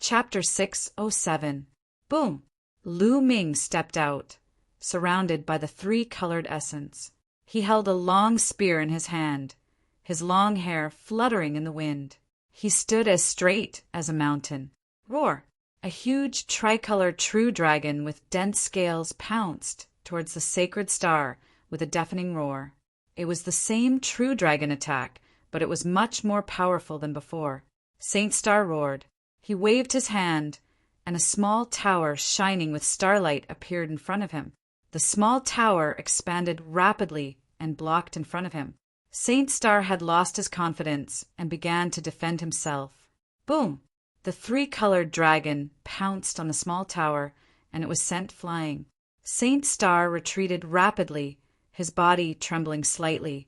Chapter 607. Boom! Lu Ming stepped out, surrounded by the three-colored essence. He held a long spear in his hand, his long hair fluttering in the wind. He stood as straight as a mountain. Roar! A huge tricolored true dragon with dense scales pounced towards the sacred star with a deafening roar. It was the same true dragon attack, but it was much more powerful than before. Saint Star roared. He waved his hand, and a small tower shining with starlight appeared in front of him. The small tower expanded rapidly and blocked in front of him. Saint Star had lost his confidence and began to defend himself. Boom! The three-colored dragon pounced on the small tower, and it was sent flying. Saint Star retreated rapidly, his body trembling slightly,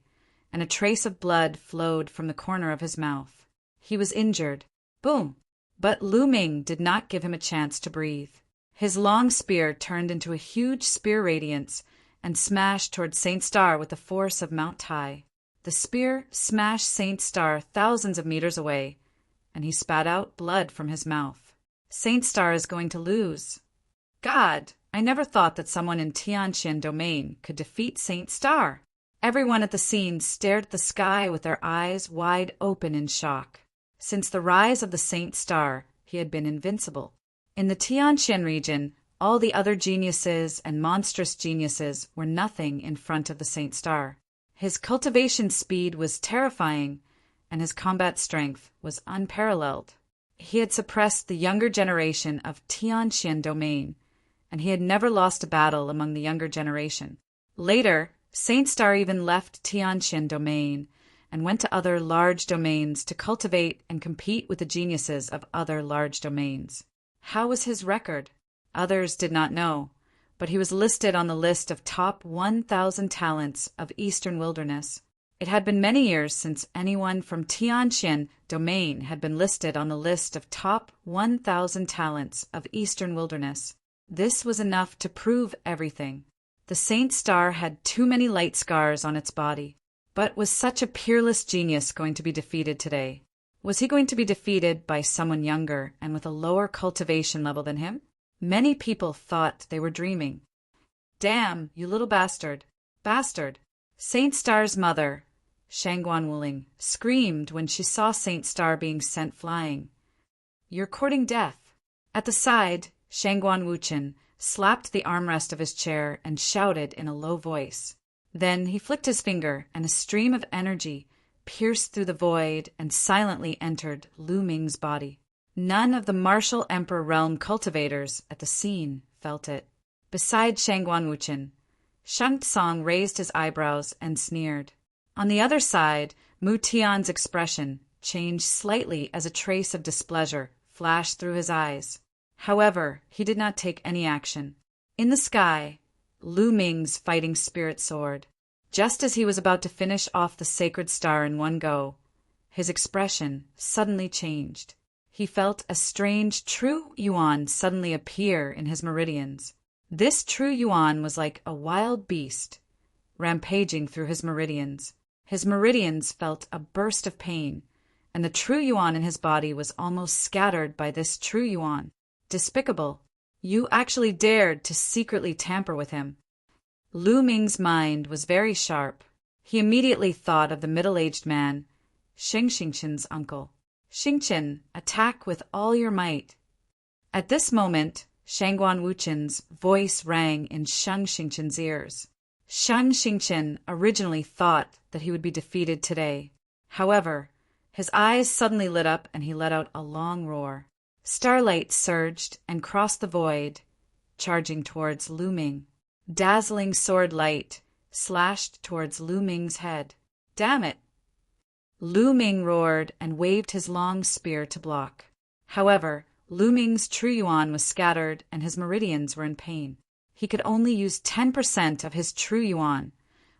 and a trace of blood flowed from the corner of his mouth. He was injured. Boom! But Lu Ming did not give him a chance to breathe. His long spear turned into a huge spear radiance and smashed towards Saint Star with the force of Mount Tai. The spear smashed Saint Star thousands of meters away, and he spat out blood from his mouth. Saint Star is going to lose. God, I never thought that someone in Tianqian domain could defeat Saint Star. Everyone at the scene stared at the sky with their eyes wide open in shock. Since the rise of the Saint Star, he had been invincible. In the Tianqian region, all the other geniuses and monstrous geniuses were nothing in front of the Saint Star. His cultivation speed was terrifying, and his combat strength was unparalleled. He had suppressed the younger generation of Tianqian domain, and he had never lost a battle among the younger generation. Later, Saint Star even left Tianqian domain and went to other large domains to cultivate and compete with the geniuses of other large domains. How was his record? Others did not know, but he was listed on the list of top 1,000 talents of Eastern Wilderness. It had been many years since anyone from Tianqian domain had been listed on the list of top 1,000 talents of Eastern Wilderness. This was enough to prove everything. The Saint Star had too many light scars on its body. But was such a peerless genius going to be defeated today? Was he going to be defeated by someone younger and with a lower cultivation level than him? Many people thought they were dreaming. Damn, you little bastard! Bastard! Saint Star's mother, Shangguan Wuling, screamed when she saw Saint Star being sent flying. You're courting death. At the side, Shangguan Wuchen slapped the armrest of his chair and shouted in a low voice. Then he flicked his finger, and a stream of energy pierced through the void and silently entered Lu Ming's body. None of the martial emperor realm cultivators at the scene felt it. Beside Shangguan Wuchen, Shang Tsang raised his eyebrows and sneered. On the other side, Mu Tian's expression changed slightly as a trace of displeasure flashed through his eyes. However, he did not take any action. In the sky, Lu Ming's fighting spirit soared. Just as he was about to finish off the sacred star in one go, his expression suddenly changed. He felt a strange true yuan suddenly appear in his meridians. This true yuan was like a wild beast, rampaging through his meridians. His meridians felt a burst of pain, and the true yuan in his body was almost scattered by this true yuan. Despicable. You actually dared to secretly tamper with him. Lu Ming's mind was very sharp. He immediately thought of the middle-aged man, Sheng Xingqian's uncle. Xingqian, attack with all your might. At this moment, Shangguan Wuchen's voice rang in Sheng Xingqian's ears. Sheng Xingqian originally thought that he would be defeated today. However, his eyes suddenly lit up and he let out a long roar. Starlight surged and crossed the void, charging towards Lu Ming. Dazzling sword light slashed towards Lu Ming's head. Damn it! Lu Ming roared and waved his long spear to block. However, Lu Ming's true yuan was scattered and his meridians were in pain. He could only use 10% of his true yuan,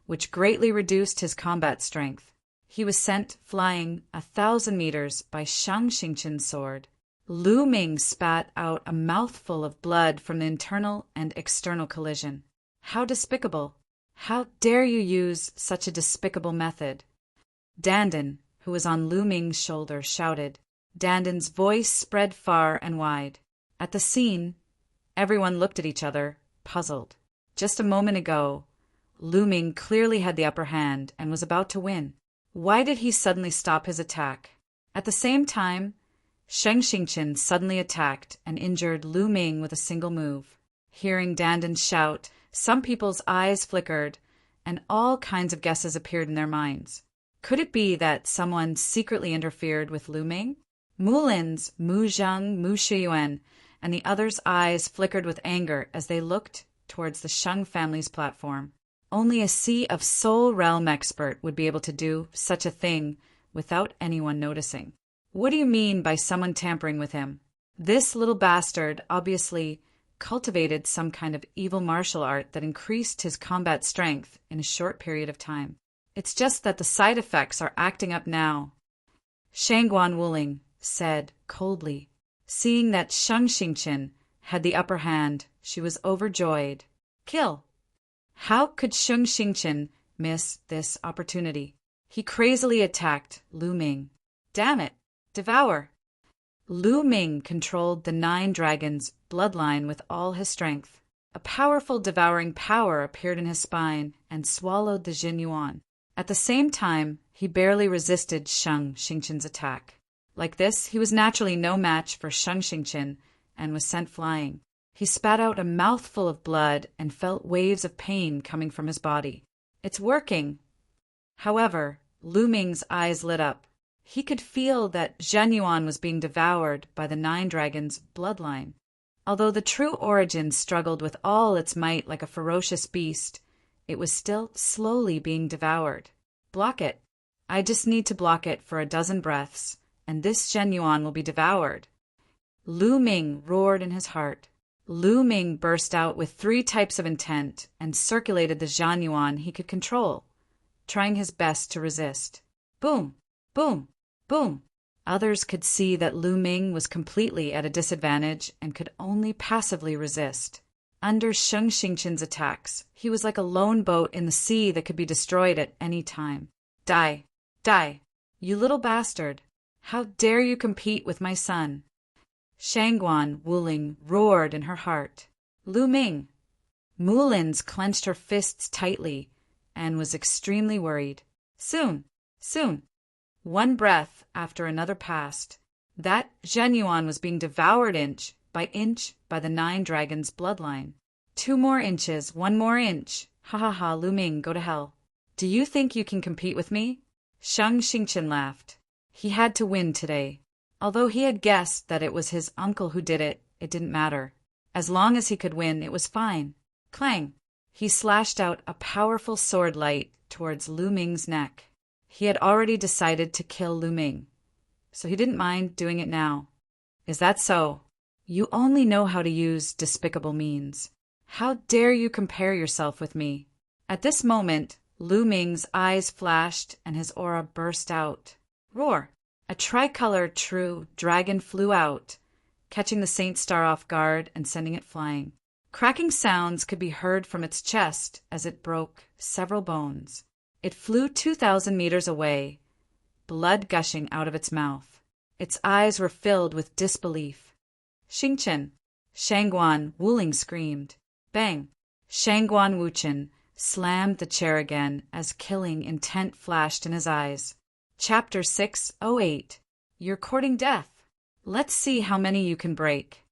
which greatly reduced his combat strength. He was sent flying 1,000 meters by Shang Xingqian's sword. Lu Ming spat out a mouthful of blood from the internal and external collision. How despicable! How dare you use such a despicable method? Dandan, who was on Lu Ming's shoulder, shouted. Danden's voice spread far and wide. At the scene, everyone looked at each other, puzzled. Just a moment ago, Lu Ming clearly had the upper hand and was about to win. Why did he suddenly stop his attack? At the same time, Sheng Xingqian suddenly attacked and injured Lu Ming with a single move. Hearing Danden shout, some people's eyes flickered, and all kinds of guesses appeared in their minds. Could it be that someone secretly interfered with Lu Ming? Mulin's, Mu Zheng, Mu Shiyuan, and the others' eyes flickered with anger as they looked towards the Sheng family's platform. Only a Sea of Soul Realm expert would be able to do such a thing without anyone noticing. What do you mean by someone tampering with him? This little bastard obviously cultivated some kind of evil martial art that increased his combat strength in a short period of time. It's just that the side effects are acting up now. Shangguan Wuling said coldly. Seeing that Sheng Xingqian had the upper hand, she was overjoyed. Kill! How could Sheng Xingqian miss this opportunity? He crazily attacked Lu Ming. Damn it! Devour! Lu Ming controlled the 9 dragons' bloodline with all his strength. A powerful devouring power appeared in his spine and swallowed the Jin Yuan. At the same time, he barely resisted Sheng Xingqian's attack. Like this, he was naturally no match for Sheng Xingqian and was sent flying. He spat out a mouthful of blood and felt waves of pain coming from his body. It's working! However, Lu Ming's eyes lit up. He could feel that Zhen Yuan was being devoured by the 9 dragons' bloodline. Although the true origin struggled with all its might like a ferocious beast, it was still slowly being devoured. Block it. I just need to block it for a dozen breaths, and this Zhen Yuan will be devoured. Lu Ming roared in his heart. Lu Ming burst out with 3 types of intent and circulated the Zhen Yuan he could control, trying his best to resist. Boom! Boom! Boom! Others could see that Lu Ming was completely at a disadvantage and could only passively resist. Under Sheng Xingqian's attacks, he was like a lone boat in the sea that could be destroyed at any time. Die! Die! You little bastard! How dare you compete with my son? Shangguan Wuling roared in her heart. Lu Ming! Mulin's clenched her fists tightly and was extremely worried. Soon! Soon! One breath after another passed. That Zhen Yuan was being devoured inch by the 9 dragons' bloodline. 2 more inches, 1 more inch. Ha ha ha, Lu Ming, go to hell. Do you think you can compete with me? Sheng Xingqian laughed. He had to win today. Although he had guessed that it was his uncle who did it, it didn't matter. As long as he could win, it was fine. Clang! He slashed out a powerful sword light towards Lu Ming's neck. He had already decided to kill Lu Ming, so he didn't mind doing it now. Is that so? You only know how to use despicable means. How dare you compare yourself with me? At this moment, Lu Ming's eyes flashed and his aura burst out. Roar! A tricolor true dragon flew out, catching the Saint Star off guard and sending it flying. Cracking sounds could be heard from its chest as it broke several bones. It flew 2,000 meters away, blood gushing out of its mouth. Its eyes were filled with disbelief. Xingqian! Shangguan Wuling screamed. Bang! Shangguan Wuchen slammed the chair again as killing intent flashed in his eyes. Chapter 608. You're courting death. Let's see how many you can break.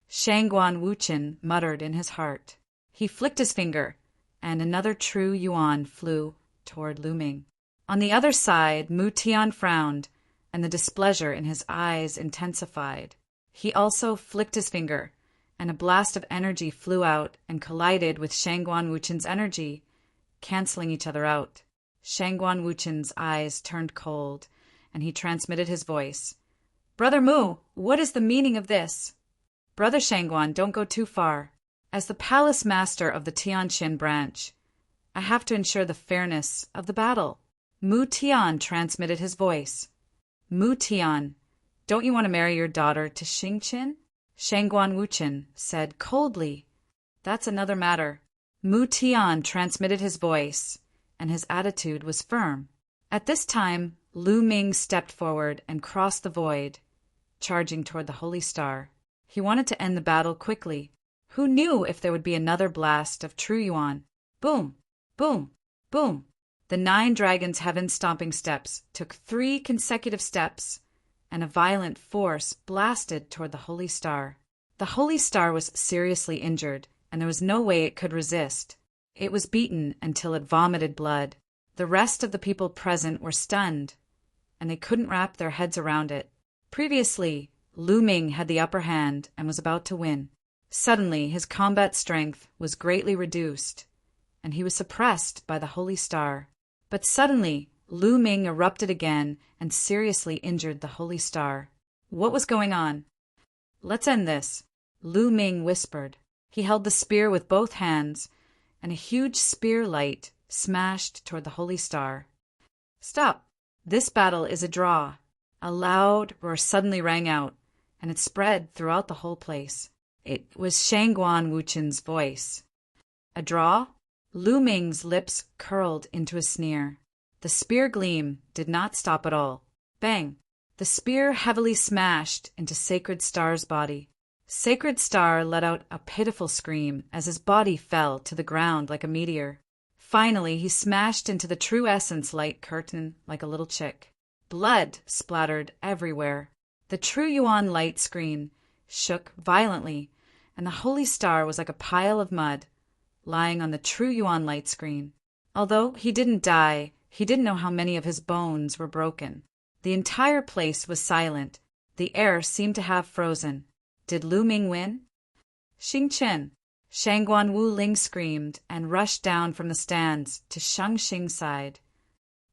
Shangguan Wuchen muttered in his heart. He flicked his finger, and another true yuan flew toward Lu Ming. On the other side, Mu Tian frowned, and the displeasure in his eyes intensified. He also flicked his finger, and a blast of energy flew out and collided with Shangguan Wuchen's energy, canceling each other out. Shangguan Wuchen's eyes turned cold, and he transmitted his voice. Brother Mu, what is the meaning of this? Brother Shangguan, don't go too far. As the palace master of the Tianqin branch, I have to ensure the fairness of the battle. Mu Tian transmitted his voice. Mu Tian, don't you want to marry your daughter to Xingqian? Shangguan Wuchen said coldly. That's another matter. Mu Tian transmitted his voice, and his attitude was firm. At this time, Lu Ming stepped forward and crossed the void. charging toward the holy star. He wanted to end the battle quickly. Who knew if there would be another blast of true yuan? Boom! Boom! Boom! The 9 dragons' heaven-stomping steps took 3 consecutive steps, and a violent force blasted toward the holy star. The holy star was seriously injured, and there was no way it could resist. It was beaten until it vomited blood. The rest of the people present were stunned, and they couldn't wrap their heads around it. Previously, Lu Ming had the upper hand and was about to win. Suddenly, his combat strength was greatly reduced, and he was suppressed by the holy star. But suddenly, Lu Ming erupted again and seriously injured the holy star. What was going on? "Let's end this," Lu Ming whispered. He held the spear with both hands, and a huge spear light smashed toward the holy star. "Stop! This battle is a draw." A loud roar suddenly rang out, and it spread throughout the whole place. It was Shangguan Wuchen's voice. "A draw?" Lu Ming's lips curled into a sneer. The spear gleam did not stop at all. Bang! The spear heavily smashed into Sacred Star's body. Sacred Star let out a pitiful scream as his body fell to the ground like a meteor. Finally, he smashed into the true essence light curtain like a little chick. Blood splattered everywhere. The true yuan light screen shook violently, and the holy star was like a pile of mud lying on the true yuan light screen. Although he didn't die, he didn't know how many of his bones were broken. The entire place was silent. The air seemed to have frozen. Did Lu Ming win? "Xing Chen!" Shangguan Wu Ling screamed and rushed down from the stands to Shang Xing's side.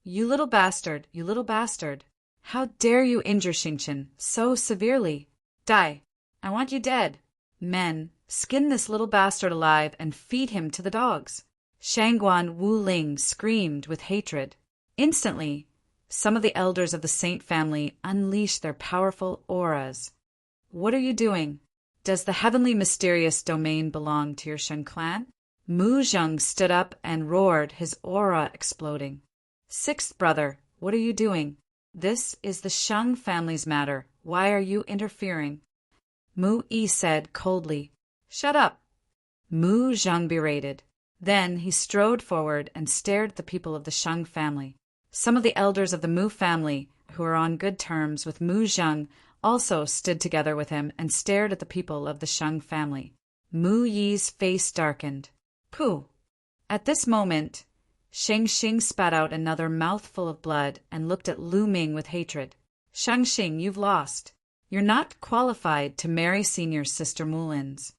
"You little bastard! You little bastard! How dare you injure Xing Chen so severely? Die! I want you dead! Men, skin this little bastard alive and feed him to the dogs!" Shangguan Wu Ling screamed with hatred. Instantly, some of the elders of the Saint family unleashed their powerful auras. "What are you doing? Does the heavenly mysterious domain belong to your Sheng clan?" Mu Zheng stood up and roared, his aura exploding. "Sixth brother, what are you doing? This is the Sheng family's matter. Why are you interfering?" Mu Yi said coldly, "Shut up." Mu Zheng berated. Then he strode forward and stared at the people of the Sheng family. Some of the elders of the Mu family, who were on good terms with Mu Zheng, also stood together with him and stared at the people of the Sheng family. Mu Yi's face darkened. "Pooh!" At this moment, Shang Xing spat out another mouthful of blood and looked at Lu Ming with hatred. "Shang Xing, you've lost. You're not qualified to marry Senior's sister Mulin's."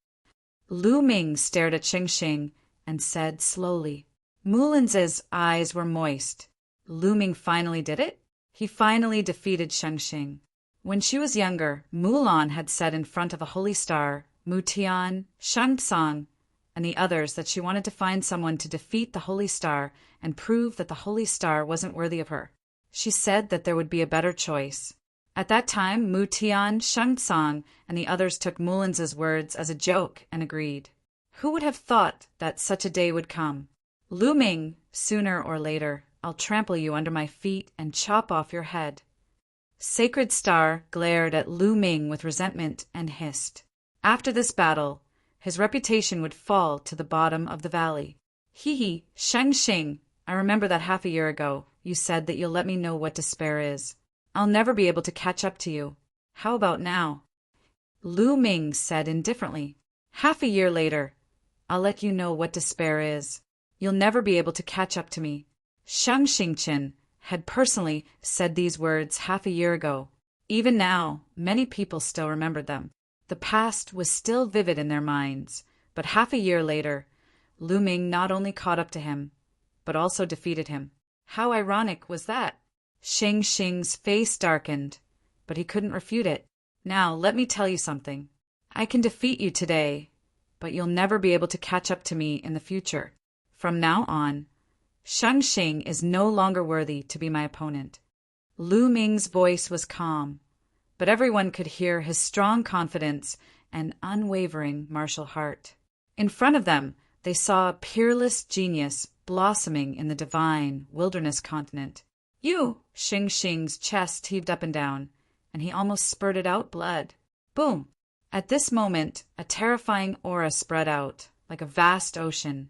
Lu Ming stared at Shang Xing and said slowly. Mulin's eyes were moist. Lu Ming finally did it? He finally defeated Shang Xing. When she was younger, Mulan had said in front of a holy star, Mu Tian, Shang Tsang, and the others that she wanted to find someone to defeat the holy star and prove that the holy star wasn't worthy of her. She said that there would be a better choice. At that time, Mu Tian, Shang Tsang, and the others took Mulin's words as a joke and agreed. Who would have thought that such a day would come? "Lu Ming, sooner or later, I'll trample you under my feet and chop off your head." Sacred Star glared at Lu Ming with resentment and hissed. After this battle, his reputation would fall to the bottom of the valley. "Hee, Shang Xing, I remember that half a year ago you said that you'll let me know what despair is. I'll never be able to catch up to you. How about now?" Lu Ming said indifferently. "Half a year later, I'll let you know what despair is. You'll never be able to catch up to me." Shang Xingchen had personally said these words half a year ago. Even now, many people still remembered them. The past was still vivid in their minds, but half a year later, Lu Ming not only caught up to him, but also defeated him. How ironic was that? Shang Xing's face darkened, but he couldn't refute it. "Now, let me tell you something. I can defeat you today, but you'll never be able to catch up to me in the future. From now on, Shang Xing is no longer worthy to be my opponent." Lu Ming's voice was calm, but everyone could hear his strong confidence and unwavering martial heart. In front of them, they saw a peerless genius blossoming in the divine wilderness continent. "You!" Shang Xing's chest heaved up and down, and he almost spurted out blood. Boom! At this moment, a terrifying aura spread out, like a vast ocean,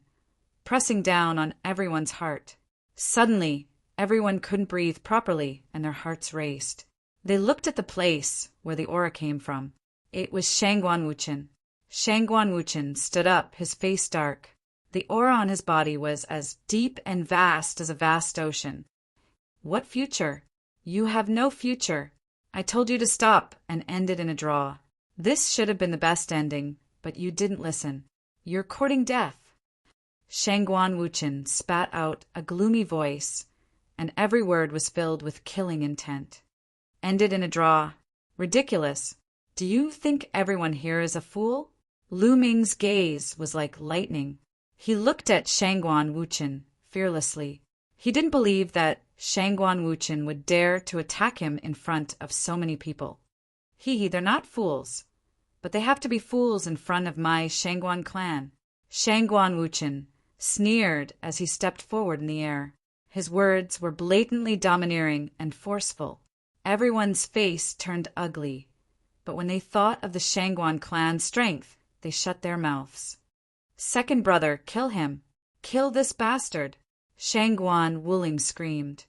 pressing down on everyone's heart. Suddenly, everyone couldn't breathe properly, and their hearts raced. They looked at the place where the aura came from. It was Shangguan Wuchen. Shangguan Wuchen stood up, his face dark. The aura on his body was as deep and vast as a vast ocean. What future? You have no future. I told you to stop and end it in a draw. This should have been the best ending, but you didn't listen. You're courting death. Shangguan Wuchen spat out a gloomy voice, and every word was filled with killing intent. Ended in a draw. Ridiculous. Do you think everyone here is a fool? Lu Ming's gaze was like lightning. He looked at Shangguan Wuchen fearlessly. He didn't believe that Shangguan Wuchen would dare to attack him in front of so many people. They're not fools, but they have to be fools in front of my Shangguan clan. Shangguan Wuchen sneered as he stepped forward in the air. His words were blatantly domineering and forceful. Everyone's face turned ugly, but when they thought of the Shangguan clan's strength, they shut their mouths. Second brother, kill him. Kill this bastard. Shangguan Wuling screamed.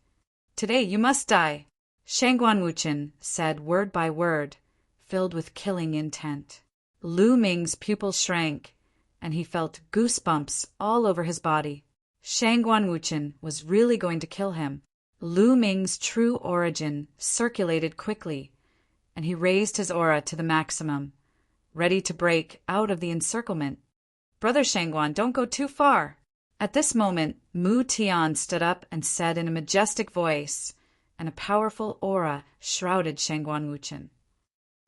Today you must die. Shangguan Wuchen said word by word, filled with killing intent. Lu Ming's pupils shrank, and he felt goosebumps all over his body. Shangguan Wuchen was really going to kill him. Lu Ming's true origin circulated quickly, and he raised his aura to the maximum, ready to break out of the encirclement. Brother Shangguan, don't go too far. At this moment, Mu Tian stood up and said in a majestic voice, and a powerful aura shrouded Shangguan Wuchen.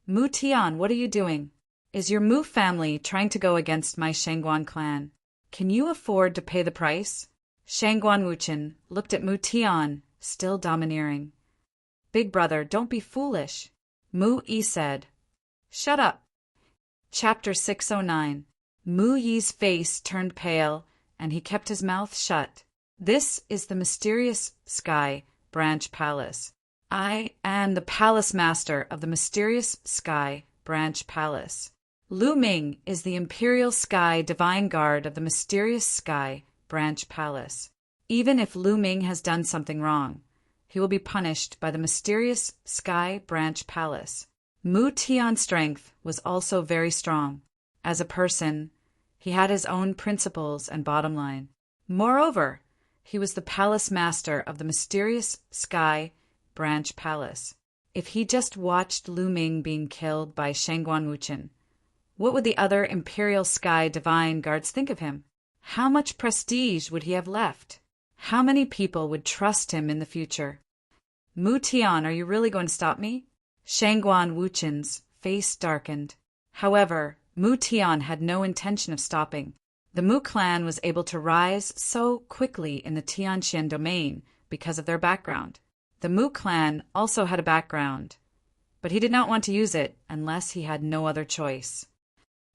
Mu Tian, what are you doing? Is your Mu family trying to go against my Shangguan clan? Can you afford to pay the price? Shangguan Wuchen looked at Mu Tian, still domineering. Big brother, don't be foolish. Mu Yi said. Shut up. Chapter 609. Mu Yi's face turned pale, and he kept his mouth shut. This is the mysterious Sky Branch Palace. I am the palace master of the mysterious Sky Branch Palace. Lu Ming is the Imperial Sky Divine Guard of the mysterious Sky Branch Palace. Even if Lu Ming has done something wrong, he will be punished by the mysterious Sky Branch Palace. Mu Tian's strength was also very strong. As a person, he had his own principles and bottom line. Moreover, he was the palace master of the mysterious Sky Branch Palace. If he just watched Lu Ming being killed by Shangguan Wuchen, what would the other Imperial Sky Divine Guards think of him? How much prestige would he have left? How many people would trust him in the future? Mu Tian, are you really going to stop me? Shangguan Wuchen's face darkened. However, Mu Tian had no intention of stopping. The Mu clan was able to rise so quickly in the Tianxian domain because of their background. The Mu clan also had a background, but he did not want to use it unless he had no other choice.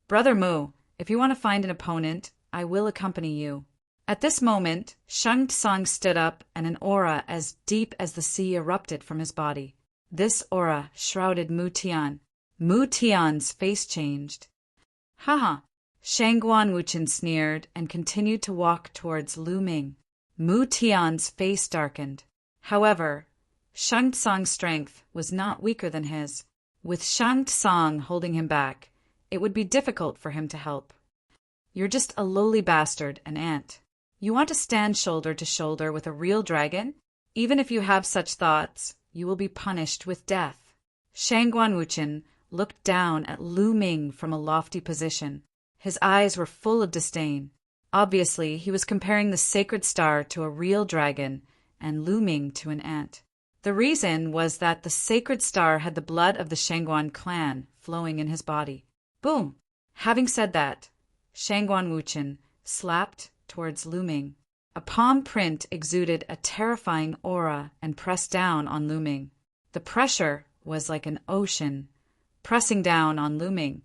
Brother Mu, if you want to find an opponent, I will accompany you. At this moment, Shang Tsang stood up and an aura as deep as the sea erupted from his body. This aura shrouded Mu Tian. Mu Tian's face changed. Haha! Shangguan Wuchen sneered and continued to walk towards Lu Ming. Mu Tian's face darkened. However, Shang Tsang's strength was not weaker than his. With Shang Tsang holding him back, it would be difficult for him to help. You're just a lowly bastard, an ant. You want to stand shoulder to shoulder with a real dragon? Even if you have such thoughts, you will be punished with death. Shangguan Wuchen looked down at Lu Ming from a lofty position. His eyes were full of disdain. Obviously, he was comparing the sacred star to a real dragon and Lu Ming to an ant. The reason was that the sacred star had the blood of the Shangguan clan flowing in his body. Boom! Having said that, Shangguan Wuchen slapped towards Lu Ming. A palm print exuded a terrifying aura and pressed down on Lu Ming. The pressure was like an ocean, pressing down on Lu Ming.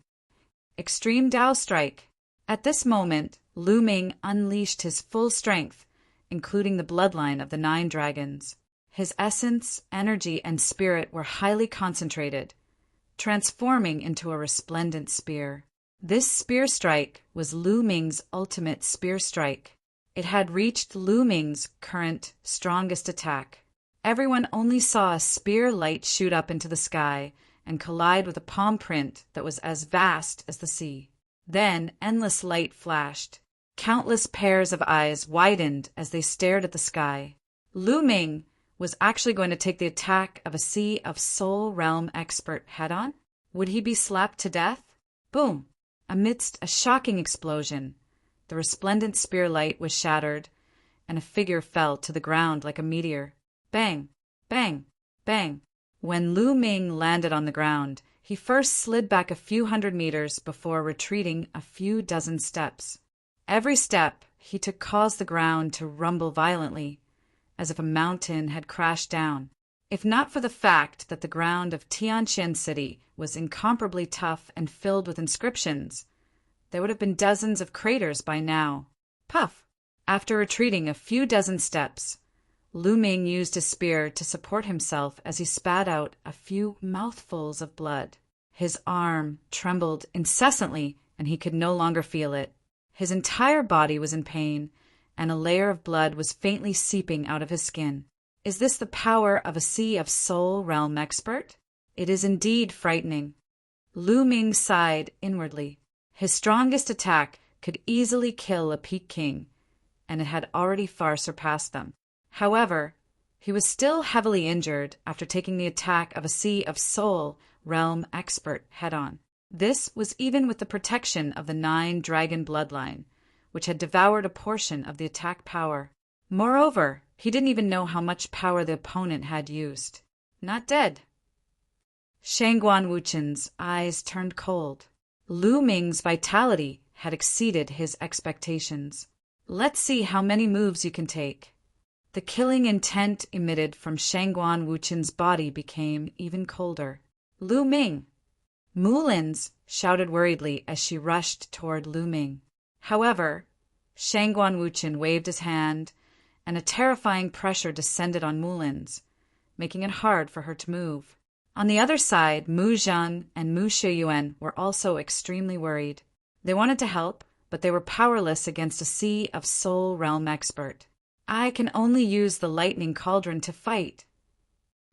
Extreme Dao Strike. At this moment, Lu Ming unleashed his full strength, including the bloodline of the 9 dragons. His essence, energy, and spirit were highly concentrated, transforming into a resplendent spear. This spear strike was Lu Ming's ultimate spear strike. It had reached Lu Ming's current strongest attack. Everyone only saw a spear light shoot up into the sky and collide with a palm print that was as vast as the sea. Then endless light flashed. Countless pairs of eyes widened as they stared at the sky. Lu Ming was actually going to take the attack of a Sea of Soul Realm expert head-on? Would he be slapped to death? Boom! Amidst a shocking explosion, the resplendent spear light was shattered, and a figure fell to the ground like a meteor. Bang! Bang! Bang! When Lu Ming landed on the ground, he first slid back a few hundred meters before retreating a few dozen steps. Every step he took caused the ground to rumble violently, as if a mountain had crashed down. If not for the fact that the ground of Tianqian City was incomparably tough and filled with inscriptions, there would have been dozens of craters by now. Puff! After retreating a few dozen steps, Lu Ming used his spear to support himself as he spat out a few mouthfuls of blood. His arm trembled incessantly, and he could no longer feel it. His entire body was in pain, and a layer of blood was faintly seeping out of his skin. Is this the power of a Sea of Soul Realm expert? It is indeed frightening. Lu Ming sighed inwardly. His strongest attack could easily kill a Peak King, and it had already far surpassed them. However, he was still heavily injured after taking the attack of a Sea of Soul Realm expert head-on. This was even with the protection of the 9 dragon bloodline, which had devoured a portion of the attack power. Moreover, he didn't even know how much power the opponent had used. Not dead. Shangguan Wuchen's eyes turned cold. Lu Ming's vitality had exceeded his expectations. Let's see how many moves you can take. The killing intent emitted from Shangguan Wuchen's body became even colder. Lu Ming! Mulins shouted worriedly as she rushed toward Lu Ming. However, Shangguan Wuchen waved his hand, and a terrifying pressure descended on Mulins, making it hard for her to move. On the other side, Mu Zhan and Mu Shiyuan were also extremely worried. They wanted to help, but they were powerless against a Sea of Soul Realm expert. I can only use the lightning cauldron to fight.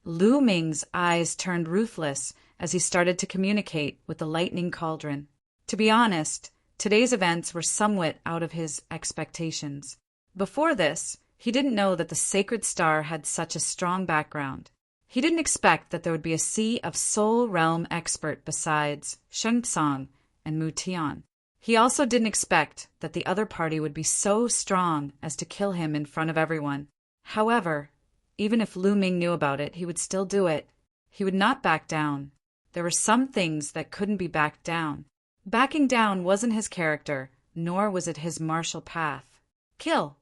Lu Ming's eyes turned ruthless as he started to communicate with the lightning cauldron. To be honest, today's events were somewhat out of his expectations. Before this, he didn't know that the sacred star had such a strong background. He didn't expect that there would be a Sea of Soul Realm expert besides Sheng Tsang and Mu Tian. He also didn't expect that the other party would be so strong as to kill him in front of everyone. However, even if Lu Ming knew about it, he would still do it. He would not back down. There were some things that couldn't be backed down. Backing down wasn't his character, nor was it his martial path. Kill!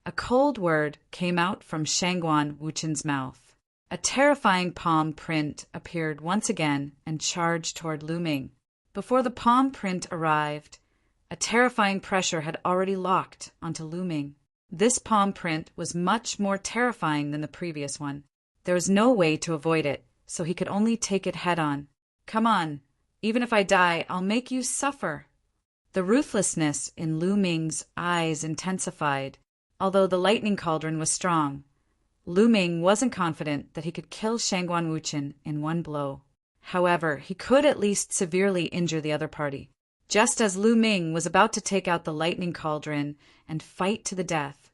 A cold word came out from Shangguan Wuchen's mouth. A terrifying palm print appeared once again and charged toward Lu Ming. Before the palm print arrived, a terrifying pressure had already locked onto Lu Ming. This palm print was much more terrifying than the previous one. There was no way to avoid it, so he could only take it head-on. Come on, even if I die, I'll make you suffer. The ruthlessness in Lu Ming's eyes intensified. Although the lightning cauldron was strong, Lu Ming wasn't confident that he could kill Shangguan Wuchen in one blow. However, he could at least severely injure the other party. Just as Lu Ming was about to take out the lightning cauldron and fight to the death,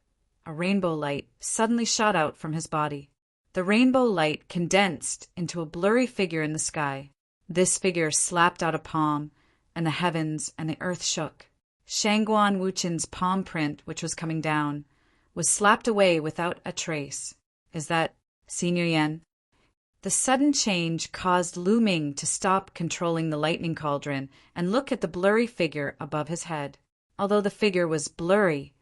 a rainbow light suddenly shot out from his body. The rainbow light condensed into a blurry figure in the sky. This figure slapped out a palm, and the heavens and the earth shook. Shangguan Wuchen's palm print, which was coming down, was slapped away without a trace. Is that Senior Yan? The sudden change caused Lu Ming to stop controlling the lightning cauldron and look at the blurry figure above his head. Although the figure was blurry,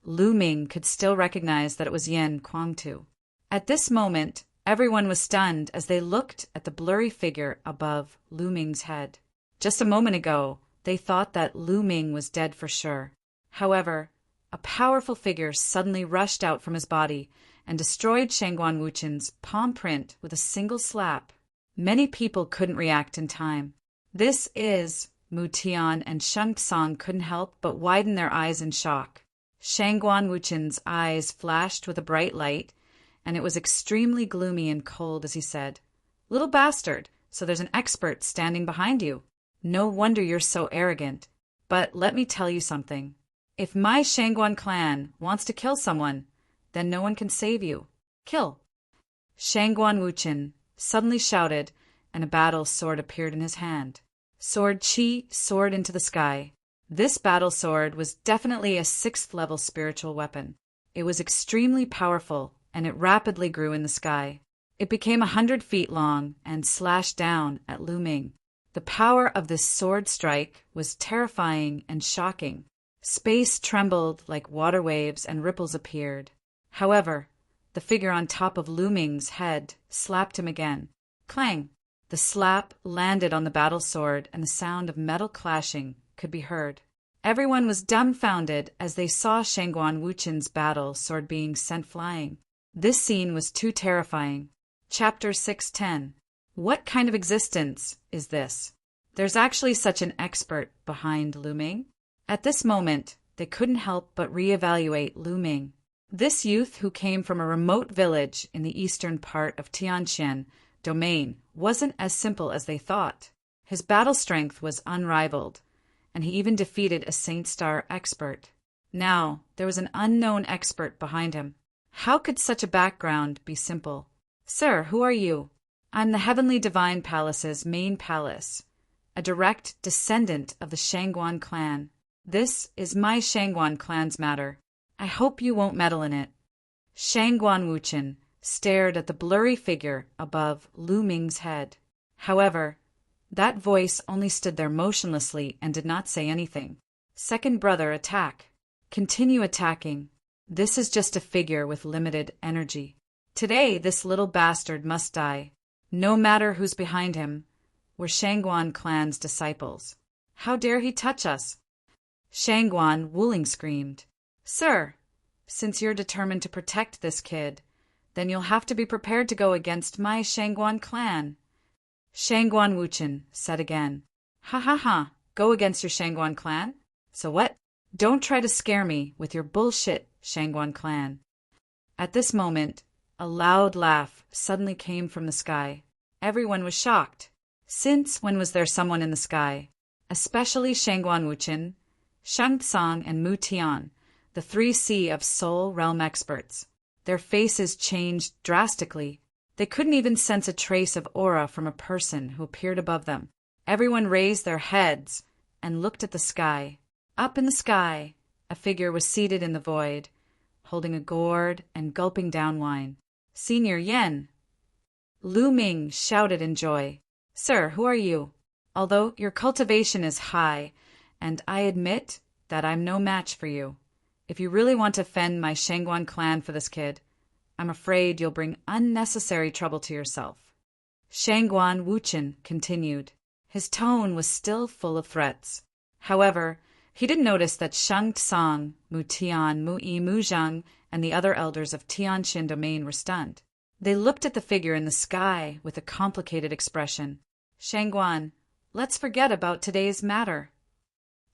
Lu Ming could still recognize that it was Yan Kuangtu. At this moment, everyone was stunned as they looked at the blurry figure above Lu Ming's head. Just a moment ago, they thought that Lu Ming was dead for sure. However, a powerful figure suddenly rushed out from his body and destroyed Shangguan Wuchen's palm print with a single slap. Many people couldn't react in time. This is, Mu Tian and Sheng Tsang couldn't help but widen their eyes in shock. Shangguan Wuchen's eyes flashed with a bright light, and it was extremely gloomy and cold as he said, "Little bastard, so there's an expert standing behind you. No wonder you're so arrogant. But let me tell you something. If my Shangguan clan wants to kill someone, then no one can save you. Kill." Shangguan Wuchen suddenly shouted, and a battle sword appeared in his hand. Sword Qi soared into the sky. This battle sword was definitely a 6th level spiritual weapon. It was extremely powerful, and it rapidly grew in the sky. It became 100 feet long and slashed down at Lu Ming. The power of this sword strike was terrifying and shocking. Space trembled like water waves and ripples appeared. However, the figure on top of Lu Ming's head slapped him again. Clang! The slap landed on the battle sword, and the sound of metal clashing could be heard. Everyone was dumbfounded as they saw Shangguan Wuchen's battle sword being sent flying. This scene was too terrifying. Chapter 610. What kind of existence is this? There's actually such an expert behind Lu Ming? At this moment, they couldn't help but reevaluate Lu Ming. This youth who came from a remote village in the eastern part of Tianqian domain wasn't as simple as they thought. His battle strength was unrivaled, and he even defeated a Saint Star expert. Now, there was an unknown expert behind him. How could such a background be simple? "Sir, who are you?" "I'm the Heavenly Divine Palace's main palace, a direct descendant of the Shangguan clan. This is my Shangguan clan's matter. I hope you won't meddle in it." Shangguan Wuchen stared at the blurry figure above Lu Ming's head. However, that voice only stood there motionlessly and did not say anything. "Second brother, attack. Continue attacking. This is just a figure with limited energy. Today, this little bastard must die. No matter who's behind him. We're Shangguan clan's disciples. How dare he touch us?" Shangguan Wuling screamed. "Sir, since you're determined to protect this kid, then you'll have to be prepared to go against my Shangguan clan." Shangguan Wuchen said again, "Ha ha ha, go against your Shangguan clan? So what? Don't try to scare me with your bullshit, Shangguan clan." At this moment, a loud laugh suddenly came from the sky. Everyone was shocked. Since when was there someone in the sky? Especially Shangguan Wuchen, Sheng Tsang, and Mu Tian, the 3C of Soul Realm experts. Their faces changed drastically. They couldn't even sense a trace of aura from a person who appeared above them. Everyone raised their heads and looked at the sky. Up in the sky, a figure was seated in the void, holding a gourd and gulping down wine. "Senior Yen!" Lu Ming shouted in joy. "Sir, who are you? Although your cultivation is high, and I admit that I'm no match for you. If you really want to fend my Shangguan clan for this kid, I'm afraid you'll bring unnecessary trouble to yourself." Shangguan Wuchen continued. His tone was still full of threats. However, he didn't notice that Sheng Tsang, Mu Tian, Mu Yi, Mu Zhang, and the other elders of Tianqian domain were stunned. They looked at the figure in the sky with a complicated expression. "Shangguan, let's forget about today's matter."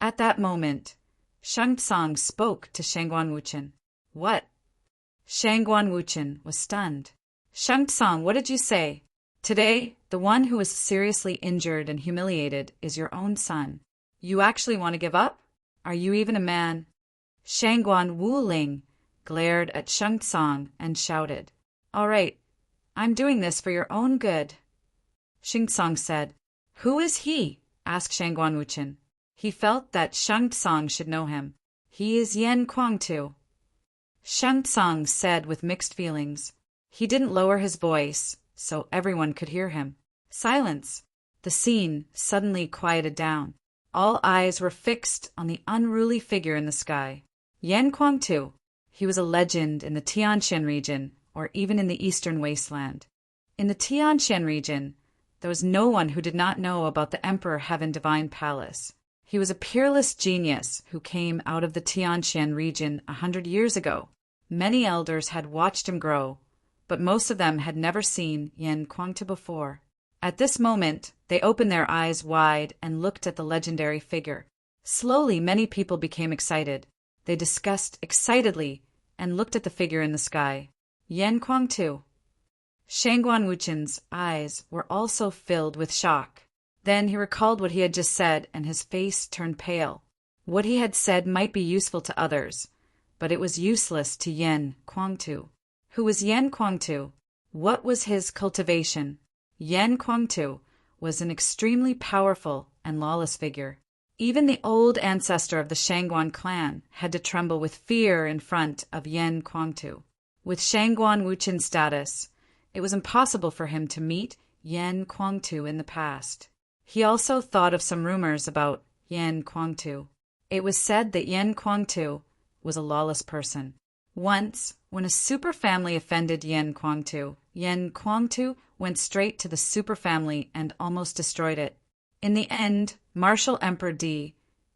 At that moment, Sheng Tsang spoke to Shangguan Wuchen. "What?" Shangguan Wuchen was stunned. "Sheng Tsang, what did you say? Today, the one who is seriously injured and humiliated is your own son. You actually want to give up? Are you even a man?" Shangguan Wuling glared at Sheng Tsang and shouted, "All right, I'm doing this for your own good." Sheng Tsang said, "Who is he?" asked Shangguan Wuchen. He felt that Sheng Tsang should know him. "He is Yen Kuangtu." Sheng Tsang said with mixed feelings. He didn't lower his voice, so everyone could hear him. Silence. The scene suddenly quieted down. All eyes were fixed on the unruly figure in the sky. Yen Kuangtu. He was a legend in the Tianqian region, or even in the eastern wasteland. In the Tianqian region, there was no one who did not know about the Emperor Heaven Divine Palace. He was a peerless genius who came out of the Tianqian region 100 years ago. Many elders had watched him grow, but most of them had never seen Yen Kwangtu before. At this moment, they opened their eyes wide and looked at the legendary figure. Slowly, many people became excited. They discussed excitedly and looked at the figure in the sky. Yen Kwangtu. Shangguan Wuchen's eyes were also filled with shock. Then he recalled what he had just said, and his face turned pale. What he had said might be useful to others, but it was useless to Yen Kwangtu. Who was Yen Kwangtu? What was his cultivation? Yen Kwangtu was an extremely powerful and lawless figure. Even the old ancestor of the Shangguan clan had to tremble with fear in front of Yen Kwangtu. With Shangguan Wuchen's status, it was impossible for him to meet Yen Kwangtu in the past. He also thought of some rumors about Yen Kwangtu. It was said that Yen Kwangtu was a lawless person. Once, when a super family offended Yen Kwangtu went straight to the super family and almost destroyed it. In the end, Martial Emperor Di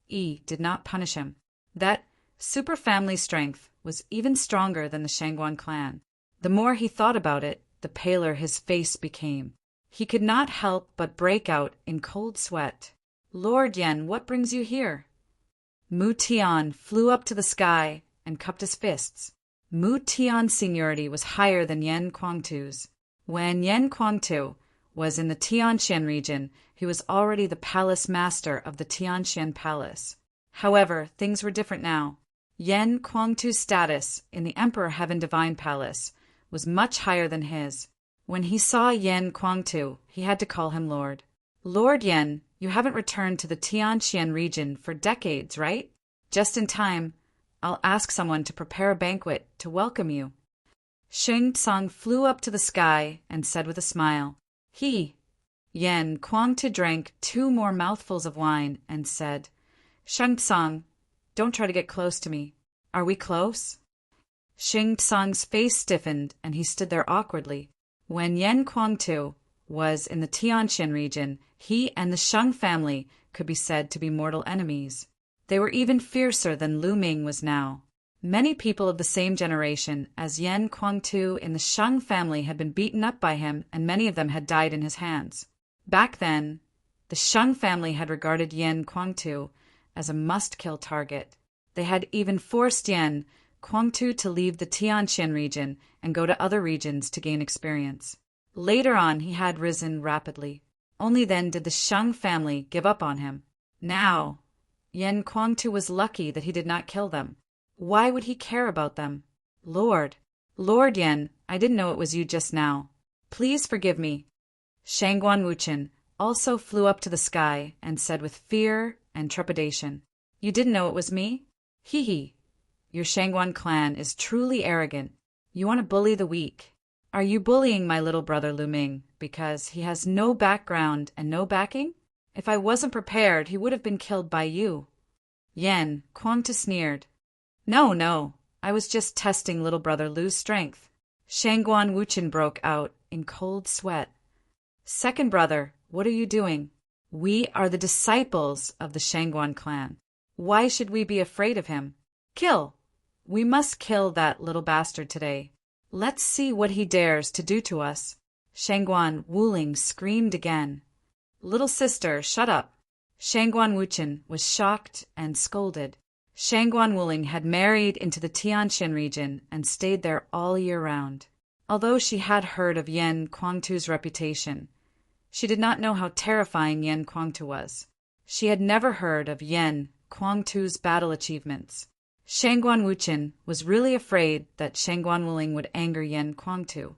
did not punish him. That super family strength was even stronger than the Shangguan clan. The more he thought about it, the paler his face became. He could not help but break out in cold sweat. "Lord Yen, what brings you here?" Mu Tian flew up to the sky and cupped his fists. Mu Tian's seniority was higher than Yen Kwangtu's. When Yen Kwangtu was in the Tianxian region, he was already the palace master of the Tianxian Palace. However, things were different now. Yen Kwangtu's status in the Emperor Heaven Divine Palace was much higher than his. When he saw Yen Kwangtu, he had to call him Lord. "Lord Yen, you haven't returned to the Tianxian region for decades, right? Just in time. I'll ask someone to prepare a banquet to welcome you." Sheng Tsang flew up to the sky and said with a smile. Yen Kwangtu drank 2 more mouthfuls of wine and said, "Sheng Tsang, don't try to get close to me. Are we close?" Sheng Tsang's face stiffened and he stood there awkwardly. When Yen Kwangtu was in the Tianxian region, he and the Shang family could be said to be mortal enemies. They were even fiercer than Lu Ming was now. Many people of the same generation as Yen Kwangtu in the Shang family had been beaten up by him, and many of them had died in his hands. Back then, the Shang family had regarded Yen Kwangtu as a must-kill target. They had even forced Yen Kwangtu to leave the Tianxian region and go to other regions to gain experience. Later on, he had risen rapidly. Only then did the Shang family give up on him. Now, Yen Kwangtu was lucky that he did not kill them. Why would he care about them? Lord Yen, I didn't know it was you just now. Please forgive me." Shangguan Wuchen also flew up to the sky and said with fear and trepidation, "You didn't know it was me? Your Shangguan clan is truly arrogant. You want to bully the weak. Are you bullying my little brother Lu Ming because he has no background and no backing? If I wasn't prepared, he would have been killed by you." Yen Kwangtu sneered. No, I was just testing little brother Lu's strength." Shangguan Wuchen broke out in cold sweat. "Second brother, what are you doing? We are the disciples of the Shangguan clan. Why should we be afraid of him? Kill! We must kill that little bastard today. Let's see what he dares to do to us." Shangguan Wuling screamed again. "Little sister, shut up." Shangguan Wuchen was shocked and scolded. Shangguan Wuling had married into the Tianxian region and stayed there all year round. Although she had heard of Yen Kwangtu's reputation, she did not know how terrifying Yen Kwangtu was. She had never heard of Yen Kwangtu's battle achievements. Shangguan Wuchen was really afraid that Shangguan Wuling would anger Yen Kwangtu.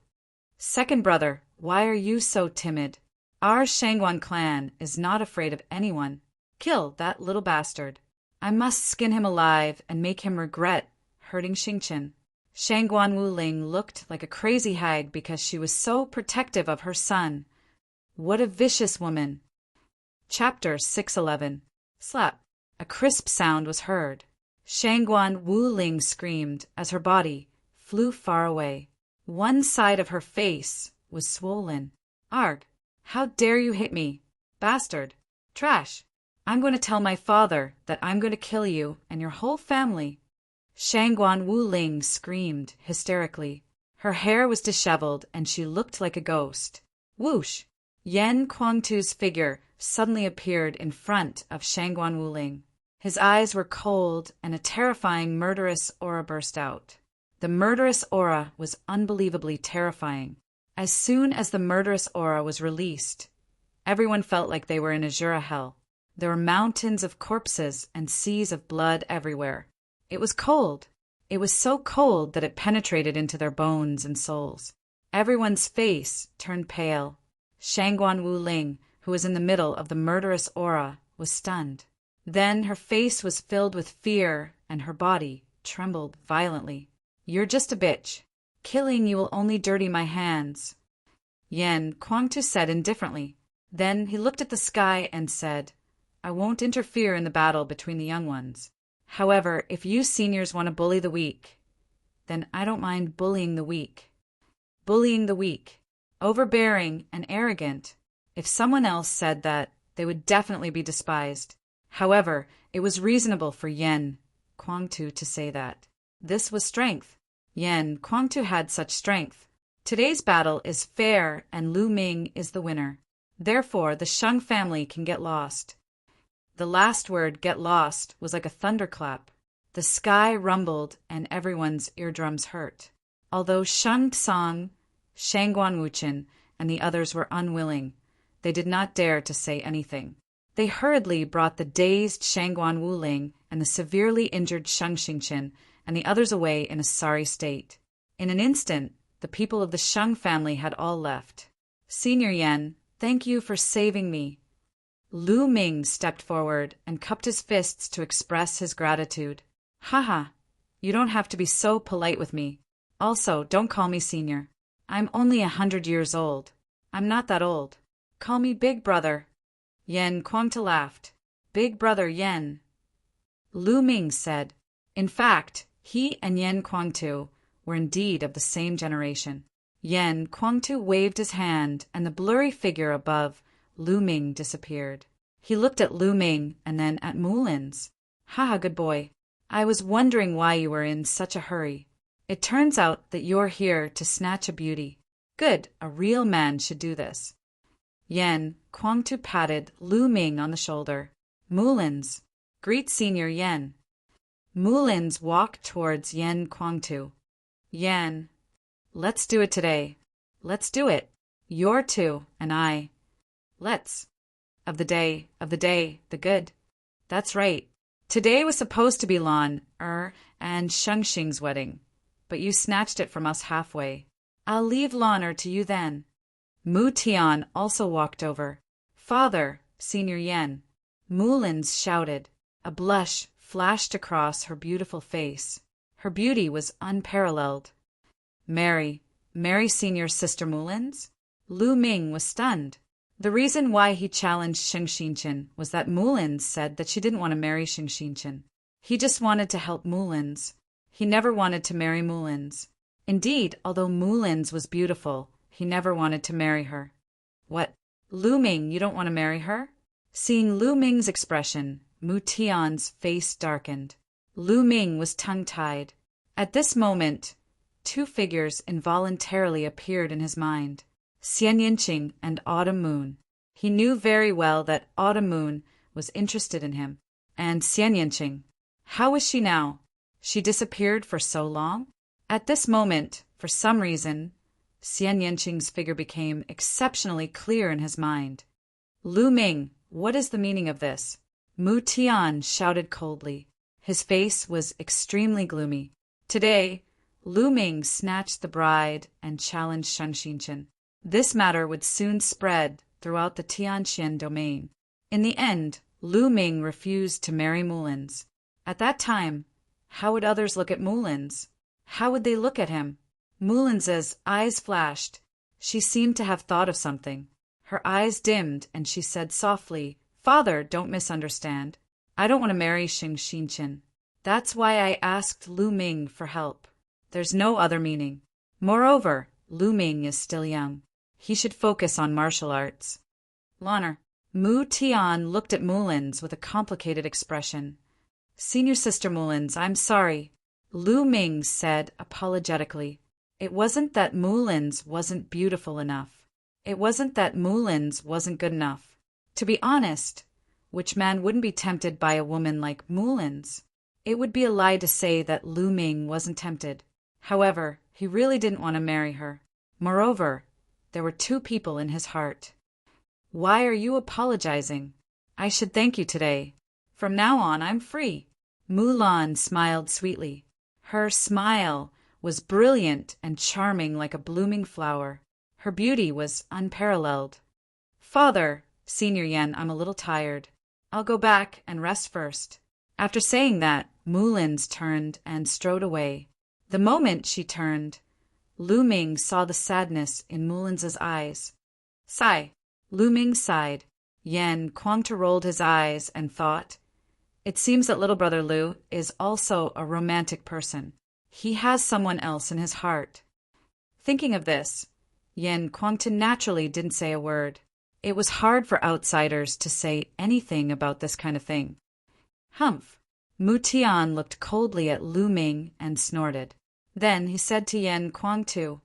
"Second brother, why are you so timid? Our Shangguan clan is not afraid of anyone. Kill that little bastard. I must skin him alive and make him regret hurting Xingchen." Shangguan Wuling looked like a crazy hag because she was so protective of her son. What a vicious woman. Chapter 611. Slap. A crisp sound was heard. Shangguan Wuling screamed as her body flew far away. One side of her face was swollen. "Arg! How dare you hit me? Bastard! Trash! I'm going to tell my father that I'm going to kill you and your whole family." Shangguan Wuling screamed hysterically. Her hair was disheveled and she looked like a ghost. Whoosh! Yan Kuangtu's figure suddenly appeared in front of Shangguan Wuling. His eyes were cold and a terrifying murderous aura burst out. The murderous aura was unbelievably terrifying. As soon as the murderous aura was released, everyone felt like they were in Azura hell. There were mountains of corpses and seas of blood everywhere. It was cold. It was so cold that it penetrated into their bones and souls. Everyone's face turned pale. Shangguan Wuling, who was in the middle of the murderous aura, was stunned. Then her face was filled with fear and her body trembled violently. "You're just a bitch. Killing you will only dirty my hands," Yan Kuangtu said indifferently. Then he looked at the sky and said, "I won't interfere in the battle between the young ones. However, if you seniors want to bully the weak, then I don't mind bullying the weak." Bullying the weak. Overbearing and arrogant. If someone else said that, they would definitely be despised. However, it was reasonable for Yan Kuangtu to say that. This was strength. Yan Kuangtu had such strength. Today's battle is fair and Lu Ming is the winner. Therefore, the Sheng family can get lost. The last word, get lost, was like a thunderclap. The sky rumbled and everyone's eardrums hurt. Although Sheng Tsang, Shangguan Wuchen, and the others were unwilling, they did not dare to say anything. They hurriedly brought the dazed Shangguan Wuling and the severely injured Sheng Xingqian and the others away in a sorry state. In an instant, the people of the Sheng family had all left. "Senior Yan, thank you for saving me." Lu Ming stepped forward and cupped his fists to express his gratitude. "Haha, you don't have to be so polite with me. Also, don't call me senior. I'm only 100 years old. I'm not that old. Call me big brother." Yan Kuangtu laughed. "Big brother Yan." Lu Ming said. In fact, he and Yan Kuangtu were indeed of the same generation. Yan Kuangtu waved his hand and the blurry figure above Lu Ming disappeared. He looked at Lu Ming and then at Mulins. "Haha, good boy. I was wondering why you were in such a hurry. It turns out that you're here to snatch a beauty. Good, a real man should do this." Yan Kuangtu patted Lu Ming on the shoulder. "Mulins, greet Senior Yan." Mulins walked towards Yan Kuangtu. "Yan, let's do it today. Let's do it. You're two, and I. Let's. Of the day, the good. That's right. Today was supposed to be Lan, and Shengxing's wedding, but you snatched it from us halfway. I'll leave Lan to you then." Mu Tian also walked over. "Father, Senior Yan." Mulins shouted. A blush flashed across her beautiful face. Her beauty was unparalleled. Marry Senior's sister Mulins?" Lu Ming was stunned. The reason why he challenged Sheng Xingqian was that Mulins said that she didn't want to marry Sheng Xingqian. He just wanted to help Mulins. He never wanted to marry Mulins. Indeed, although Mulins was beautiful, he never wanted to marry her. "What? Lu Ming, you don't want to marry her?" Seeing Lu Ming's expression, Mu Tian's face darkened. Lu Ming was tongue-tied. At this moment, two figures involuntarily appeared in his mind. Xian Yinqing and Autumn Moon. He knew very well that Autumn Moon was interested in him. And Xian Yinqing. How was she now? She disappeared for so long? At this moment, for some reason, Xian Yinqing's figure became exceptionally clear in his mind. "Lu Ming, what is the meaning of this?" Mu Tian shouted coldly. His face was extremely gloomy. Today, Lu Ming snatched the bride and challenged Sheng Xingqian. This matter would soon spread throughout the Tianqian domain. In the end, Lu Ming refused to marry Mulins. At that time, how would others look at Mulins? How would they look at him? Mulins's eyes flashed. She seemed to have thought of something. Her eyes dimmed and she said softly, "Father, don't misunderstand. I don't want to marry Sheng Xingqian. That's why I asked Lu Ming for help. There's no other meaning. Moreover, Lu Ming is still young. He should focus on martial arts." Lanner. Mu Tian looked at Mulins with a complicated expression. "Senior Sister Mulins, I'm sorry. Lu Ming said apologetically. It wasn't that Mulin's wasn't beautiful enough. It wasn't that Mulin's wasn't good enough. To be honest, which man wouldn't be tempted by a woman like Mulin's? It would be a lie to say that Lu Ming wasn't tempted. However, he really didn't want to marry her. Moreover, there were two people in his heart. Why are you apologizing? I should thank you today. From now on, I'm free. Mulan smiled sweetly. Her smile was brilliant and charming like a blooming flower. Her beauty was unparalleled. Father, Senior Yen, I'm a little tired. I'll go back and rest first. After saying that, Mulin's turned and strode away. The moment she turned, Lu Ming saw the sadness in Mulin's eyes. Sigh. Lu Ming sighed. Yen Kuangta rolled his eyes and thought, it seems that little brother Lu is also a romantic person. He has someone else in his heart. Thinking of this, Yen Kuangta naturally didn't say a word. It was hard for outsiders to say anything about this kind of thing. Humph! Mu Tian looked coldly at Lu Ming and snorted. Then he said to Yen Kuangtu,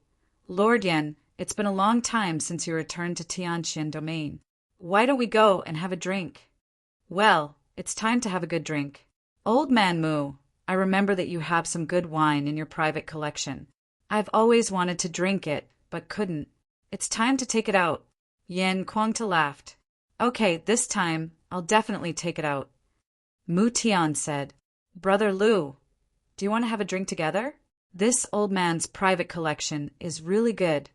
Lord Yen, it's been a long time since you returned to Tianxian domain. Why don't we go and have a drink? Well, it's time to have a good drink. Old man Mu, I remember that you have some good wine in your private collection. I've always wanted to drink it, but couldn't. It's time to take it out. Yen Kuangta laughed. Okay, this time, I'll definitely take it out. Mu Tian said, Brother Lu, do you want to have a drink together? This old man's private collection is really good.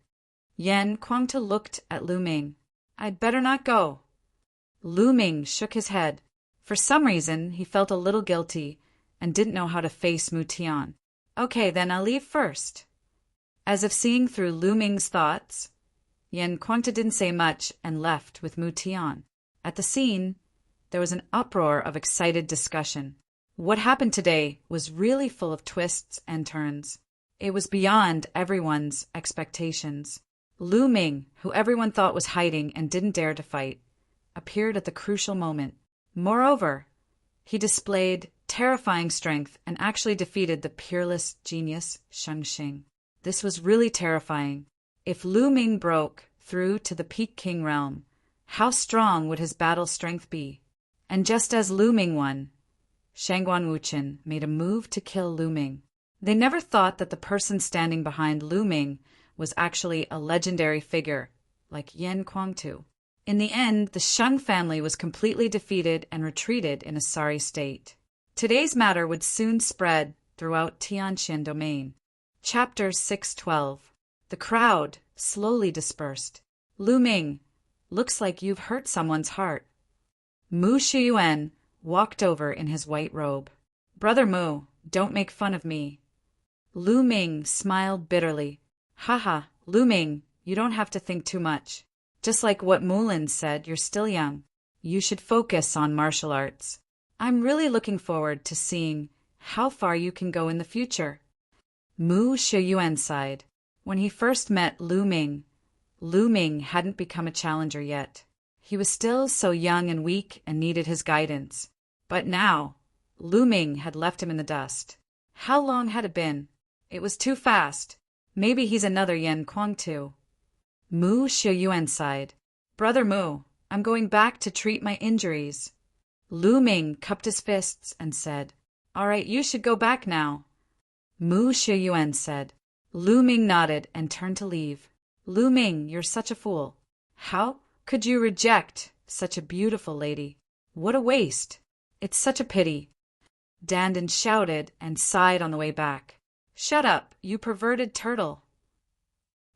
Yen Kuangta looked at Lu Ming. I'd better not go. Lu Ming shook his head. For some reason, he felt a little guilty and didn't know how to face Mu Tian. Okay, then I'll leave first. As if seeing through Lu Ming's thoughts, Yen Kuangta didn't say much and left with Mu Tian. At the scene, there was an uproar of excited discussion. What happened today was really full of twists and turns. It was beyond everyone's expectations. Lu Ming, who everyone thought was hiding and didn't dare to fight, appeared at the crucial moment. Moreover, he displayed terrifying strength and actually defeated the peerless genius Shang Xing. This was really terrifying. If Lu Ming broke through to the Peking realm, how strong would his battle strength be? And just as Lu Ming won, Shangguan Wuchen made a move to kill Lu Ming. They never thought that the person standing behind Lu Ming was actually a legendary figure like Yen Kuangtu. In the end, the Shang family was completely defeated and retreated in a sorry state. Today's matter would soon spread throughout Tianxian domain. Chapter 612. The crowd slowly dispersed. Lu Ming, looks like you've hurt someone's heart. Mu Shiyuan walked over in his white robe. Brother Mu, don't make fun of me. Lu Ming smiled bitterly. Haha, Lu Ming, you don't have to think too much. Just like what Mulin said, you're still young. You should focus on martial arts. I'm really looking forward to seeing how far you can go in the future. Mu Shiyuan sighed. When he first met Lu Ming hadn't become a challenger yet. He was still so young and weak and needed his guidance. But now, Lu Ming had left him in the dust. How long had it been? It was too fast. Maybe he's another Yen Kuangtu. Mu Shiyuan sighed. Brother Mu, I'm going back to treat my injuries. Lu Ming cupped his fists and said, All right, you should go back now. Mu Shiyuan said. Lu Ming nodded and turned to leave. Lu Ming, you're such a fool. How could you reject such a beautiful lady? What a waste. It's such a pity. Dandan shouted and sighed on the way back. Shut up, you perverted turtle.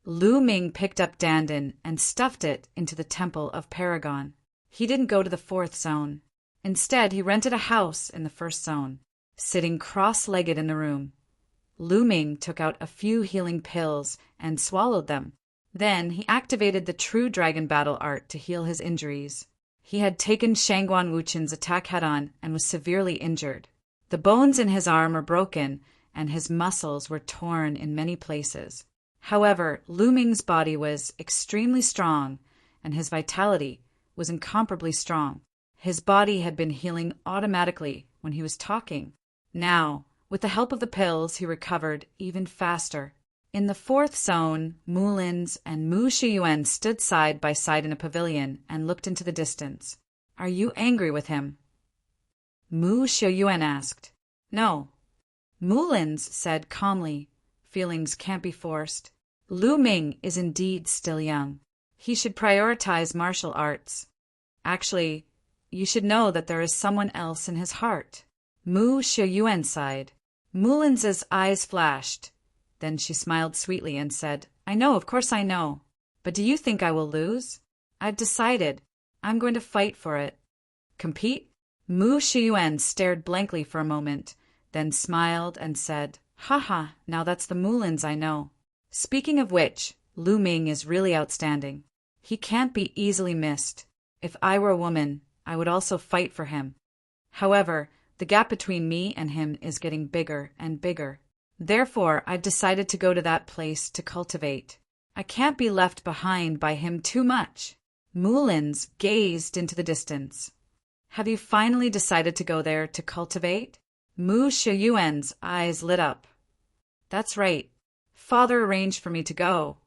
Lu Ming picked up Dandan and stuffed it into the temple of Paragon. He didn't go to the 4th zone. Instead, he rented a house in the 1st zone. Sitting cross-legged in the room, Lu Ming took out a few healing pills and swallowed them. Then he activated the true dragon battle art to heal his injuries. He had taken Shangguan Wuchen's attack head-on and was severely injured. The bones in his arm were broken and his muscles were torn in many places. However, Lu Ming's body was extremely strong and his vitality was incomparably strong. His body had been healing automatically when he was talking. Now, With the help of the pills, he recovered even faster. In the fourth zone, Mu Lin's and Mu Shiyuan stood side by side in a pavilion and looked into the distance. "Are you angry with him?" Mu Shiyuan asked. "No." Mu Lin's said calmly, "Feelings can't be forced. Lu Ming is indeed still young. He should prioritize martial arts. Actually, you should know that there is someone else in his heart." Mu Shiyuan sighed. Mu Lin's eyes flashed. Then she smiled sweetly and said, "I know, of course I know. But do you think I will lose? I've decided. I'm going to fight for it." "Compete?" Mu Shiyuan stared blankly for a moment, then smiled and said, "Haha, now that's the Mu Lin's I know. Speaking of which, Lu Ming is really outstanding. He can't be easily missed. If I were a woman, I would also fight for him. However, the gap between me and him is getting bigger and bigger. Therefore, I've decided to go to that place to cultivate. I can't be left behind by him too much." Mu Lin's gazed into the distance. "Have you finally decided to go there to cultivate?" Mu Shiyuan's eyes lit up. "That's right. Father arranged for me to go,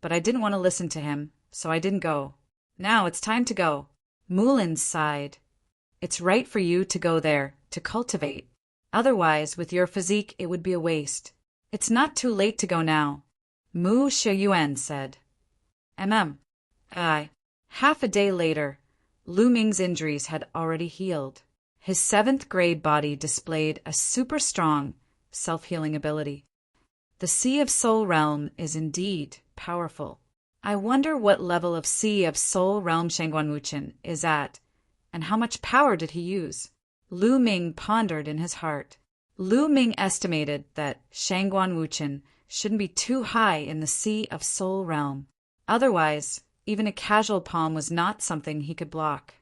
but I didn't want to listen to him, so I didn't go. Now it's time to go." Mu Lin sighed. "It's right for you to go there to cultivate. Otherwise, with your physique, it would be a waste. It's not too late to go now." Mu Shiyuan said. Aye. Half a day later, Lu Ming's injuries had already healed. His 7th grade body displayed a super strong, self-healing ability. The Sea of Soul Realm is indeed powerful. I wonder what level of Sea of Soul Realm Shangguan Wuchen is at, and how much power did he use? Lu Ming pondered in his heart. Lu Ming estimated that Shangguan Wuchen shouldn't be too high in the Sea of Soul Realm. Otherwise, even a casual palm was not something he could block.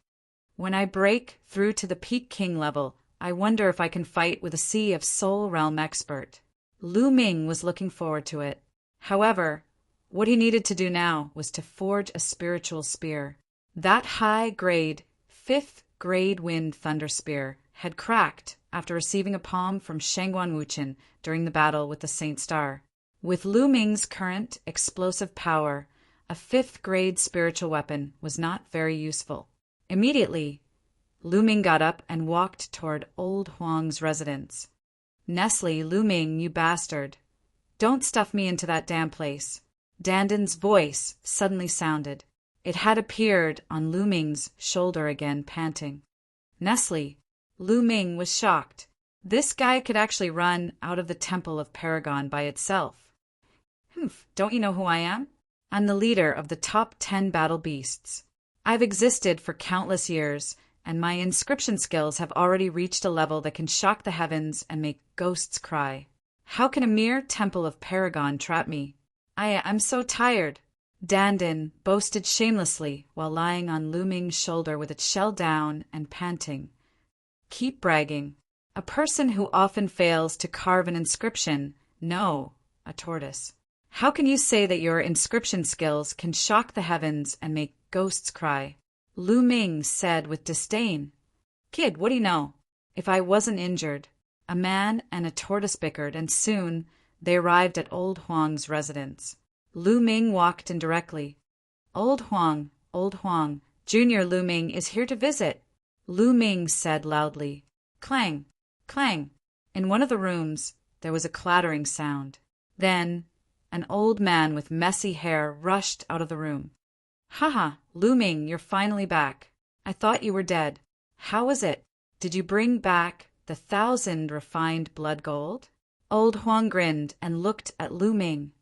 When I break through to the Peak King level, I wonder if I can fight with a Sea of Soul Realm expert. Lu Ming was looking forward to it. However, what he needed to do now was to forge a spiritual spear. That high-grade, 5th grade wind thunder spear had cracked after receiving a palm from Shangguan Wuchen during the battle with the Saint Star. With Lu Ming's current explosive power, a 5th grade spiritual weapon was not very useful. Immediately, Lu Ming got up and walked toward Old Huang's residence. "Nestle, Lu Ming, you bastard. Don't stuff me into that damn place." Danden's voice suddenly sounded. It had appeared on Lu Ming's shoulder again, panting. "Nestle." Lu Ming was shocked. This guy could actually run out of the Temple of Paragon by itself. "Don't you know who I am? I'm the leader of the top 10 battle beasts. I've existed for countless years, and my inscription skills have already reached a level that can shock the heavens and make ghosts cry. How can a mere Temple of Paragon trap me? I'm so tired." Danden boasted shamelessly while lying on Lu Ming's shoulder with its shell down and panting. "Keep bragging. A person who often fails to carve an inscription, no, a tortoise. How can you say that your inscription skills can shock the heavens and make ghosts cry?" Lu Ming said with disdain. "Kid, what do you know? If I wasn't injured." A man and a tortoise bickered, and soon they arrived at Old Huang's residence. Lu Ming walked in directly. Old Huang, Junior Lu Ming is here to visit," Lu Ming said loudly. Clang, clang. In one of the rooms, there was a clattering sound. Then, an old man with messy hair rushed out of the room. "Haha, Lu Ming, you're finally back. I thought you were dead. How is it? Did you bring back the 1,000 refined blood gold?" Old Huang grinned and looked at Lu Ming.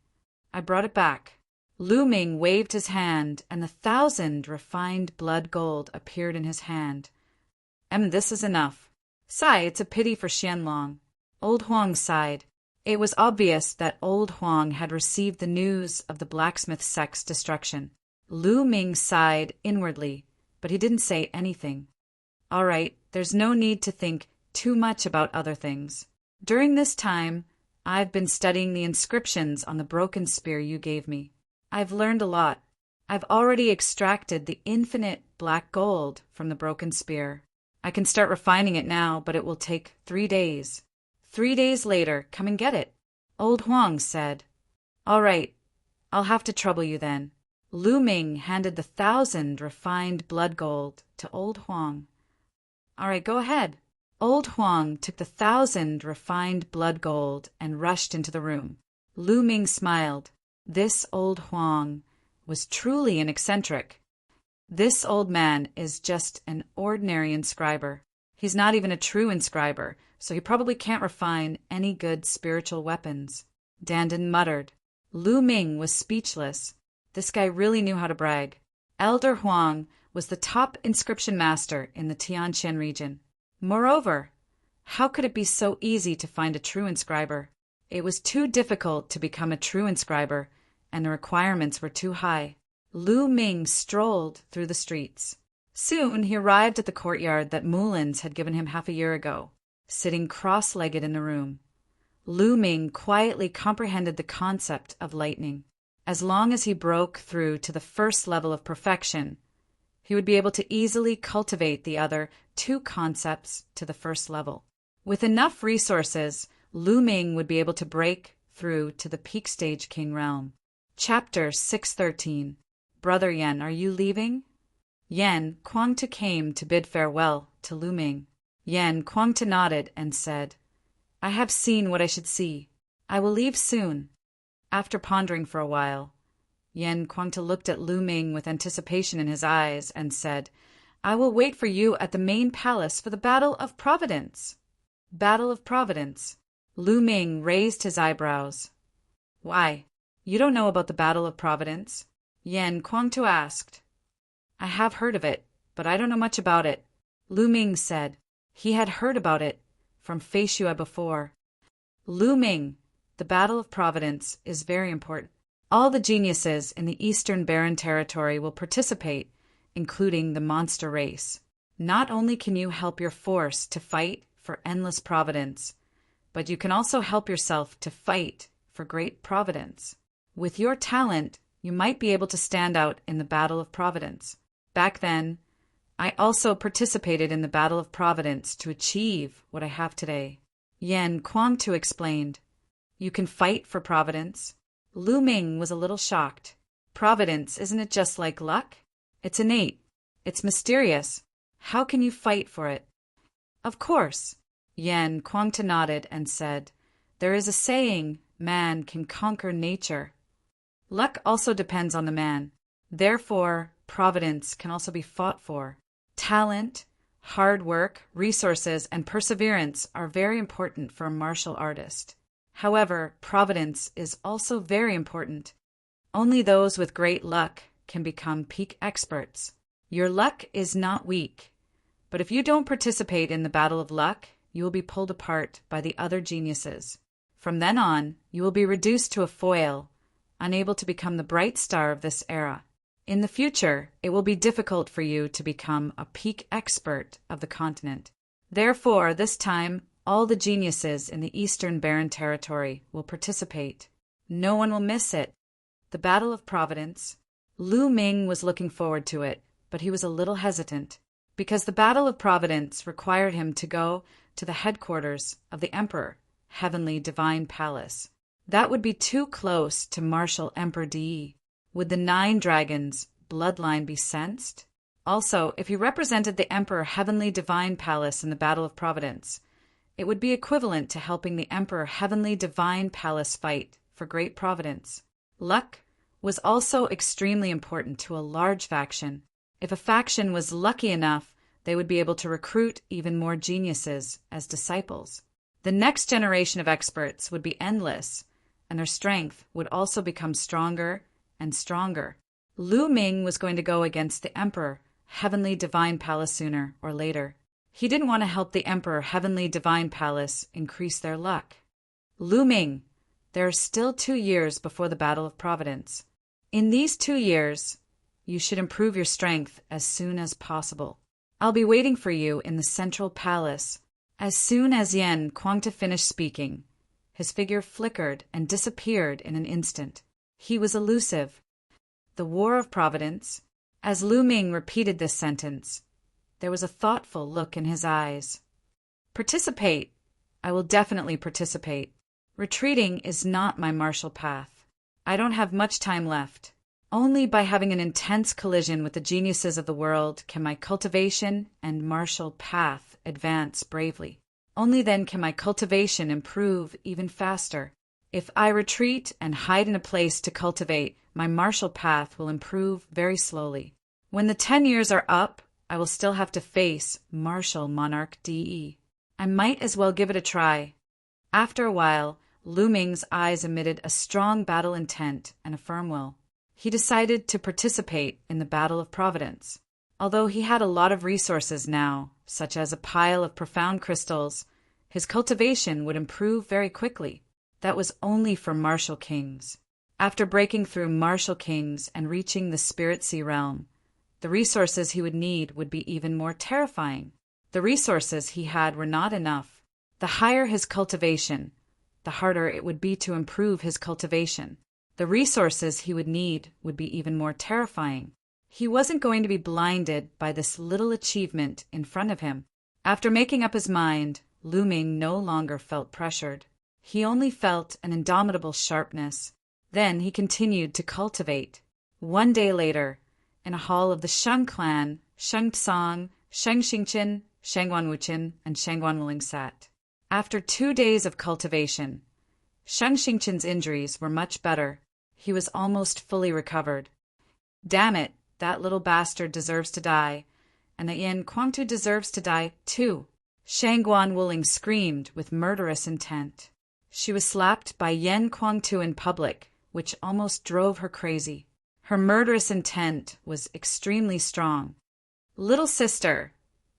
"I brought it back." Lu Ming waved his hand, and the 1,000 refined blood gold appeared in his hand. This is enough. Sigh, it's a pity for Xianlong." Old Huang sighed. It was obvious that Old Huang had received the news of the blacksmith sect's destruction. Lu Ming sighed inwardly, but he didn't say anything. "All right, there's no need to think too much about other things. During this time, I've been studying the inscriptions on the broken spear you gave me. I've learned a lot. I've already extracted the infinite black gold from the broken spear. I can start refining it now, but it will take 3 days. 3 days later, come and get it. Old Huang said. All right, I'll have to trouble you then. Lu Ming handed the 1,000 refined blood gold to Old Huang. All right, go ahead. Old Huang took the 1,000 refined blood gold and rushed into the room. Lu Ming smiled. This Old Huang was truly an eccentric. This old man is just an ordinary inscriber. He's not even a true inscriber, so he probably can't refine any good spiritual weapons. Dandin muttered. Lu Ming was speechless. This guy really knew how to brag. Elder Huang was the top inscription master in the Tianqian region. Moreover, how could it be so easy to find a true inscriber? It was too difficult to become a true inscriber, and the requirements were too high. Lu Ming strolled through the streets. Soon he arrived at the courtyard that Mullins had given him half a year ago. Sitting cross-legged in the room, Lu Ming quietly comprehended the concept of lightning. As long as he broke through to the first level of perfection, he would be able to easily cultivate the other 2 concepts to the first level. With enough resources, Lu Ming would be able to break through to the peak stage king realm. Chapter 613. Brother Yan, are you leaving? Yan Kuangtu came to bid farewell to Lu Ming. Yan Kuangtu nodded and said, I have seen what I should see. I will leave soon. After pondering for a while, Yan Kuangtu looked at Lu Ming with anticipation in his eyes and said, I will wait for you at the main palace for the Battle of Providence. Battle of Providence. Lu Ming raised his eyebrows. Why, you don't know about the Battle of Providence? Yan Kuangtu asked. I have heard of it, but I don't know much about it. Lu Ming said. He had heard about it from Fei Xue before. Lu Ming, the Battle of Providence is very important. All the geniuses in the Eastern Barren Territory will participate, including the monster race. Not only can you help your force to fight for endless providence, but you can also help yourself to fight for great providence. With your talent, you might be able to stand out in the Battle of Providence. Back then, I also participated in the Battle of Providence to achieve what I have today. Yan Kuangtu explained. You can fight for providence? Lu Ming was a little shocked. Providence, isn't it just like luck? It's innate. It's mysterious. How can you fight for it? Of course. Yan Kuangtu nodded and said, There is a saying, man can conquer nature. Luck also depends on the man. Therefore, providence can also be fought for. Talent, hard work, resources, and perseverance are very important for a martial artist. However, providence is also very important. Only those with great luck can become peak experts. Your luck is not weak, but if you don't participate in the battle of luck, you will be pulled apart by the other geniuses. From then on, you will be reduced to a foil, unable to become the bright star of this era. In the future, it will be difficult for you to become a peak expert of the continent. Therefore, this time, all the geniuses in the Eastern Barren Territory will participate. No one will miss it. The Battle of Providence. Lu Ming was looking forward to it, but he was a little hesitant, because the Battle of Providence required him to go to the headquarters of the Emperor, Heavenly Divine Palace. That would be too close to martial Emperor Di. Would the 9 dragons' bloodline be sensed? Also, if he represented the Emperor Heavenly Divine Palace in the Battle of Providence, it would be equivalent to helping the Emperor Heavenly Divine Palace fight for great providence. Luck was also extremely important to a large faction. If a faction was lucky enough, they would be able to recruit even more geniuses as disciples. The next generation of experts would be endless, and their strength would also become stronger and stronger. Lu Ming was going to go against the Emperor Heavenly Divine Palace sooner or later. He didn't want to help the Emperor Heavenly Divine Palace increase their luck. Lu Ming, there are still 2 years before the Battle of Providence. In these 2 years, you should improve your strength as soon as possible. I'll be waiting for you in the Central Palace. As soon as Yan Kuangtu finished speaking, his figure flickered and disappeared in an instant. He was elusive. The War of Providence. As Lu Ming repeated this sentence, there was a thoughtful look in his eyes. Participate. I will definitely participate. Retreating is not my martial path. I don't have much time left. Only by having an intense collision with the geniuses of the world can my cultivation and martial path advance bravely. Only then can my cultivation improve even faster. If I retreat and hide in a place to cultivate, my martial path will improve very slowly. When the 10 years are up, I will still have to face martial monarch DE. I might as well give it a try. After a while, Lu Ming's eyes emitted a strong battle intent and a firm will. He decided to participate in the Battle of Providence. Although he had a lot of resources now, such as a pile of profound crystals, his cultivation would improve very quickly. That was only for martial kings. After breaking through martial kings and reaching the Spirit Sea realm, the resources he would need would be even more terrifying. The resources he had were not enough. The higher his cultivation, the harder it would be to improve his cultivation. The resources he would need would be even more terrifying. He wasn't going to be blinded by this little achievement in front of him. After making up his mind, Lu Ming no longer felt pressured. He only felt an indomitable sharpness. Then he continued to cultivate. One day later, in a hall of the Sheng clan, Sheng Tsang, Sheng Xingqian, Sheng Guanwuqin, and Sheng Guanwuling sat. After 2 days of cultivation, Sheng Xingqian's injuries were much better. He was almost fully recovered. Damn it, that little bastard deserves to die, and the Yin Kuangtu deserves to die too. Sheng Guanwuling screamed with murderous intent. She was slapped by Yen Kuangtu in public, which almost drove her crazy. Her murderous intent was extremely strong. Little sister,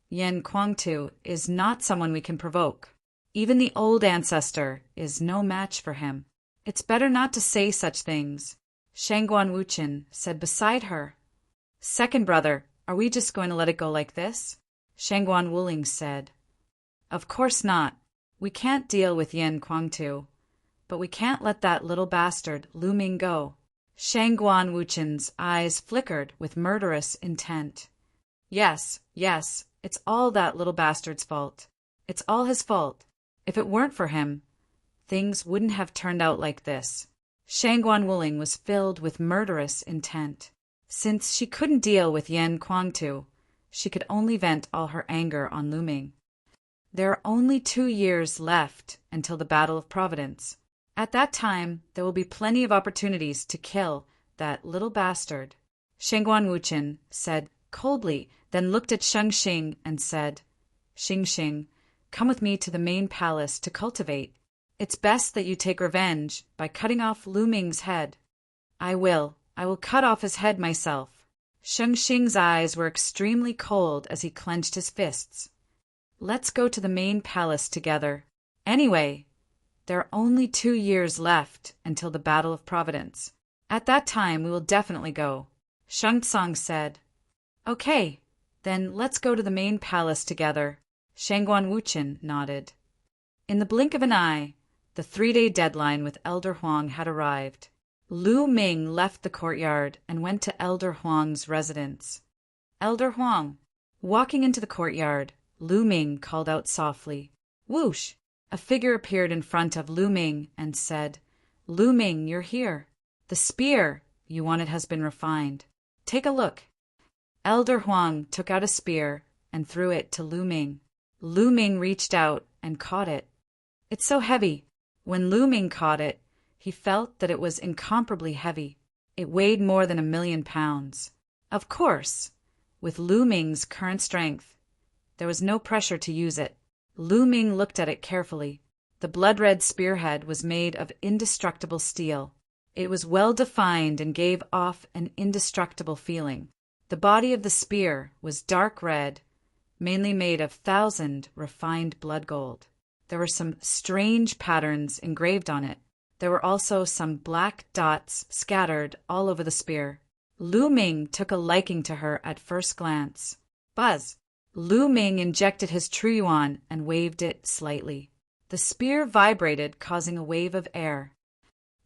Yen Kuangtu is not someone we can provoke. Even the old ancestor is no match for him. It's better not to say such things, Sheng Guanwuqin said beside her. Second brother, are we just going to let it go like this? Sheng Guanwuling said. Of course not. We can't deal with Yen Kuangtu, but we can't let that little bastard Lu Ming go. Sheng Guanwuqin's eyes flickered with murderous intent. Yes, it's all that little bastard's fault. It's all his fault. If it weren't for him, things wouldn't have turned out like this. Sheng Guanwuling was filled with murderous intent. Since she couldn't deal with Yen Kuangtu, she could only vent all her anger on Lu Ming. There are only 2 years left until the Battle of Providence. At that time, there will be plenty of opportunities to kill that little bastard. Sheng Guanwuqin said coldly, then looked at Sheng Xing and said, Xing, come with me to the main palace to cultivate. It's best that you take revenge by cutting off Lu Ming's head. I will cut off his head myself. Sheng Xing's eyes were extremely cold as he clenched his fists. Let's go to the main palace together. Anyway, there are only 2 years left until the Battle of Providence. At that time, we will definitely go. Sheng Tsang said. Okay, then let's go to the main palace together. Sheng Guanwuqin nodded. In the blink of an eye, the 3-day deadline with Elder Huang had arrived. Lu Ming left the courtyard and went to Elder Huang's residence. Elder Huang. Walking into the courtyard, Lu Ming called out softly. Whoosh! A figure appeared in front of Lu Ming and said, Lu Ming, you're here. The spear you wanted has been refined. Take a look. Elder Huang took out a spear and threw it to Lu Ming. Lu Ming reached out and caught it. It's so heavy. When Lu Ming caught it, he felt that it was incomparably heavy. It weighed more than 1,000,000 pounds. Of course, with Lu Ming's current strength, there was no pressure to use it. Lu Ming looked at it carefully. The blood-red spearhead was made of indestructible steel. It was well-defined and gave off an indestructible feeling. The body of the spear was dark red, mainly made of 1,000 refined blood gold. There were some strange patterns engraved on it. There were also some black dots scattered all over the spear. Lu Ming took a liking to her at first glance. Buzz! Lu Ming injected his true yuan and waved it slightly. The spear vibrated, causing a wave of air.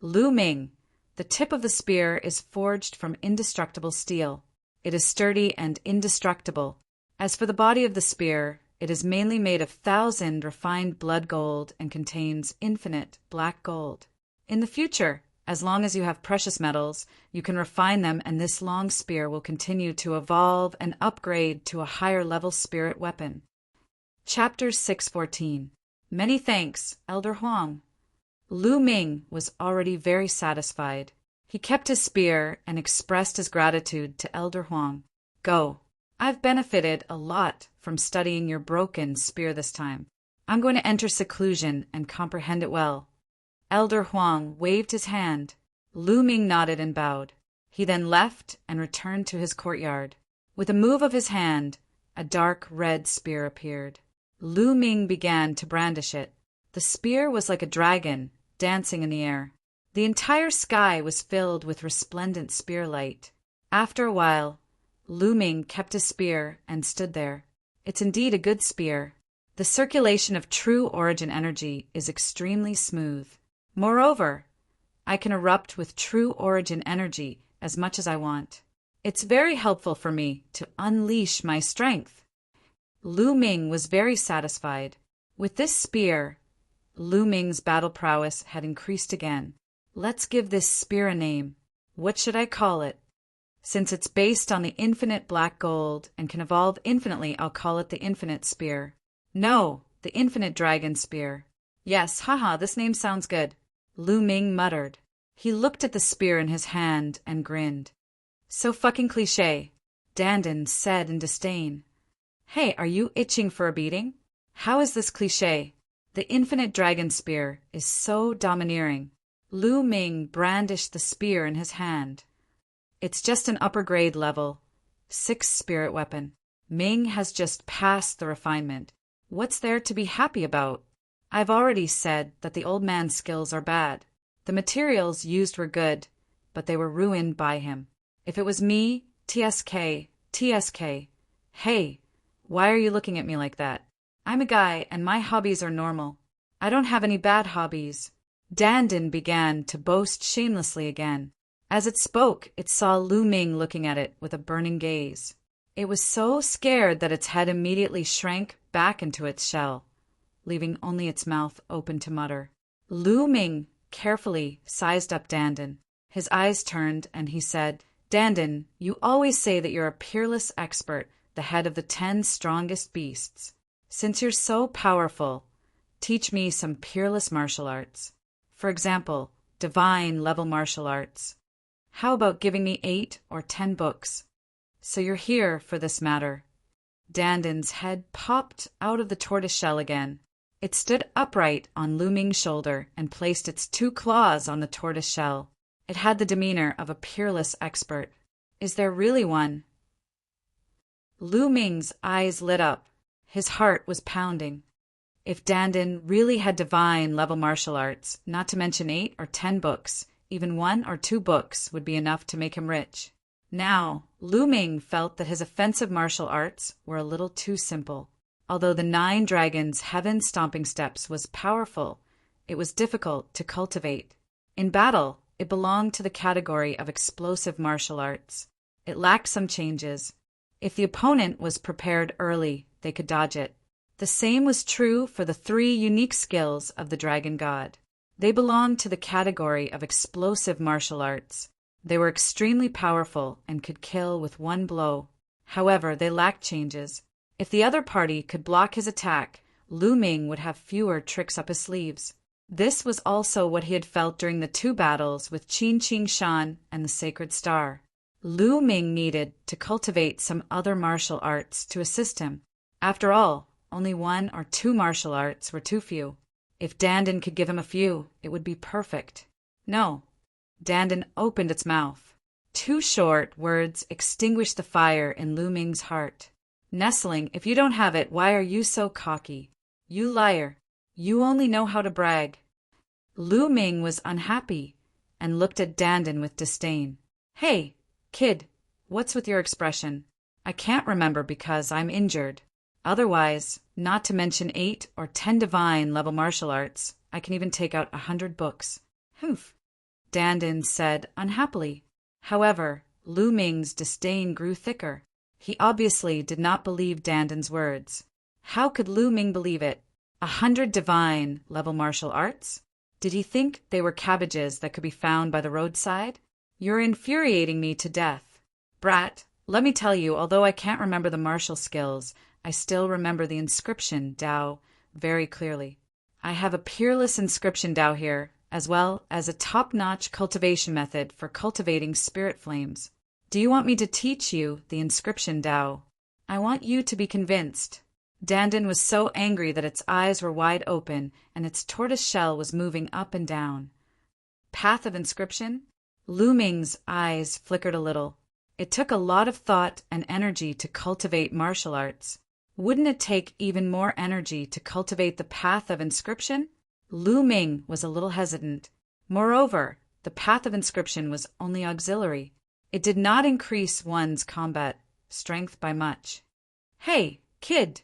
Lu Ming, the tip of the spear is forged from indestructible steel. It is sturdy and indestructible. As for the body of the spear, It is mainly made of 1,000 refined blood gold and contains infinite black gold. In the future, as long as you have precious metals, you can refine them, and this long spear will continue to evolve and upgrade to a higher level spirit weapon. Chapter 614. Many thanks, Elder Huang. Lu Ming was already very satisfied. He kept his spear and expressed his gratitude to Elder Huang. Go. I've benefited a lot from studying your broken spear this time. I'm going to enter seclusion and comprehend it well. Elder Huang waved his hand. Lu Ming nodded and bowed. He then left and returned to his courtyard. With a move of his hand, a dark red spear appeared. Lu Ming began to brandish it. The spear was like a dragon, dancing in the air. The entire sky was filled with resplendent spear light. After a while, Lu Ming kept his spear and stood there. It's indeed a good spear. The circulation of true origin energy is extremely smooth. Moreover, I can erupt with true origin energy as much as I want. It's very helpful for me to unleash my strength. Lu Ming was very satisfied. With this spear, Lu Ming's battle prowess had increased again. Let's give this spear a name. What should I call it? Since it's based on the infinite black gold and can evolve infinitely, I'll call it the Infinite Spear. No, the Infinite Dragon Spear. Yes, haha, this name sounds good. Lu Ming muttered. He looked at the spear in his hand and grinned. So fucking cliché, Dandan said in disdain. Hey, are you itching for a beating? How is this cliché? The Infinite Dragon Spear is so domineering. Lu Ming brandished the spear in his hand. It's just an upper grade level 6 spirit weapon. Ming has just passed the refinement. What's there to be happy about? I've already said that the old man's skills are bad. The materials used were good, but they were ruined by him. If it was me, TSK. Hey, why are you looking at me like that? I'm a guy and my hobbies are normal. I don't have any bad hobbies. Dandan began to boast shamelessly again. As it spoke, it saw Lu Ming looking at it with a burning gaze. It was so scared that its head immediately shrank back into its shell, leaving only its mouth open to mutter. Lu Ming carefully sized up Dandan. His eyes turned and he said, Dandan, you always say that you're a peerless expert, the head of the 10 strongest beasts. Since you're so powerful, teach me some peerless martial arts. For example, divine level martial arts. How about giving me 8 or 10 books? So you're here for this matter. Dandan's head popped out of the tortoise shell again. It stood upright on Lu Ming's shoulder and placed its 2 claws on the tortoise shell. It had the demeanor of a peerless expert. Is there really one? Lu Ming's eyes lit up. His heart was pounding. If Dandan really had divine level martial arts, not to mention 8 or 10 books, even 1 or 2 books would be enough to make him rich. Now, Lu Ming felt that his offensive martial arts were a little too simple. Although the 9 Dragons' Heaven Stomping Steps was powerful, it was difficult to cultivate. In battle, it belonged to the category of explosive martial arts. It lacked some changes. If the opponent was prepared early, they could dodge it. The same was true for the 3 unique skills of the Dragon God. They belonged to the category of explosive martial arts. They were extremely powerful and could kill with 1 blow. However, they lacked changes. If the other party could block his attack, Lu Ming would have fewer tricks up his sleeves. This was also what he had felt during the 2 battles with Qin Qing Shan and the Sacred Star. Lu Ming needed to cultivate some other martial arts to assist him. After all, only 1 or 2 martial arts were too few. If Dandan could give him a few, it would be perfect. No. Dandan opened its mouth. 2 short words extinguished the fire in Lu Ming's heart. Nestling, if you don't have it, why are you so cocky? You liar. You only know how to brag. Lu Ming was unhappy and looked at Dandan with disdain. Hey, kid, what's with your expression? I can't remember because I'm injured. Otherwise, not to mention 8 or 10 divine level martial arts, I can even take out 100 books. Humph, Dandan said unhappily. However, Lu Ming's disdain grew thicker. He obviously did not believe Dandan's words. How could Lu Ming believe it? 100 divine-level martial arts? Did he think they were cabbages that could be found by the roadside? You're infuriating me to death. Brat, let me tell you, although I can't remember the martial skills, I still remember the inscription Dao very clearly. I have a peerless inscription Dao here, as well as a top-notch cultivation method for cultivating spirit flames. Do you want me to teach you the inscription Dao? I want you to be convinced. Dandan was so angry that its eyes were wide open and its tortoise shell was moving up and down. Path of inscription? Lu Ming's eyes flickered a little. It took a lot of thought and energy to cultivate martial arts. Wouldn't it take even more energy to cultivate the path of inscription? Lu Ming was a little hesitant. Moreover, the path of inscription was only auxiliary. It did not increase one's combat strength by much. Hey, kid!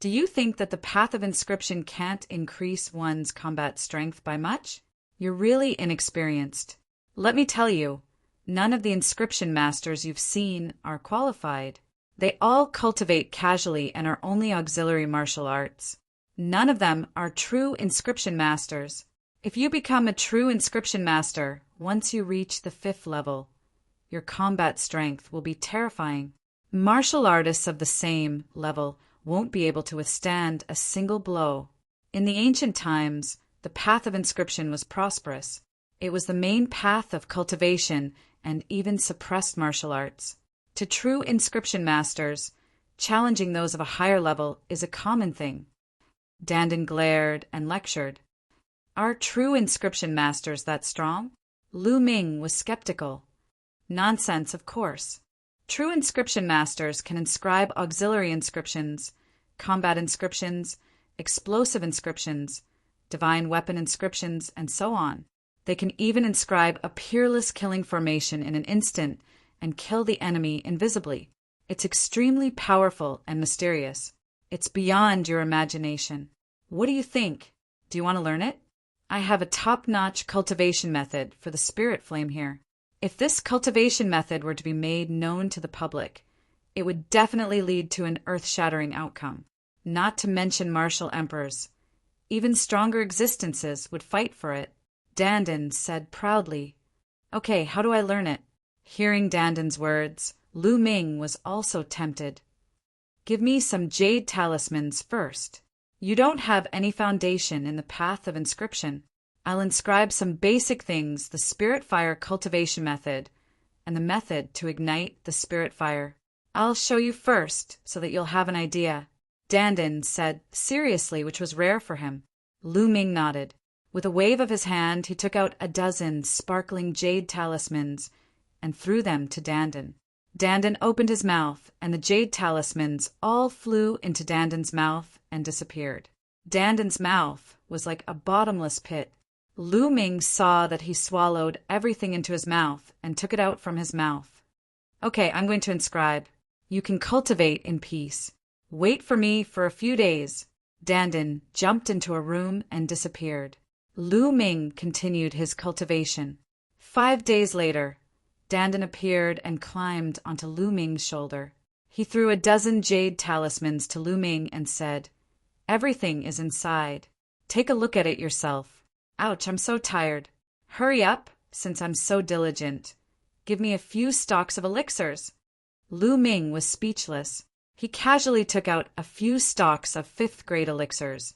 Do you think that the path of inscription can't increase one's combat strength by much? You're really inexperienced. Let me tell you, none of the inscription masters you've seen are qualified. They all cultivate casually and are only auxiliary martial arts. None of them are true inscription masters. If you become a true inscription master, once you reach the 5th level, your combat strength will be terrifying. Martial artists of the same level won't be able to withstand a single blow. In the ancient times, the path of inscription was prosperous. It was the main path of cultivation and even suppressed martial arts. To true inscription masters, challenging those of a higher level is a common thing. Dandan glared and lectured. Are true inscription masters that strong? Lu Ming was skeptical. Nonsense, of course. True inscription masters can inscribe auxiliary inscriptions, combat inscriptions, explosive inscriptions, divine weapon inscriptions, and so on. They can even inscribe a peerless killing formation in an instant and kill the enemy invisibly. It's extremely powerful and mysterious. It's beyond your imagination. What do you think? Do you want to learn it? I have a top-notch cultivation method for the spirit flame here. If this cultivation method were to be made known to the public, it would definitely lead to an earth-shattering outcome. Not to mention martial emperors. Even stronger existences would fight for it. Dandan said proudly. Okay, how do I learn it? Hearing Dandan's words, Lu Ming was also tempted. Give me some jade talismans first. You don't have any foundation in the path of inscription. I'll inscribe some basic things, the spirit fire cultivation method, and the method to ignite the spirit fire. I'll show you first, so that you'll have an idea. Dandan said seriously, which was rare for him. Lu Ming nodded. With a wave of his hand, he took out a dozen sparkling jade talismans and threw them to Dandan. Dandan opened his mouth, and the jade talismans all flew into Dandan's mouth and disappeared. Dandan's mouth was like a bottomless pit. Lu Ming saw that he swallowed everything into his mouth and took it out from his mouth. Okay, I'm going to inscribe. You can cultivate in peace. Wait for me for a few days. Dandan jumped into a room and disappeared. Lu Ming continued his cultivation. 5 days later, Dandan appeared and climbed onto Lu Ming's shoulder. He threw a dozen jade talismans to Lu Ming and said, "Everything is inside. Take a look at it yourself." Ouch, I'm so tired. Hurry up, since I'm so diligent. Give me a few stalks of elixirs. Lu Ming was speechless. He casually took out a few stalks of 5th-grade elixirs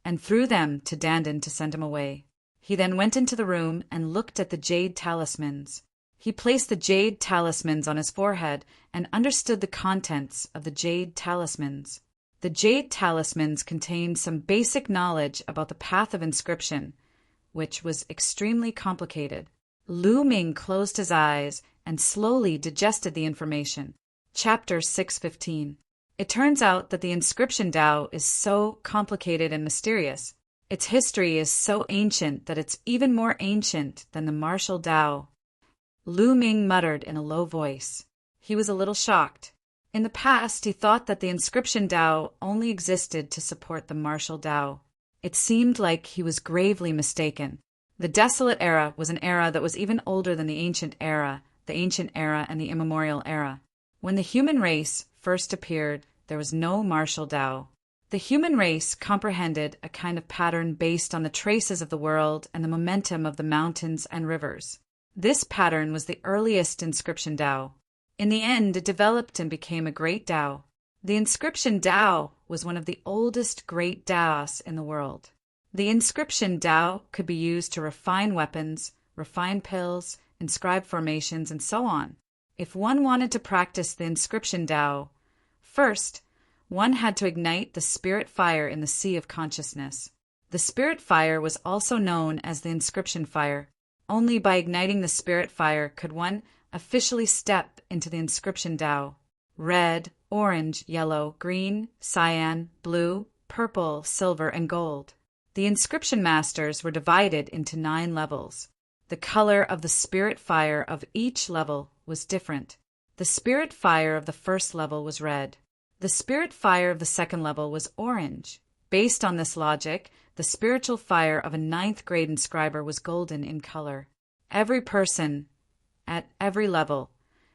and threw them to Dandan to send him away. He then went into the room and looked at the jade talismans. He placed the jade talismans on his forehead and understood the contents of the jade talismans. The jade talismans contained some basic knowledge about the path of inscription, which was extremely complicated. Lu Ming closed his eyes and slowly digested the information. Chapter 615. It turns out that the inscription Dao is so complicated and mysterious. Its history is so ancient that it's even more ancient than the martial Dao. Lu Ming muttered in a low voice. He was a little shocked. In the past, he thought that the inscription Dao only existed to support the martial Dao. It seemed like he was gravely mistaken. The Desolate Era was an era that was even older than the Ancient Era and the Immemorial Era. When the human race first appeared, there was no martial Dao. The human race comprehended a kind of pattern based on the traces of the world and the momentum of the mountains and rivers. This pattern was the earliest inscription Tao. In the end, it developed and became a great Tao. The inscription Tao was one of the oldest great Taos in the world. The inscription Tao could be used to refine weapons, refine pills, inscribe formations, and so on. If one wanted to practice the inscription Tao, first, one had to ignite the spirit fire in the sea of consciousness. The spirit fire was also known as the inscription fire. Only by igniting the spirit fire could one officially step into the inscription Tao. Red, orange, yellow, green, cyan, blue, purple, silver, and gold. The inscription masters were divided into 9 levels. The color of the spirit fire of each level was different. The spirit fire of the first level was red. The spirit fire of the second level was orange. Based on this logic, the spiritual fire of a 9th grade inscriber was golden in color. Every person, at every level,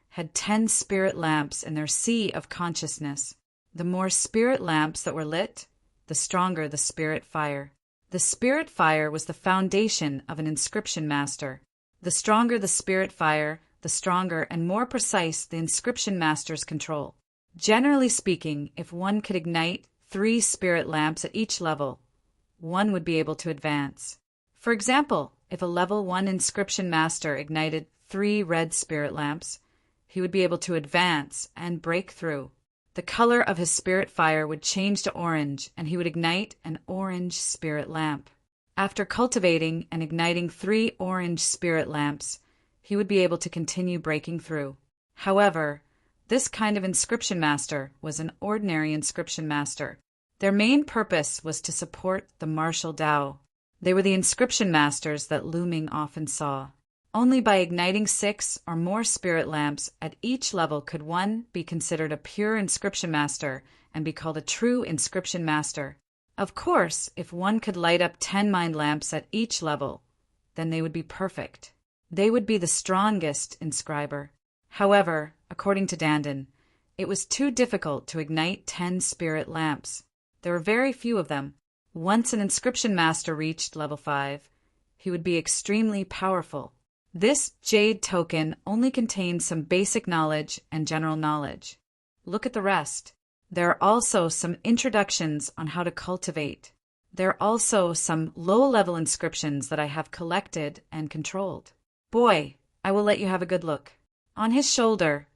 had 10 spirit lamps in their sea of consciousness. The more spirit lamps that were lit, the stronger the spirit fire. The spirit fire was the foundation of an inscription master. The stronger the spirit fire, the stronger and more precise the inscription master's control. Generally speaking, if one could ignite 3 spirit lamps at each level, one would be able to advance. For example, if a level 1 inscription master ignited 3 red spirit lamps, he would be able to advance and break through. The color of his spirit fire would change to orange, and he would ignite an orange spirit lamp. After cultivating and igniting 3 orange spirit lamps, he would be able to continue breaking through. However, this kind of inscription master was an ordinary inscription master. Their main purpose was to support the martial Tao. They were the inscription masters that Lu Ming often saw. Only by igniting 6 or more spirit lamps at each level could one be considered a pure inscription master and be called a true inscription master. Of course, if one could light up 10 mind lamps at each level, then they would be perfect. They would be the strongest inscriber. However, according to Dandin, it was too difficult to ignite 10 spirit lamps. There were very few of them. Once an inscription master reached level 5, he would be extremely powerful. This jade token only contains some basic knowledge and general knowledge. Look at the rest. There are also some introductions on how to cultivate. There are also some low-level inscriptions that I have collected and controlled. Boy, I will let you have a good look. On his shoulder,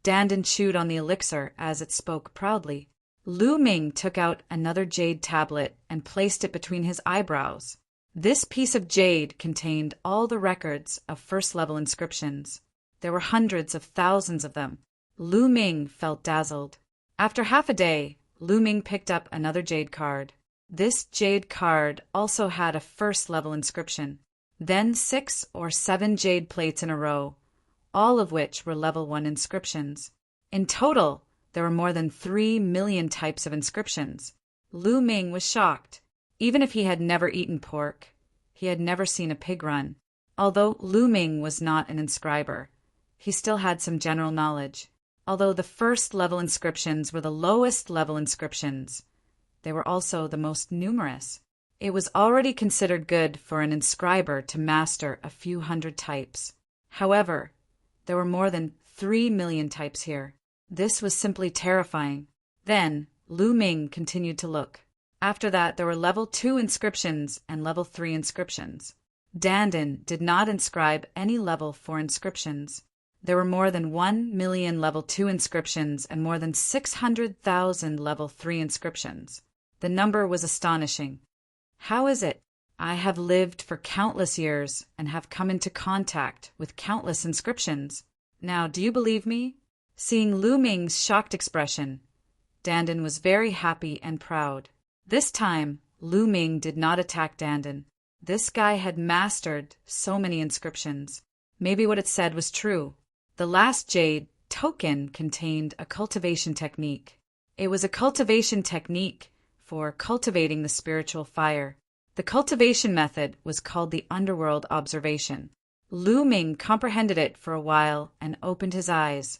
Dandin chewed on the elixir as it spoke proudly. Lu Ming took out another jade tablet and placed it between his eyebrows. This piece of jade contained all the records of first-level inscriptions. There were hundreds of thousands of them. Lu Ming felt dazzled. After half a day, Lu Ming picked up another jade card. This jade card also had a first-level inscription. Then 6 or 7 jade plates in a row, all of which were level 1 inscriptions. In total, there were more than 3 million types of inscriptions. Lu Ming was shocked. Even if he had never eaten pork, he had never seen a pig run. Although Lu Ming was not an inscriber, he still had some general knowledge. Although the first-level inscriptions were the lowest-level inscriptions, they were also the most numerous. It was already considered good for an inscriber to master a few hundred types. However, there were more than 3 million types here. This was simply terrifying. Then, Lu Ming continued to look. After that, there were level 2 inscriptions and level 3 inscriptions. Dandin did not inscribe any level 4 inscriptions. There were more than 1 million level 2 inscriptions and more than 600,000 level 3 inscriptions. The number was astonishing. How is it? I have lived for countless years and have come into contact with countless inscriptions. Now, do you believe me? Seeing Lu Ming's shocked expression, Dandin was very happy and proud. This time, Lu Ming did not attack Dandin. This guy had mastered so many inscriptions. Maybe what it said was true. The last jade token contained a cultivation technique. It was a cultivation technique for cultivating the spiritual fire. The cultivation method was called the underworld observation. Lu Ming comprehended it for a while and opened his eyes.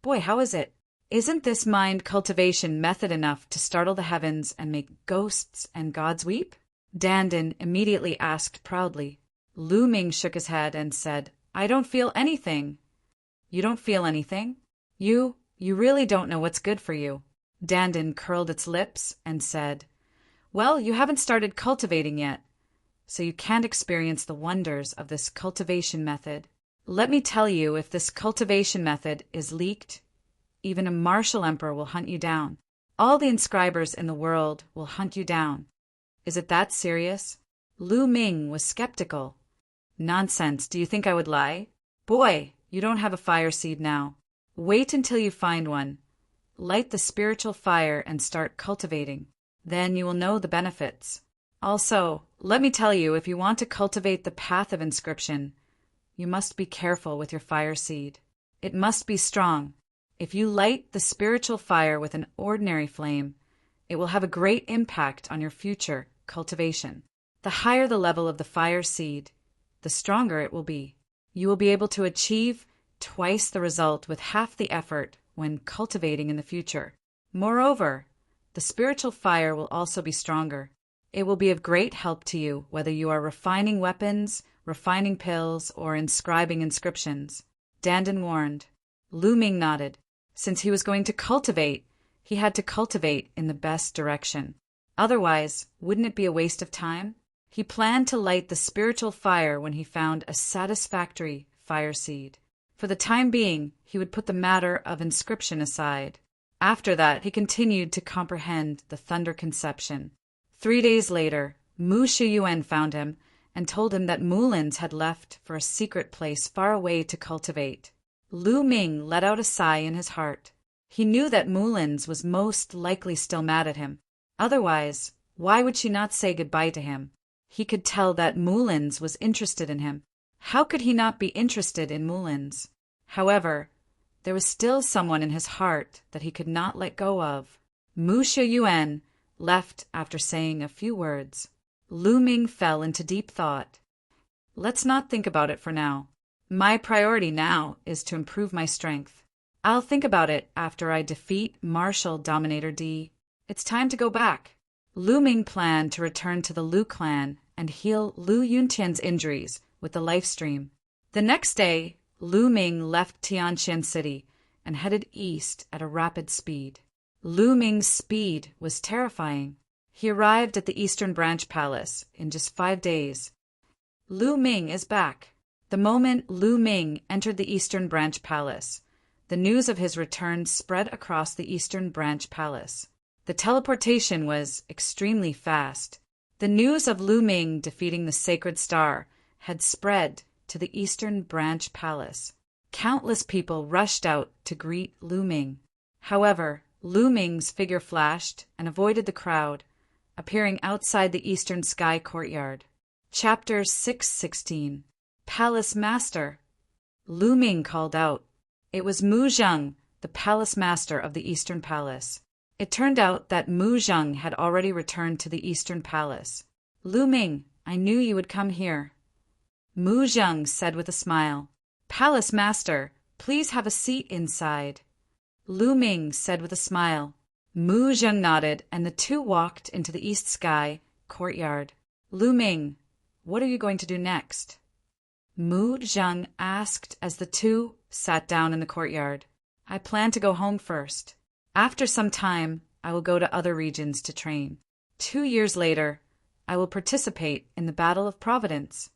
Boy, how is it? Isn't this mind cultivation method enough to startle the heavens and make ghosts and gods weep? Dandan immediately asked proudly. Lu Ming shook his head and said, I don't feel anything. You don't feel anything? You really don't know what's good for you. Dandan curled its lips and said, Well, you haven't started cultivating yet, so you can't experience the wonders of this cultivation method. Let me tell you, if this cultivation method is leaked, even a martial emperor will hunt you down. All the inscribers in the world will hunt you down. Is it that serious? Lu Ming was skeptical. Nonsense, do you think I would lie? Boy, you don't have a fire seed now. Wait until you find one. Light the spiritual fire and start cultivating. Then you will know the benefits. Also, let me tell you, if you want to cultivate the path of inscription, you must be careful with your fire seed. It must be strong. If you light the spiritual fire with an ordinary flame, it will have a great impact on your future cultivation. The higher the level of the fire seed, the stronger it will be. You will be able to achieve twice the result with half the effort when cultivating in the future. Moreover, the spiritual fire will also be stronger. It will be of great help to you whether you are refining weapons, refining pills, or inscribing inscriptions. Dandan warned. Lu Ming nodded. Since he was going to cultivate, he had to cultivate in the best direction. Otherwise, wouldn't it be a waste of time? He planned to light the spiritual fire when he found a satisfactory fire seed. For the time being, he would put the matter of inscription aside. After that, he continued to comprehend the thunder conception. 3 days later, Mu Shiyuan found him and told him that Mulins had left for a secret place far away to cultivate. Lu Ming let out a sigh in his heart. He knew that Mulins was most likely still mad at him. Otherwise, why would she not say goodbye to him? He could tell that Mulins was interested in him. How could he not be interested in Mulins? However, there was still someone in his heart that he could not let go of. Mu Shiyuan left after saying a few words. Lu Ming fell into deep thought. Let's not think about it for now. My priority now is to improve my strength. I'll think about it after I defeat Martial Dominator D. It's time to go back. Lu Ming planned to return to the Lu clan and heal Lu Yuntian's injuries with the life stream. The next day, Lu Ming left Tianqian City and headed east at a rapid speed. Lu Ming's speed was terrifying. He arrived at the Eastern Branch Palace in just 5 days. Lu Ming is back. The moment Lu Ming entered the Eastern Branch Palace, the news of his return spread across the Eastern Branch Palace. The teleportation was extremely fast. The news of Lu Ming defeating the Sacred Star had spread to the Eastern Branch Palace. Countless people rushed out to greet Lu Ming. However, Lu Ming's figure flashed and avoided the crowd, appearing outside the Eastern Sky Courtyard. Chapter 616. Palace Master. Lu Ming called out. It was Mu Zheng, the Palace Master of the Eastern Palace. It turned out that Mu Zheng had already returned to the Eastern Palace. Lu Ming, I knew you would come here. Mu Zheng said with a smile. Palace Master, please have a seat inside. Lu Ming said with a smile. Mu Zheng nodded, and the two walked into the East Sky Courtyard. Lu Ming, what are you going to do next? Mu Zheng asked as the two sat down in the courtyard. I plan to go home first. After some time, I will go to other regions to train. 2 years later, I will participate in the Battle of Providence.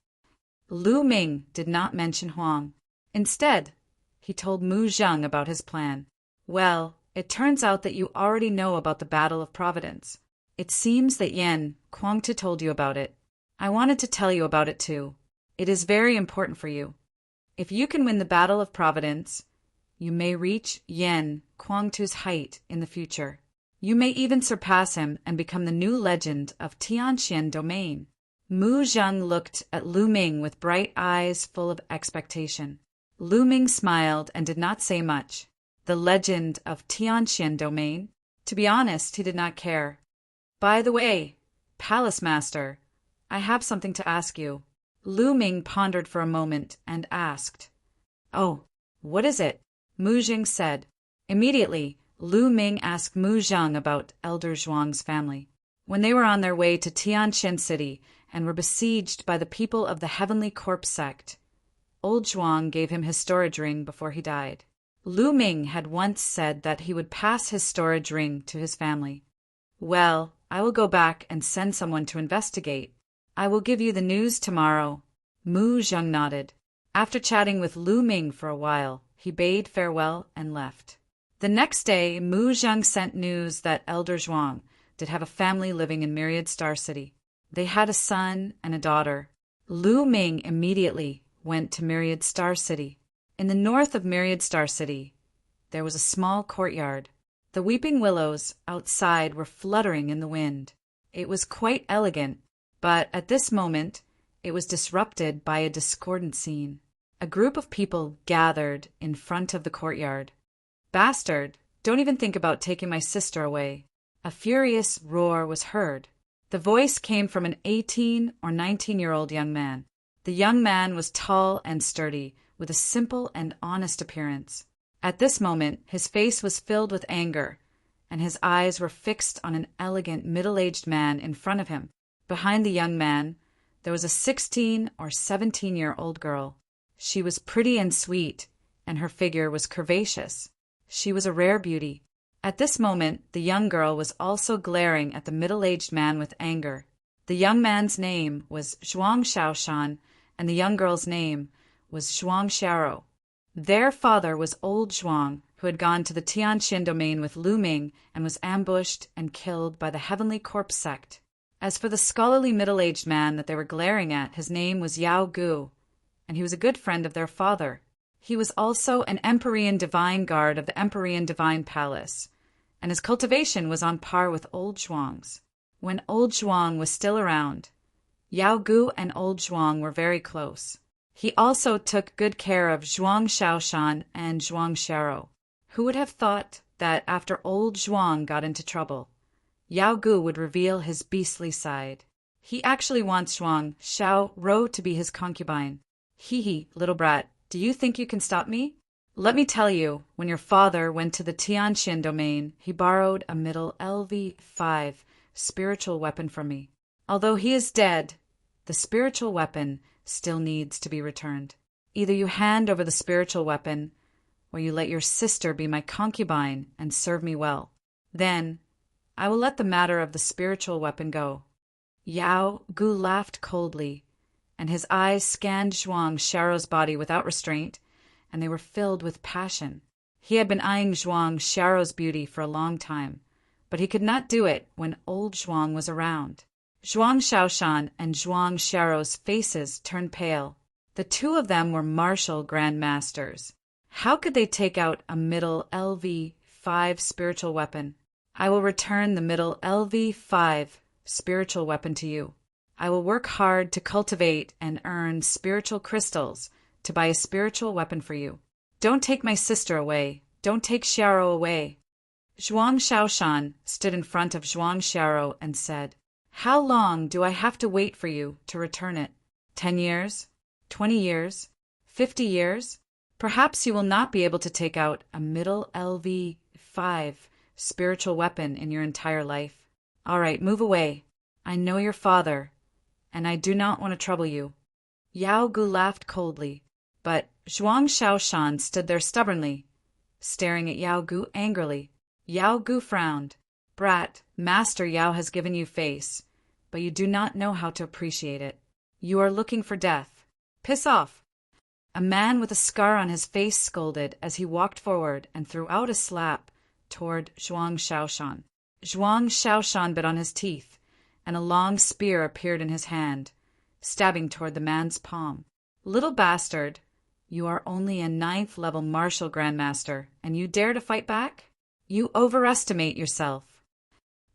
Lu Ming did not mention Huang. Instead, he told Mu Zheng about his plan. Well, it turns out that you already know about the Battle of Providence. It seems that Yen Kuangtu told you about it. I wanted to tell you about it too. It is very important for you. If you can win the Battle of Providence, you may reach Yen Kuangtu's height in the future. You may even surpass him and become the new legend of Tianqian Domain. Mu Zheng looked at Lu Ming with bright eyes full of expectation. Lu Ming smiled and did not say much. The legend of Tianqian Domain? To be honest, he did not care. By the way, Palace Master, I have something to ask you. Lu Ming pondered for a moment and asked. Oh, what is it? Mu Zheng said. Immediately, Lu Ming asked Mu Zheng about Elder Zhuang's family. When they were on their way to Tianjin City and were besieged by the people of the Heavenly Corpse sect, old Zhuang gave him his storage ring before he died. Lu Ming had once said that he would pass his storage ring to his family. Well, I will go back and send someone to investigate. I will give you the news tomorrow. Mu Zheng nodded. After chatting with Lu Ming for a while, he bade farewell and left. The next day, Mu Zheng sent news that Elder Zhuang did have a family living in Myriad Star City. They had a son and a daughter. Lu Ming immediately went to Myriad Star City. In the north of Myriad Star City, there was a small courtyard. The weeping willows outside were fluttering in the wind. It was quite elegant, but at this moment, it was disrupted by a discordant scene. A group of people gathered in front of the courtyard. "Bastard, don't even think about taking my sister away." A furious roar was heard. The voice came from an 18 or 19-year-old young man. The young man was tall and sturdy, with a simple and honest appearance. At this moment, his face was filled with anger, and his eyes were fixed on an elegant middle-aged man in front of him. Behind the young man, there was a 16 or 17-year-old girl. She was pretty and sweet, and her figure was curvaceous. She was a rare beauty. At this moment, the young girl was also glaring at the middle-aged man with anger. The young man's name was Zhuang Shaoshan, and the young girl's name was Zhuang Xiaoro. Their father was old Zhuang, who had gone to the Tianjin domain with Lu Ming and was ambushed and killed by the Heavenly Corpse sect. As for the scholarly middle-aged man that they were glaring at, his name was Yao Gu, and he was a good friend of their father. He was also an Empyrean Divine Guard of the Empyrean Divine Palace, and his cultivation was on par with old Zhuang's. When old Zhuang was still around, Yao Gu and old Zhuang were very close. He also took good care of Zhuang Shaoshan and Zhuang Xiaoro. Who would have thought that after old Zhuang got into trouble, Yao Gu would reveal his beastly side? He actually wants Zhuang Xiaoro to be his concubine. Hee, little brat, do you think you can stop me? Let me tell you, when your father went to the Tianjin domain, he borrowed a middle LV5 spiritual weapon from me. Although he is dead, the spiritual weapon still needs to be returned. Either you hand over the spiritual weapon, or you let your sister be my concubine and serve me well. Then I will let the matter of the spiritual weapon go. Yao Gu laughed coldly, and his eyes scanned Zhuang Xiaoro's body without restraint, and they were filled with passion. He had been eyeing Zhuang Xiaoro's beauty for a long time, but he could not do it when old Zhuang was around. Zhuang Shaoshan and Zhuang Xiaoro's faces turned pale. The two of them were martial grandmasters. How could they take out a middle LV5 spiritual weapon? I will return the middle LV5 spiritual weapon to you. I will work hard to cultivate and earn spiritual crystals to buy a spiritual weapon for you. Don't take my sister away. Don't take Xiaoro away. Zhuang Shaoshan stood in front of Zhuang Xiaoro and said, "How long do I have to wait for you to return it? 10 years? 20 years? 50 years? Perhaps you will not be able to take out a middle LV5 spiritual weapon in your entire life. All right, move away. I know your father, and I do not want to trouble you." Yao Gu laughed coldly, but Zhuang Shaoshan stood there stubbornly, staring at Yao Gu angrily. Yao Gu frowned. "Brat, Master Yao has given you face, but you do not know how to appreciate it. You are looking for death. Piss off." A man with a scar on his face scolded as he walked forward and threw out a slap toward Zhuang Shaoshan. Zhuang Shaoshan bit on his teeth, and a long spear appeared in his hand, stabbing toward the man's palm. "Little bastard, you are only a 9th-level martial grandmaster, and you dare to fight back? You overestimate yourself."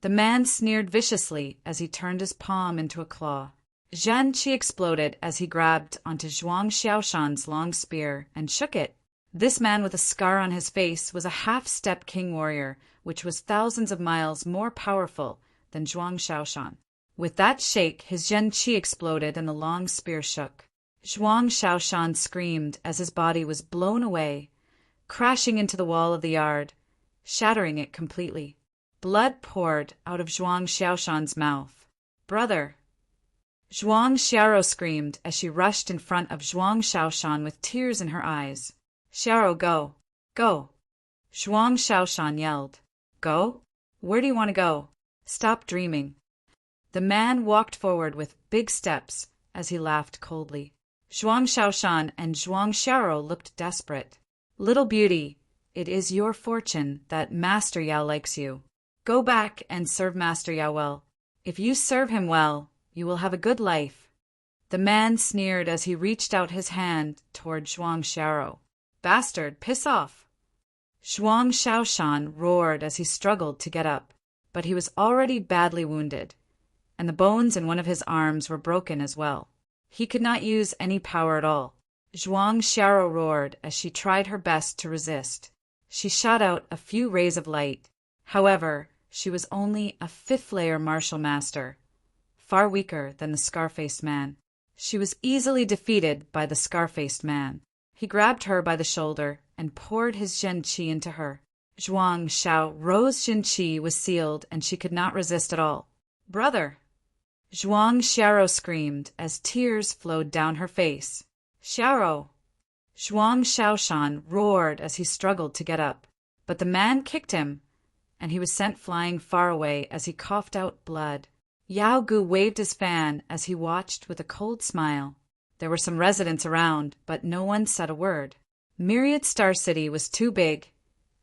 The man sneered viciously as he turned his palm into a claw. Zhen Qi exploded as he grabbed onto Zhuang Xiaoshan's long spear and shook it. This man with a scar on his face was a half-step king warrior, which was thousands of miles more powerful than Zhuang Xiaoshan. With that shake, his Zhen Qi exploded and the long spear shook. Zhuang Xiaoshan screamed as his body was blown away, crashing into the wall of the yard, shattering it completely. Blood poured out of Zhuang Xiaoshan's mouth. "Brother!" Zhuang Xiao screamed as she rushed in front of Zhuang Xiaoshan with tears in her eyes. "Xiao, go! Go!" Zhuang Xiaoshan yelled. "Go? Where do you want to go? Stop dreaming." The man walked forward with big steps as he laughed coldly. Zhuang Xiaoshan and Zhuang Xiao looked desperate. "Little beauty, it is your fortune that Master Yao likes you. Go back and serve Master Yao well. If you serve him well, you will have a good life." The man sneered as he reached out his hand toward Zhuang Xiao. "Bastard, piss off!" Zhuang Xiaoshan roared as he struggled to get up, but he was already badly wounded, and the bones in one of his arms were broken as well. He could not use any power at all. Zhuang Xiao roared as she tried her best to resist. She shot out a few rays of light. However, she was only a fifth-layer martial master, far weaker than the scar-faced man. She was easily defeated by the scar-faced man. He grabbed her by the shoulder and poured his Zhen Qi into her. Zhuang Xiao Ro's Zhen Qi was sealed and she could not resist at all. "Brother!" Zhuang Xiao screamed as tears flowed down her face. "Xiao!" Zhuang Xiaoshan roared as he struggled to get up, but the man kicked him, and he was sent flying far away as he coughed out blood. Yao Gu waved his fan as he watched with a cold smile. There were some residents around, but no one said a word. Myriad Star City was too big,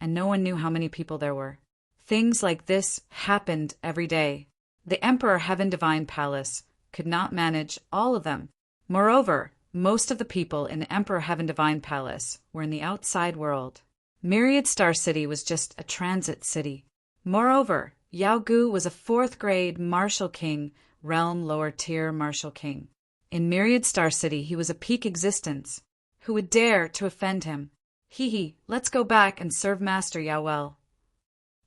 and no one knew how many people there were. Things like this happened every day. The Emperor Heaven Divine Palace could not manage all of them. Moreover, most of the people in the Emperor Heaven Divine Palace were in the outside world. Myriad Star City was just a transit city. Moreover, Yao Gu was a 4th grade Martial King, realm lower tier Martial King. In Myriad Star City he was a peak existence. Who would dare to offend him? Hee, let's go back and serve Master Yao well.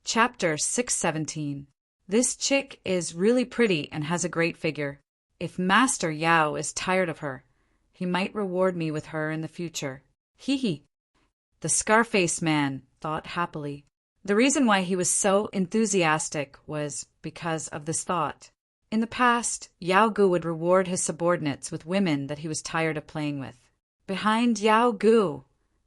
Chapter 617. This chick is really pretty and has a great figure. If Master Yao is tired of her, he might reward me with her in the future. Hee. The scar-faced man thought happily. The reason why he was so enthusiastic was because of this thought. In the past, Yao Gu would reward his subordinates with women that he was tired of playing with. Behind Yao Gu,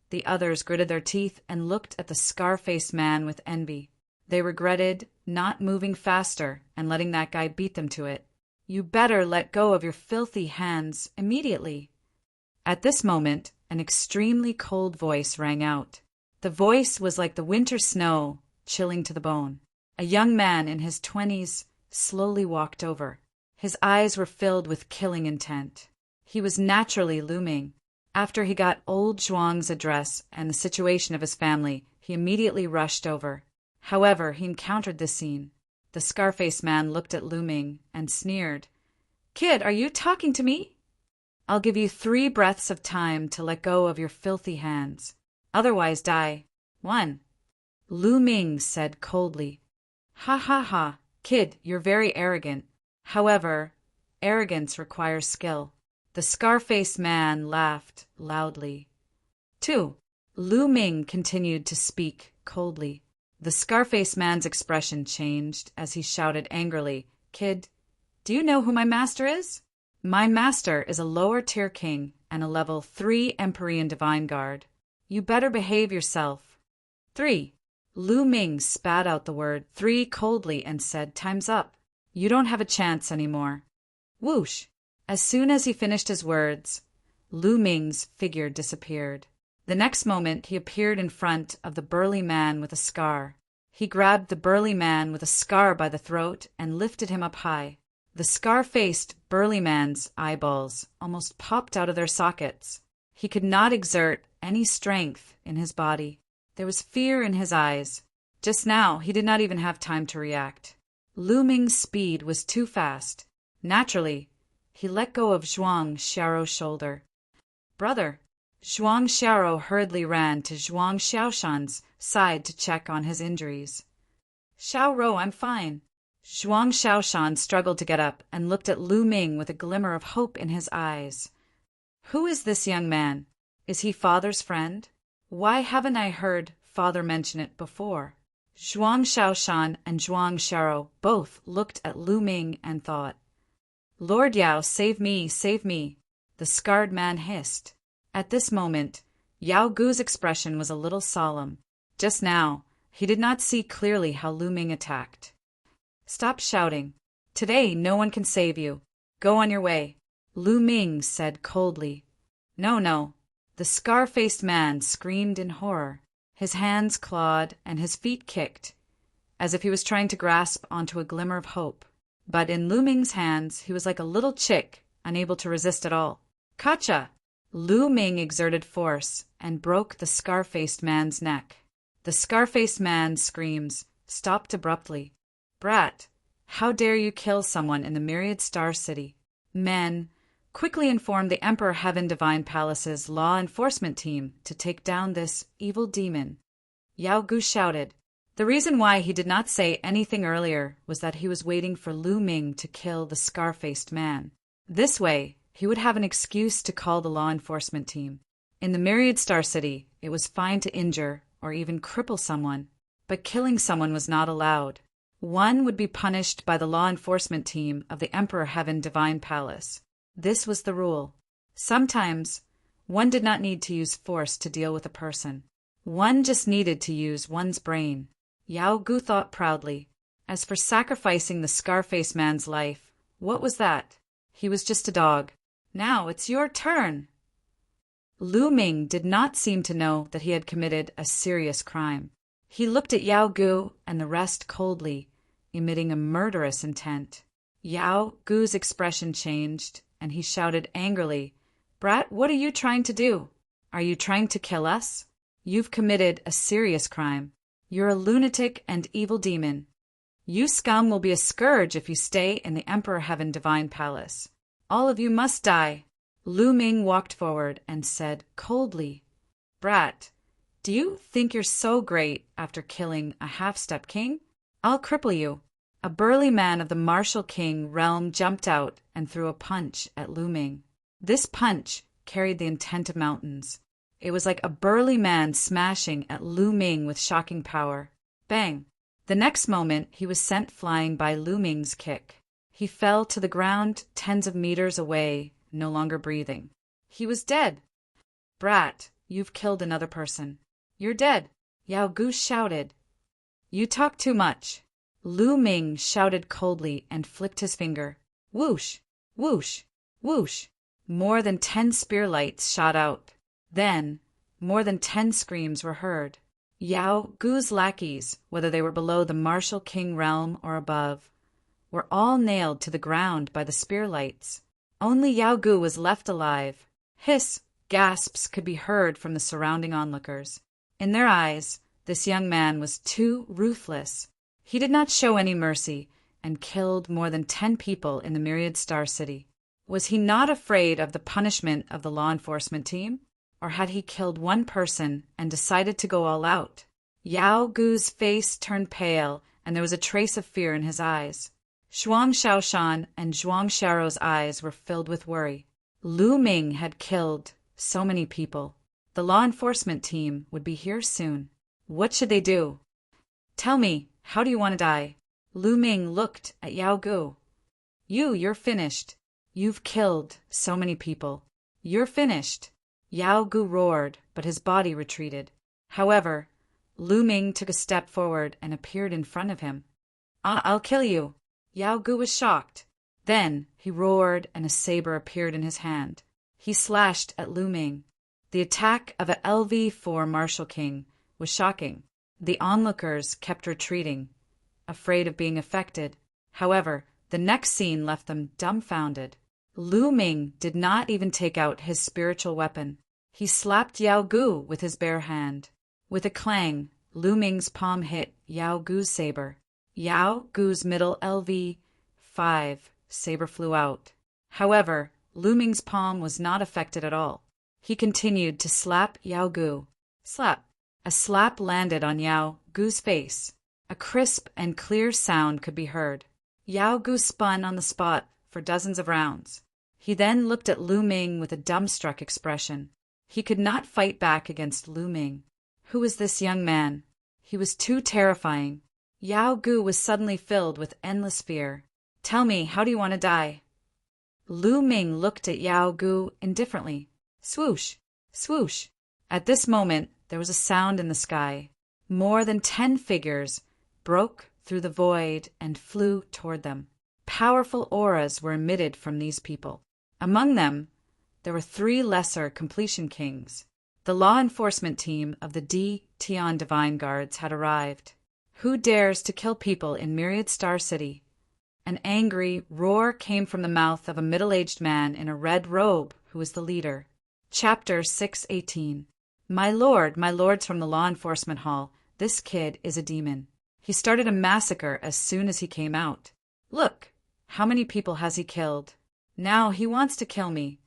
the others gritted their teeth and looked at the scar-faced man with envy. They regretted not moving faster and letting that guy beat them to it. "You better let go of your filthy hands immediately." At this moment, an extremely cold voice rang out. The voice was like the winter snow, chilling to the bone. A young man in his 20s slowly walked over. His eyes were filled with killing intent. He was naturally looming. After he got old Zhuang's address and the situation of his family, he immediately rushed over. However, he encountered this scene. The scar-faced man looked at Lu Ming and sneered. "Kid, are you talking to me? I'll give you 3 breaths of time to let go of your filthy hands. Otherwise die. 1. Lu Ming said coldly. Ha, kid, you're very arrogant. However, arrogance requires skill." The scar-faced man laughed loudly. 2. Lu Ming continued to speak coldly. The scar-faced man's expression changed as he shouted angrily, "Kid, do you know who my master is? My master is a lower-tier king and a level 3 Empyrean Divine Guard. You better behave yourself." 3. Lu Ming spat out the word 3 coldly and said, "Time's up. You don't have a chance anymore." Whoosh! As soon as he finished his words, Lu Ming's figure disappeared. The next moment he appeared in front of the burly man with a scar. He grabbed the burly man with a scar by the throat and lifted him up high. The scar-faced burly man's eyeballs almost popped out of their sockets. He could not exert any strength in his body. There was fear in his eyes. Just now he did not even have time to react. Lu Ming's speed was too fast. Naturally, he let go of Zhuang Xiao's shoulder. "Brother!" Zhuang Xiao hurriedly ran to Zhuang Xiaoshan's side to check on his injuries. "Xiao, I'm fine." Zhuang Xiaoshan struggled to get up and looked at Lu Ming with a glimmer of hope in his eyes. Who is this young man? Is he father's friend? Why haven't I heard father mention it before? Zhuang Shaoshan and Zhuang Xiao both looked at Lu Ming and thought, "Lord Yao, save me, save me," the scarred man hissed. At this moment, Yao Gu's expression was a little solemn. Just now, he did not see clearly how Lu Ming attacked. "Stop shouting. Today no one can save you. Go on your way," Lu Ming said coldly. "No, no." The scar-faced man screamed in horror. His hands clawed and his feet kicked, as if he was trying to grasp onto a glimmer of hope. But in Lu Ming's hands, he was like a little chick, unable to resist at all. "Gotcha!" Lu Ming exerted force and broke the scar-faced man's neck. The scar-faced man's screams stopped abruptly. "Brat, how dare you kill someone in the Myriad Star City?" Men quickly informed the Emperor Heaven Divine Palace's law enforcement team to take down this evil demon. Yao Gu shouted. The reason why he did not say anything earlier was that he was waiting for Lu Ming to kill the scar-faced man. This way, he would have an excuse to call the law enforcement team. In the Myriad Star City, it was fine to injure or even cripple someone, but killing someone was not allowed. One would be punished by the law enforcement team of the Emperor Heaven Divine Palace. This was the rule. Sometimes, one did not need to use force to deal with a person. One just needed to use one's brain. Yao Gu thought proudly. As for sacrificing the scar-faced man's life, what was that? He was just a dog. Now it's your turn. Lu Ming did not seem to know that he had committed a serious crime. He looked at Yao Gu and the rest coldly, emitting a murderous intent. Yao Gu's expression changed, and he shouted angrily, "Brat, what are you trying to do? Are you trying to kill us? You've committed a serious crime. You're a lunatic and evil demon. You scum will be a scourge if you stay in the Emperor Heaven Divine Palace. All of you must die." Lu Ming walked forward and said coldly, "Brat, do you think you're so great after killing a half-step king? I'll cripple you." A burly man of the Martial King realm jumped out and threw a punch at Lu Ming. This punch carried the intent of mountains. It was like a burly man smashing at Lu Ming with shocking power. Bang! The next moment, he was sent flying by Lu Ming's kick. He fell to the ground tens of meters away, no longer breathing. He was dead. "Brat, you've killed another person. You're dead," Yao Gu shouted. "You talk too much." Lu Ming shouted coldly and flicked his finger. Whoosh! Whoosh! Whoosh! More than 10 spear lights shot out. Then, more than 10 screams were heard. Yao Gu's lackeys, whether they were below the Martial King realm or above, were all nailed to the ground by the spear lights. Only Yao Gu was left alive. Hiss, gasps could be heard from the surrounding onlookers. In their eyes, this young man was too ruthless. He did not show any mercy and killed more than 10 people in the Myriad Star City. Was he not afraid of the punishment of the law enforcement team? Or had he killed one person and decided to go all out? Yao Gu's face turned pale and there was a trace of fear in his eyes. Zhuang Shaoshan and Zhuang Xiao's eyes were filled with worry. Lu Ming had killed so many people. The law enforcement team would be here soon. What should they do? "Tell me, how do you want to die?" Lu Ming looked at Yao Gu. You're finished. You've killed so many people. You're finished." Yao Gu roared, but his body retreated. However, Lu Ming took a step forward and appeared in front of him. I'll kill you." Yao Gu was shocked. Then he roared and a saber appeared in his hand. He slashed at Lu Ming. The attack of a LV-4 Martial King was shocking. The onlookers kept retreating, afraid of being affected. However, the next scene left them dumbfounded. Lu Ming did not even take out his spiritual weapon. He slapped Yao Gu with his bare hand. With a clang, Lu Ming's palm hit Yao Gu's saber. Yao Gu's middle LV-5 saber flew out. However, Lu Ming's palm was not affected at all. He continued to slap Yao Gu. Slap. A slap landed on Yao Gu's face. A crisp and clear sound could be heard. Yao Gu spun on the spot for dozens of rounds. He then looked at Lu Ming with a dumbstruck expression. He could not fight back against Lu Ming. Who was this young man? He was too terrifying. Yao Gu was suddenly filled with endless fear. Tell me, how do you want to die? Lu Ming looked at Yao Gu indifferently. Swoosh! Swoosh! At this moment, there was a sound in the sky. More than 10 figures broke through the void and flew toward them. Powerful auras were emitted from these people. Among them, there were 3 lesser completion kings. The law enforcement team of the Tian Divine Guards had arrived. Who dares to kill people in Myriad Star City? An angry roar came from the mouth of a middle-aged man in a red robe who was the leader. Chapter 618. My lords from the law enforcement hall, this kid is a demon. He started a massacre as soon as he came out. Look, how many people has he killed? Now he wants to kill me.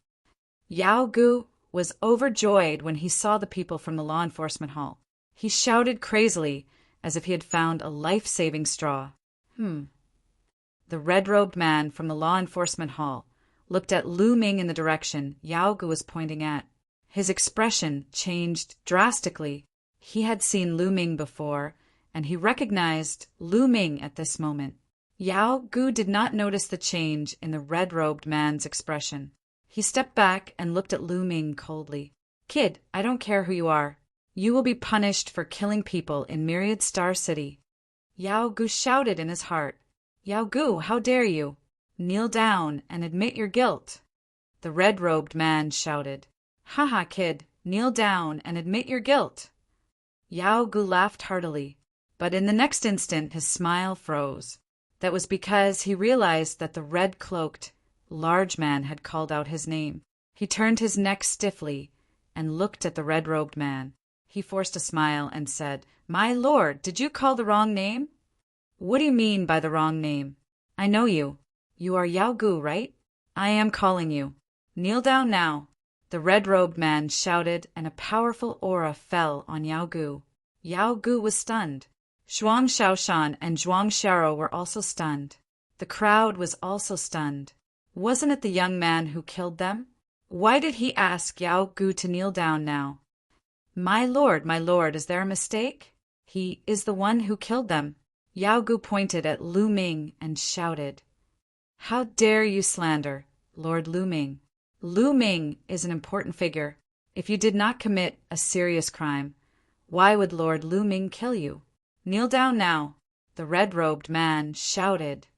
Yao Gu was overjoyed when he saw the people from the law enforcement hall. He shouted crazily as if he had found a life-saving straw. The red-robed man from the law enforcement hall looked at Lu Ming in the direction Yao Gu was pointing at. His expression changed drastically. He had seen Lu Ming before, and he recognized Lu Ming at this moment. Yao Gu did not notice the change in the red-robed man's expression. He stepped back and looked at Lu Ming coldly. Kid, I don't care who you are. You will be punished for killing people in Myriad Star City. Yao Gu shouted in his heart. Yao Gu, how dare you? Kneel down and admit your guilt. The red-robed man shouted. Ha, kid, kneel down and admit your guilt. Yao Gu laughed heartily, but in the next instant his smile froze. That was because he realized that the red-cloaked, large man had called out his name. He turned his neck stiffly and looked at the red-robed man. He forced a smile and said, My lord, did you call the wrong name? What do you mean by the wrong name? I know you. You are Yao Gu, right? I am calling you. Kneel down now. The red-robed man shouted, and a powerful aura fell on Yao Gu. Yao Gu was stunned. Zhuang Shaoshan and Zhuang Xiao were also stunned. The crowd was also stunned. Wasn't it the young man who killed them? Why did he ask Yao Gu to kneel down now? My lord, is there a mistake? He is the one who killed them. Yao Gu pointed at Lu Ming and shouted, How dare you slander Lord Lu Ming? Lu Ming is an important figure. If you did not commit a serious crime, why would Lord Lu Ming kill you? Kneel down now. The red-robed man shouted.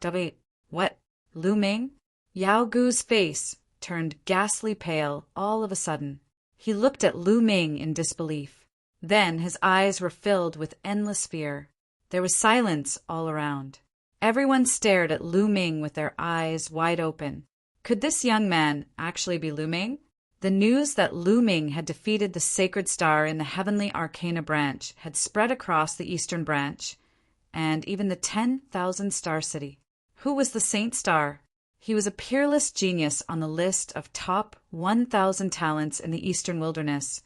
Wait, what? Lu Ming? Yao Gu's face turned ghastly pale all of a sudden. He looked at Lu Ming in disbelief. Then his eyes were filled with endless fear. There was silence all around. Everyone stared at Lu Ming with their eyes wide open. Could this young man actually be Lu Ming? The news that Lu Ming had defeated the sacred star in the Heavenly Arcana branch had spread across the Eastern branch, and even the 10,000 Star City. Who was the Saint Star? He was a peerless genius on the list of top 1,000 talents in the Eastern Wilderness,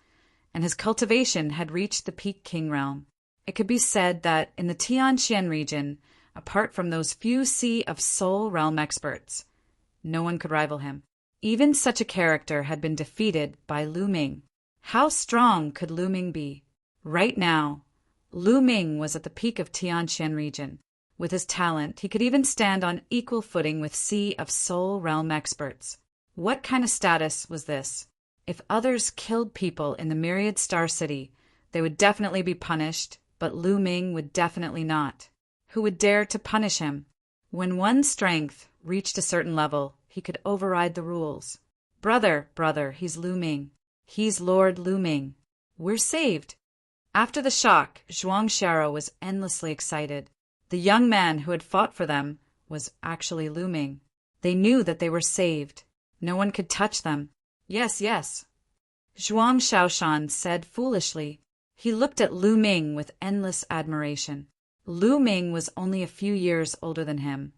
and his cultivation had reached the peak king realm. It could be said that in the Tianxian region, apart from those few Sea of Soul realm experts, no one could rival him. Even such a character had been defeated by Lu Ming. How strong could Lu Ming be? Right now, Lu Ming was at the peak of Tianxian region. With his talent, he could even stand on equal footing with Sea of Soul realm experts. What kind of status was this? If others killed people in the Myriad Star City, they would definitely be punished, but Lu Ming would definitely not. Who would dare to punish him? When one's strength reached a certain level, he could override the rules. Brother, he's Lu Ming. He's Lord Lu Ming. We're saved. After the shock, Zhuang Xiao was endlessly excited. The young man who had fought for them was actually Lu Ming. They knew that they were saved. No one could touch them. Yes. Zhuang Shaoshan said foolishly. He looked at Lu Ming with endless admiration. Lu Ming was only a few years older than him,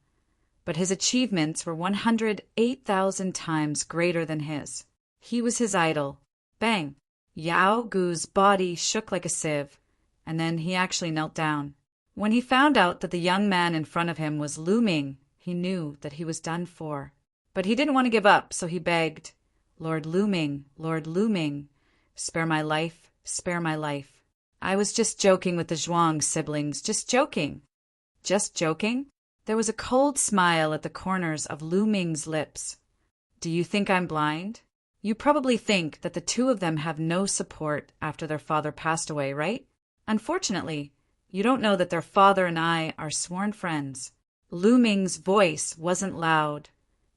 but his achievements were 108,000 times greater than his. He was his idol. Bang! Yao Gu's body shook like a sieve, and then he actually knelt down. When he found out that the young man in front of him was Lu Ming, he knew that he was done for. But he didn't want to give up, so he begged, Lord Lu Ming, spare my life, spare my life. I was just joking with the Zhuang siblings, just joking. Just joking? There was a cold smile at the corners of Lu Ming's lips. Do you think I'm blind? You probably think that the two of them have no support after their father passed away, right? Unfortunately, you don't know that their father and I are sworn friends. Lu Ming's voice wasn't loud,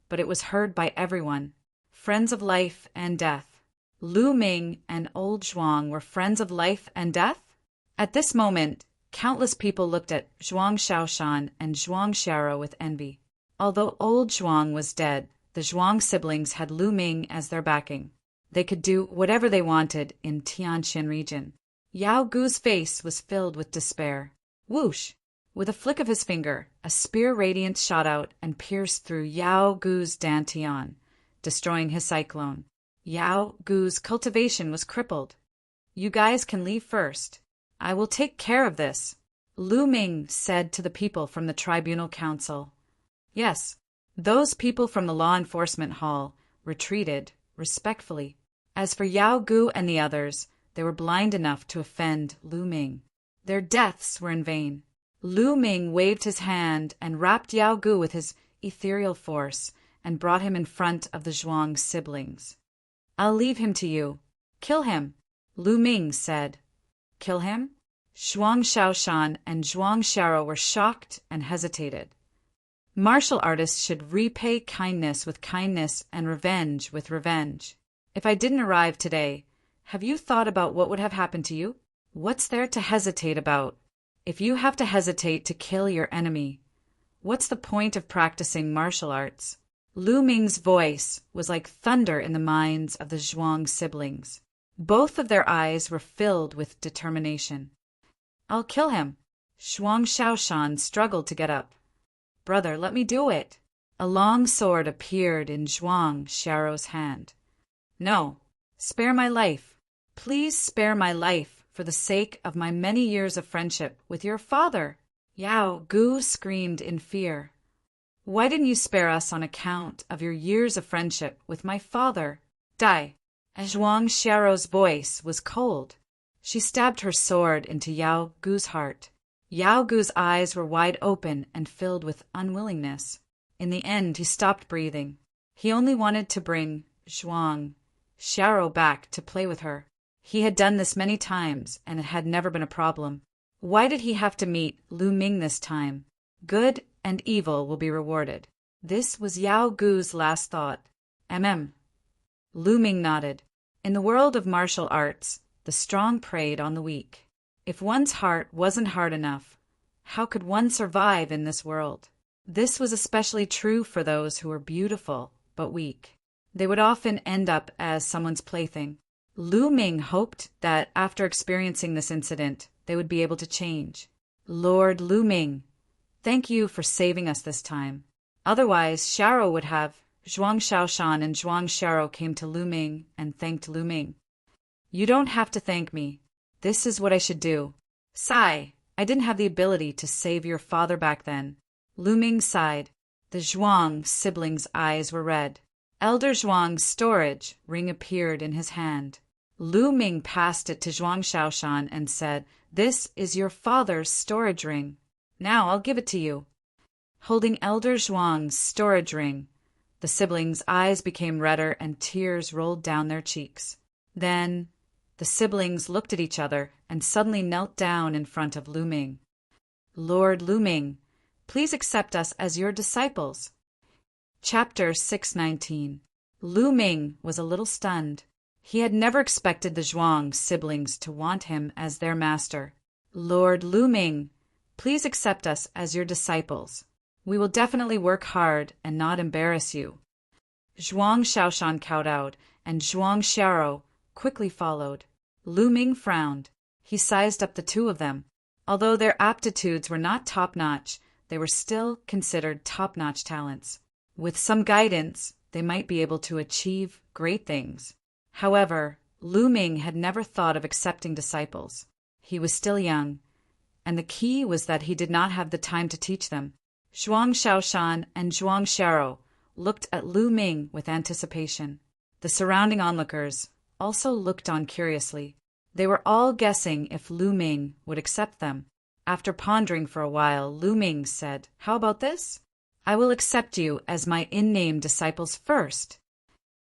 but it was heard by everyone. Friends of life and death. Lu Ming and old Zhuang were friends of life and death? At this moment, countless people looked at Zhuang Shaoshan and Zhuang Xiaro with envy. Although old Zhuang was dead, the Zhuang siblings had Lu Ming as their backing. They could do whatever they wanted in Tianjin region. Yao Gu's face was filled with despair. Whoosh! With a flick of his finger, a spear radiance shot out and pierced through Yao Gu's dantian, destroying his cyclone. Yao Gu's cultivation was crippled. You guys can leave first. I will take care of this, Lu Ming said to the people from the tribunal council. Yes, those people from the law enforcement hall retreated respectfully. As for Yao Gu and the others, they were blind enough to offend Lu Ming. Their deaths were in vain. Lu Ming waved his hand and wrapped Yao Gu with his ethereal force and brought him in front of the Zhuang siblings. I'll leave him to you. Kill him, Lu Ming said. Kill him? Zhuang Shaoshan and Zhuang Xiaro were shocked and hesitated. Martial artists should repay kindness with kindness and revenge with revenge. If I didn't arrive today, have you thought about what would have happened to you? What's there to hesitate about? If you have to hesitate to kill your enemy, what's the point of practicing martial arts? Lu Ming's voice was like thunder in the minds of the Zhuang siblings. Both of their eyes were filled with determination. I'll kill him. Zhuang Shaoshan struggled to get up. Brother, let me do it. A long sword appeared in Zhuang Xiao's hand. No, spare my life. Please spare my life for the sake of my many years of friendship with your father. Yao Gu screamed in fear. Why didn't you spare us on account of your years of friendship with my father? Die. Zhuang Xiao's voice was cold. She stabbed her sword into Yao Gu's heart. Yao Gu's eyes were wide open and filled with unwillingness. In the end, he stopped breathing. He only wanted to bring Zhuang Xiao back to play with her. He had done this many times, and it had never been a problem. Why did he have to meet Lu Ming this time? Good and evil will be rewarded. This was Yao Gu's last thought. Lu Ming nodded. In the world of martial arts, the strong preyed on the weak. If one's heart wasn't hard enough, how could one survive in this world? This was especially true for those who were beautiful but weak. They would often end up as someone's plaything. Lu Ming hoped that after experiencing this incident, they would be able to change. Lord Lu Ming, thank you for saving us this time. Otherwise, Xiao would have. Zhuang Shaoshan and Zhuang Xiao came to Lu Ming and thanked Lu Ming. You don't have to thank me. This is what I should do. Sigh, I didn't have the ability to save your father back then. Lu Ming sighed. The Zhuang siblings' eyes were red. Elder Zhuang's storage ring appeared in his hand. Lu Ming passed it to Zhuang Shaoshan and said, This is your father's storage ring. Now I'll give it to you. Holding Elder Zhuang's storage ring, the siblings' eyes became redder and tears rolled down their cheeks. Then the siblings looked at each other and suddenly knelt down in front of Lu Ming. Lord Lu Ming, please accept us as your disciples. Chapter 619. Lu Ming was a little stunned. He had never expected the Zhuang siblings to want him as their master. Lord Lu Ming, please accept us as your disciples. We will definitely work hard and not embarrass you. Zhuang Shaoshan kowtowed, and Zhuang Xiao quickly followed. Lu Ming frowned. He sized up the two of them. Although their aptitudes were not top-notch, they were still considered top-notch talents. With some guidance, they might be able to achieve great things. However, Lu Ming had never thought of accepting disciples. He was still young, and the key was that he did not have the time to teach them. Zhuang Shaoshan and Zhuang Xiao looked at Lu Ming with anticipation. The surrounding onlookers also looked on curiously. They were all guessing if Lu Ming would accept them. After pondering for a while, Lu Ming said, "How about this? I will accept you as my in-name disciples first."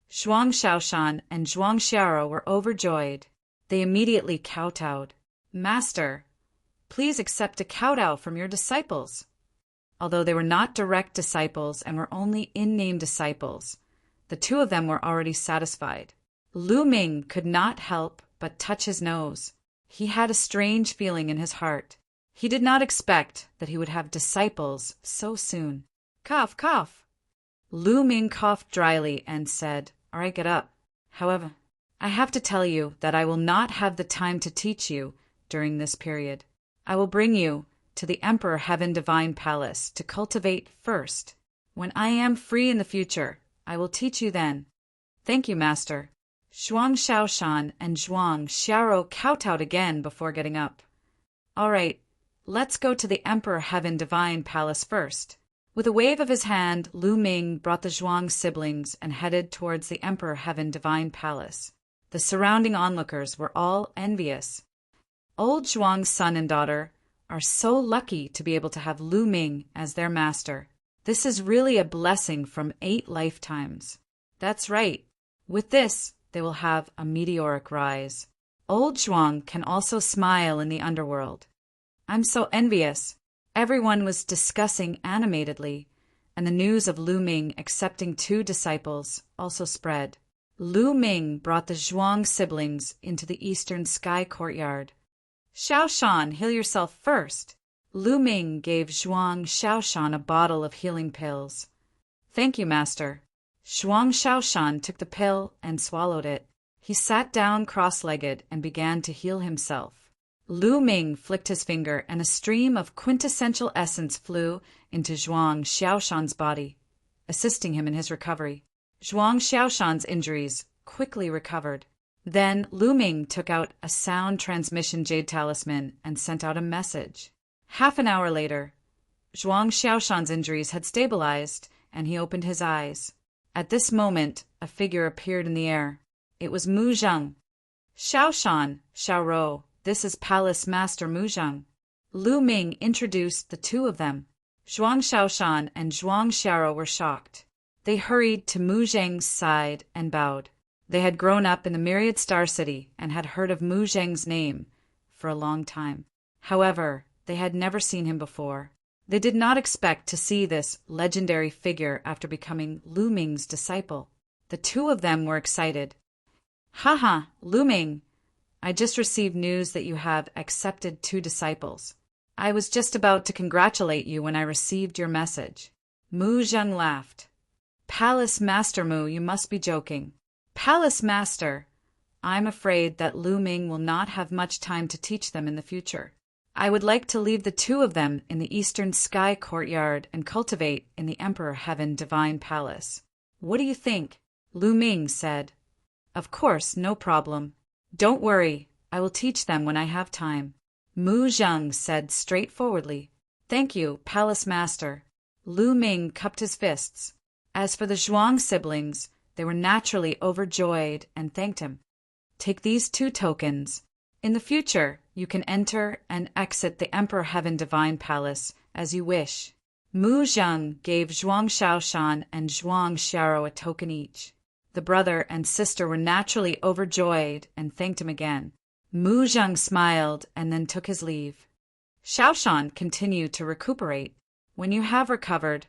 Zhuang Xiaoshan and Zhuang Xiao were overjoyed. They immediately kowtowed. "Master, please accept a kowtow from your disciples." Although they were not direct disciples and were only in-name disciples, the two of them were already satisfied. Lu Ming could not help but touch his nose. He had a strange feeling in his heart. He did not expect that he would have disciples so soon. Cough, cough. Lu Ming coughed dryly and said, "All right, get up. However, I have to tell you that I will not have the time to teach you during this period. I will bring you to the Emperor Heaven Divine Palace to cultivate first. When I am free in the future, I will teach you then." "Thank you, Master." Zhuang Xiaoshan and Zhuang Xiao kowtowed again before getting up. "All right, let's go to the Emperor Heaven Divine Palace first." With a wave of his hand, Lu Ming brought the Zhuang siblings and headed towards the Emperor Heaven Divine Palace. The surrounding onlookers were all envious. Old Zhuang's son and daughter are so lucky to be able to have Lu Ming as their master. This is really a blessing from 8 lifetimes. That's right. With this, they will have a meteoric rise. Old Zhuang can also smile in the underworld. "I'm so envious." Everyone was discussing animatedly, and the news of Lu Ming accepting 2 disciples also spread. Lu Ming brought the Zhuang siblings into the eastern sky courtyard. "Xiaoshan, heal yourself first." Lu Ming gave Zhuang Xiaoshan a bottle of healing pills. "Thank you, Master." Zhuang Xiaoshan took the pill and swallowed it. He sat down cross-legged and began to heal himself. Lu Ming flicked his finger and a stream of quintessential essence flew into Zhuang Xiaoshan's body, assisting him in his recovery. Zhuang Xiaoshan's injuries quickly recovered. Then Lu Ming took out a sound transmission jade talisman and sent out a message. Half an hour later, Zhuang Xiaoshan's injuries had stabilized and he opened his eyes. At this moment, a figure appeared in the air. It was Mu Zheng. "Xiaoshan, Xiaorou, this is Palace Master Mu Zheng." Lu Ming introduced the 2 of them. Zhuang Xiaoshan and Zhuang Xiao were shocked. They hurried to Mu Zheng's side and bowed. They had grown up in the Myriad Star City and had heard of Mu Zheng's name for a long time. However, they had never seen him before. They did not expect to see this legendary figure after becoming Lu Ming's disciple. The 2 of them were excited. "Haha, Lu Ming, I just received news that you have accepted 2 disciples. I was just about to congratulate you when I received your message." Mu Zheng laughed. "Palace Master Mu, you must be joking." "Palace Master, I'm afraid that Lu Ming will not have much time to teach them in the future. I would like to leave the 2 of them in the Eastern Sky Courtyard and cultivate in the Emperor Heaven Divine Palace. What do you think?" Lu Ming said. "Of course, no problem. Don't worry, I will teach them when I have time." Mu Zheng said straightforwardly. "Thank you, Palace Master." Lu Ming cupped his fists. As for the Zhuang siblings, they were naturally overjoyed and thanked him. "Take these 2 tokens. In the future, you can enter and exit the Emperor Heaven Divine Palace as you wish." Mu Zheng gave Zhuang Xiaoshan and Zhuang Xiao a token each. The brother and sister were naturally overjoyed and thanked him again. Mu Zheng smiled and then took his leave. "Xiaoshan, continue to recuperate. When you have recovered,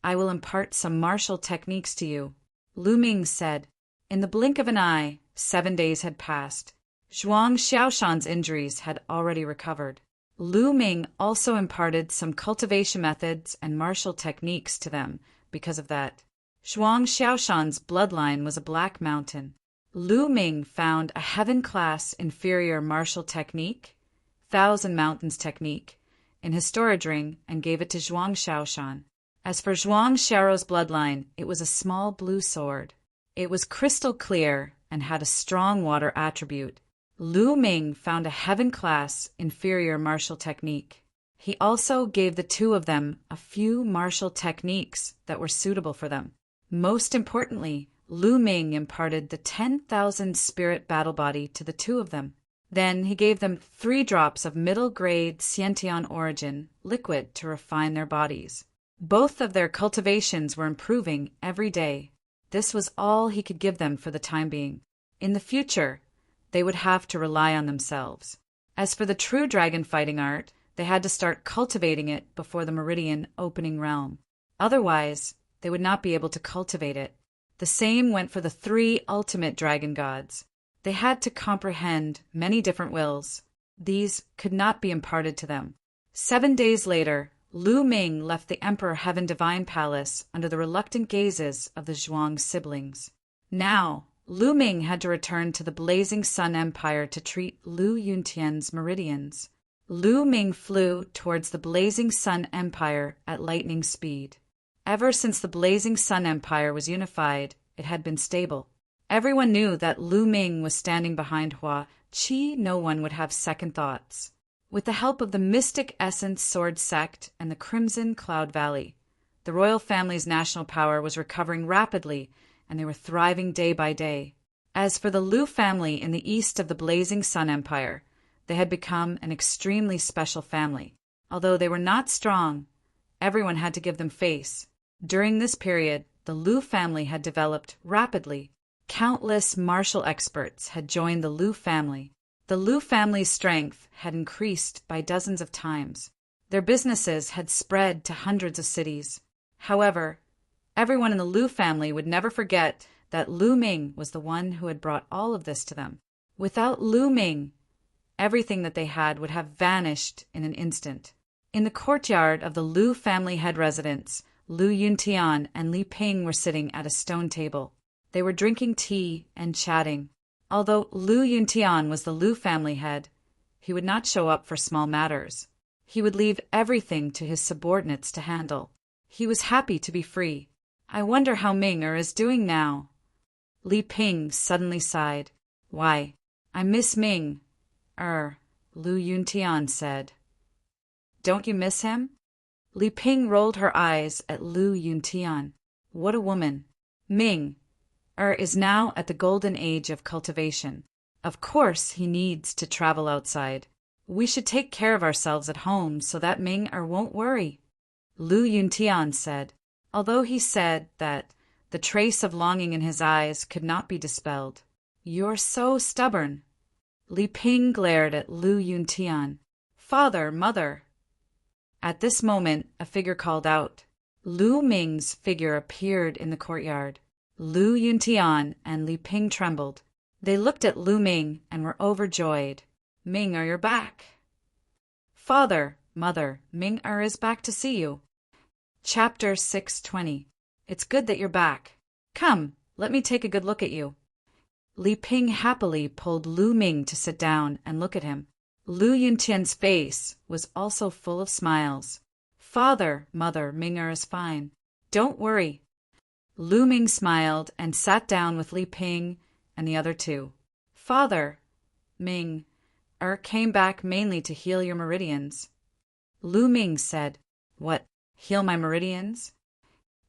I will impart some martial techniques to you." Lu Ming said. In the blink of an eye, 7 days had passed. Zhuang Xiaoshan's injuries had already recovered. Lu Ming also imparted some cultivation methods and martial techniques to them because of that. Zhuang Xiaoshan's bloodline was a black mountain. Lu Ming found a heaven-class inferior martial technique, Thousand Mountains technique, in his storage ring and gave it to Zhuang Xiaoshan. As for Zhuang Xiao's bloodline, it was a small blue sword. It was crystal clear and had a strong water attribute. Lu Ming found a heaven-class inferior martial technique. He also gave the 2 of them a few martial techniques that were suitable for them. Most importantly, Lu Ming imparted the 10,000 spirit battle body to the 2 of them. Then he gave them 3 drops of middle-grade Xiantian origin liquid to refine their bodies. Both of their cultivations were improving every day. This was all he could give them for the time being. In the future, they would have to rely on themselves. As for the true dragon fighting art, they had to start cultivating it before the Meridian opening realm. Otherwise, they would not be able to cultivate it. The same went for the 3 ultimate dragon gods. They had to comprehend many different wills. These could not be imparted to them. 7 days later, Lu Ming left the Emperor Heaven Divine Palace under the reluctant gazes of the Zhuang siblings. Now, Lu Ming had to return to the Blazing Sun Empire to treat Lu Yuntian's meridians. Lu Ming flew towards the Blazing Sun Empire at lightning speed. Ever since the Blazing Sun Empire was unified, it had been stable. Everyone knew that Lu Ming was standing behind Hua Qi. No one would have second thoughts. With the help of the Mystic Essence Sword Sect and the Crimson Cloud Valley, the royal family's national power was recovering rapidly, and they were thriving day by day. As for the Lu family in the east of the Blazing Sun Empire, they had become an extremely special family. Although they were not strong, everyone had to give them face. During this period, the Lu family had developed rapidly. Countless martial experts had joined the Lu family. The Lu family's strength had increased by dozens of times. Their businesses had spread to hundreds of cities. However, everyone in the Lu family would never forget that Lu Ming was the one who had brought all of this to them. Without Lu Ming, everything that they had would have vanished in an instant. In the courtyard of the Lu family head residence, Lu Yuntian and Li Ping were sitting at a stone table. They were drinking tea and chatting. Although Lu Yuntian was the Lu family head, he would not show up for small matters. He would leave everything to his subordinates to handle. He was happy to be free. I wonder how Ming-er is doing now. Li Ping suddenly sighed. Why, I miss Ming-er, Lu Yuntian said. Don't you miss him? Li Ping rolled her eyes at Lu Yuntian. What a woman. Ming-er is now at the golden age of cultivation. Of course he needs to travel outside. We should take care of ourselves at home so that Ming-er won't worry, Lu Yuntian said, although he said that the trace of longing in his eyes could not be dispelled. You're so stubborn. Li Ping glared at Lu Yuntian. Father, mother. At this moment, a figure called out. Lu Ming's figure appeared in the courtyard. Lu Yuntian and Li Ping trembled. They looked at Lu Ming and were overjoyed. Ming-er, you're back. Father, mother, Ming-er is back to see you. Chapter 620. It's good that you're back. Come, let me take a good look at you. Li Ping happily pulled Lu Ming to sit down and look at him. Lu Yuntian's face was also full of smiles. Father, mother, Ming-er is fine. Don't worry. Lu Ming smiled and sat down with Li Ping and the other two. Father, Ming-er came back mainly to heal your meridians. Lu Ming said, What, heal my meridians?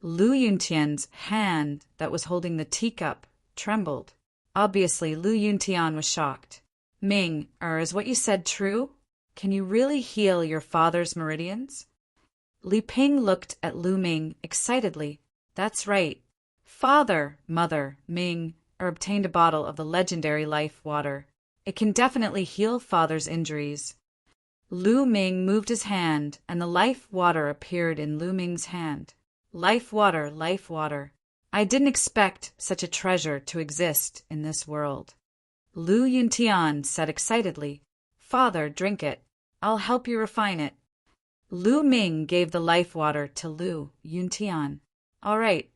Lu Yuntian's hand that was holding the teacup trembled. Obviously, Lu Yuntian was shocked. Ming-er, is what you said true? Can you really heal your father's meridians? Li Ping looked at Lu Ming excitedly. That's right. Father, mother, Ming-er obtained a bottle of the legendary life water. It can definitely heal father's injuries. Lu Ming moved his hand, and the life water appeared in Lu Ming's hand. Life water, life water. I didn't expect such a treasure to exist in this world. Lu Yuntian said excitedly, Father, drink it. I'll help you refine it. Lu Ming gave the life water to Lu Yuntian. All right.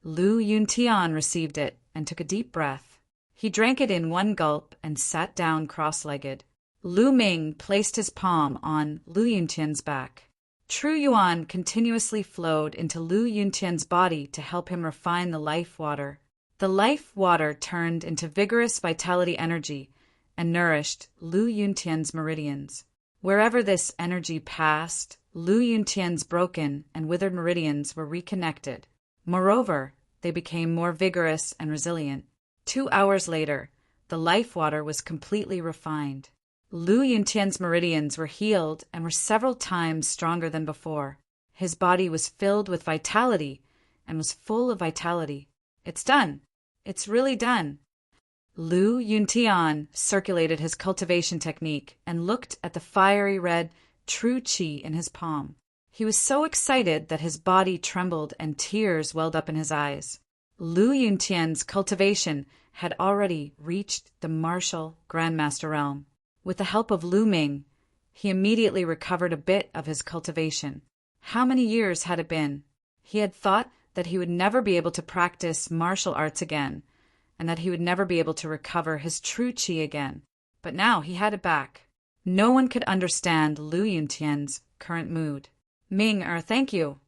Lu Yuntian received it and took a deep breath. He drank it in one gulp and sat down cross-legged. Lu Ming placed his palm on Lu Yuntian's back. True Yuan continuously flowed into Lu Yuntian's body to help him refine the life water. The life water turned into vigorous vitality energy and nourished Lu Yuntian's meridians. Wherever this energy passed, Lu Yuntian's broken and withered meridians were reconnected. Moreover, they became more vigorous and resilient. 2 hours later, The life water was completely refined. Lu Yuntian's meridians were healed and were several times stronger than before. His body was filled with vitality and was full of vitality. It's done. It's really done. Lu Yuntian circulated his cultivation technique and looked at the fiery red true qi in his palm. He was so excited that his body trembled and tears welled up in his eyes. Lu Yuntian's cultivation had already reached the martial Grandmaster realm. With the help of Lu Ming, he immediately recovered a bit of his cultivation. How many years had it been? He had thought that he would never be able to practice martial arts again, and that he would never be able to recover his true qi again. But now he had it back. No one could understand Lu Yuntian's current mood. Thank you.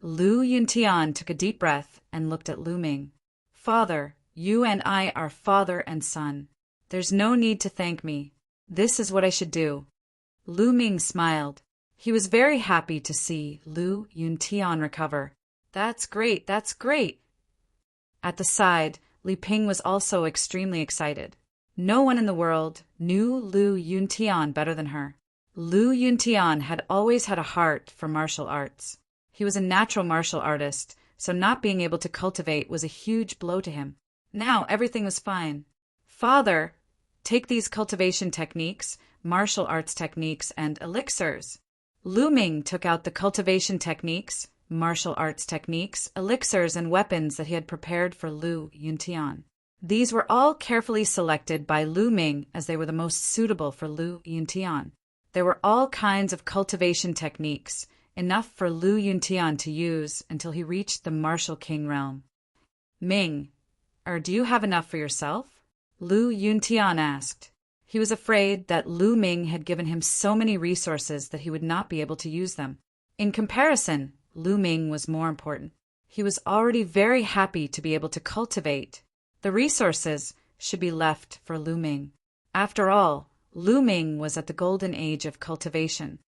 Lu Yuntian took a deep breath and looked at Lu Ming. Father, you and I are father and son. There's no need to thank me. This is what I should do. Lu Ming smiled. He was very happy to see Lu Yuntian recover. That's great, that's great. At the side, Li Ping was also extremely excited. No one in the world knew Lu Yuntian better than her. Lu Yuntian had always had a heart for martial arts. He was a natural martial artist, so not being able to cultivate was a huge blow to him. Now everything was fine. Father, take these cultivation techniques, martial arts techniques, and elixirs. Lu Ming took out the cultivation techniques, martial arts techniques, elixirs, and weapons that he had prepared for Lu Yuntian. These were all carefully selected by Lu Ming as they were the most suitable for Lu Yuntian. There were all kinds of cultivation techniques, enough for Lu Yuntian to use until he reached the martial king realm. Ming, do you have enough for yourself? Lu Yuntian asked. He was afraid that Lu Ming had given him so many resources that he would not be able to use them. In comparison, Lu Ming was more important. He was already very happy to be able to cultivate. The resources should be left for Lu Ming. After all, Lu Ming was at the golden age of cultivation.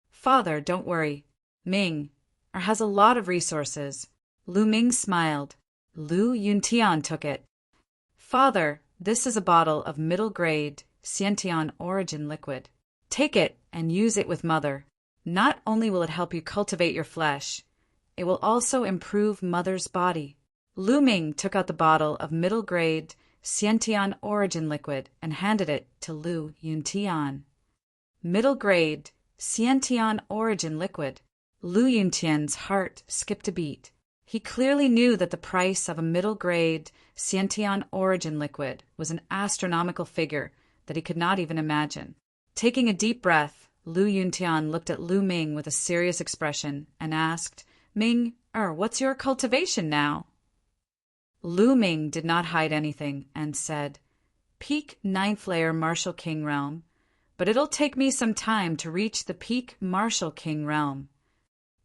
Father, don't worry. Ming has a lot of resources. Lu Ming smiled. Lu Yuntian took it. Father, this is a bottle of middle-grade Xiantian origin liquid. Take it and use it with Mother. Not only will it help you cultivate your flesh, it will also improve Mother's body. Lu Ming took out the bottle of middle-grade Xiantian origin liquid and handed it to Lu Yuntian. Middle-grade Xiantian origin liquid. Lu Yuntian's heart skipped a beat. He clearly knew that the price of a middle-grade Xiantian origin liquid was an astronomical figure that he could not even imagine. Taking a deep breath, Lu Yuntian looked at Lu Ming with a serious expression and asked, Ming, what's your cultivation now? Lu Ming did not hide anything and said, Peak 9th layer Martial King realm, but it'll take me some time to reach the Peak Martial King realm.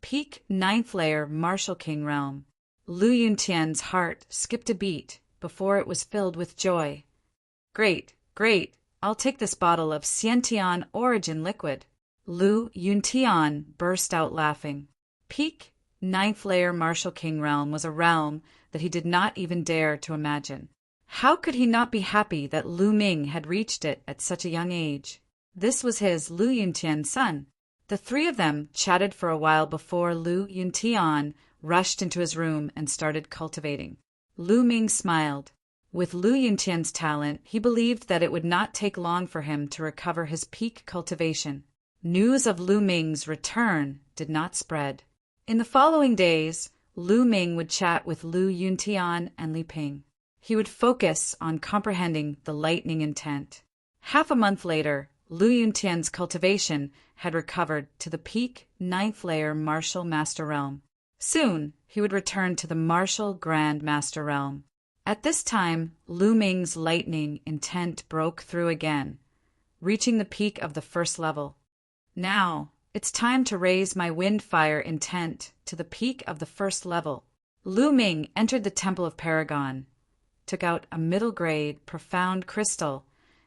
Peak 9th layer Martial King realm. Lu Yuntian's heart skipped a beat before it was filled with joy. Great, great, I'll take this bottle of Xiantian origin liquid. Lu Yuntian burst out laughing. Peak 9th layer Martial King realm was a realm that he did not even dare to imagine. How could he not be happy that Lu Ming had reached it at such a young age? This was his Lu Yuntian's son. The three of them chatted for a while before Lu Yuntian rushed into his room and started cultivating. Lu Ming smiled. With Lu Yuntian's talent, he believed that it would not take long for him to recover his peak cultivation. News of Lu Ming's return did not spread. In the following days, Lu Ming would chat with Lu Yuntian and Li Ping. He would focus on comprehending the lightning intent. Half a month later, Lu Yuntian's cultivation had recovered to the peak 9th layer Martial Master Realm. Soon, he would return to the Martial Grand Master Realm. At this time, Lu Ming's lightning intent broke through again, reaching the peak of the first level. Now, it's time to raise my wind fire intent to the peak of the first level. Lu Ming entered the Temple of Paragon, took out a middle-grade profound crystal,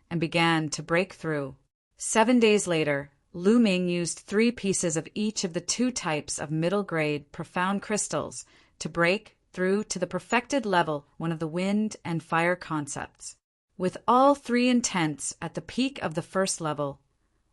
and began to break through. 7 days later, Lu Ming used 3 pieces of each of the 2 types of middle-grade profound crystals to break through to the perfected level, one of the wind and fire concepts. With all three intents at the peak of the first level,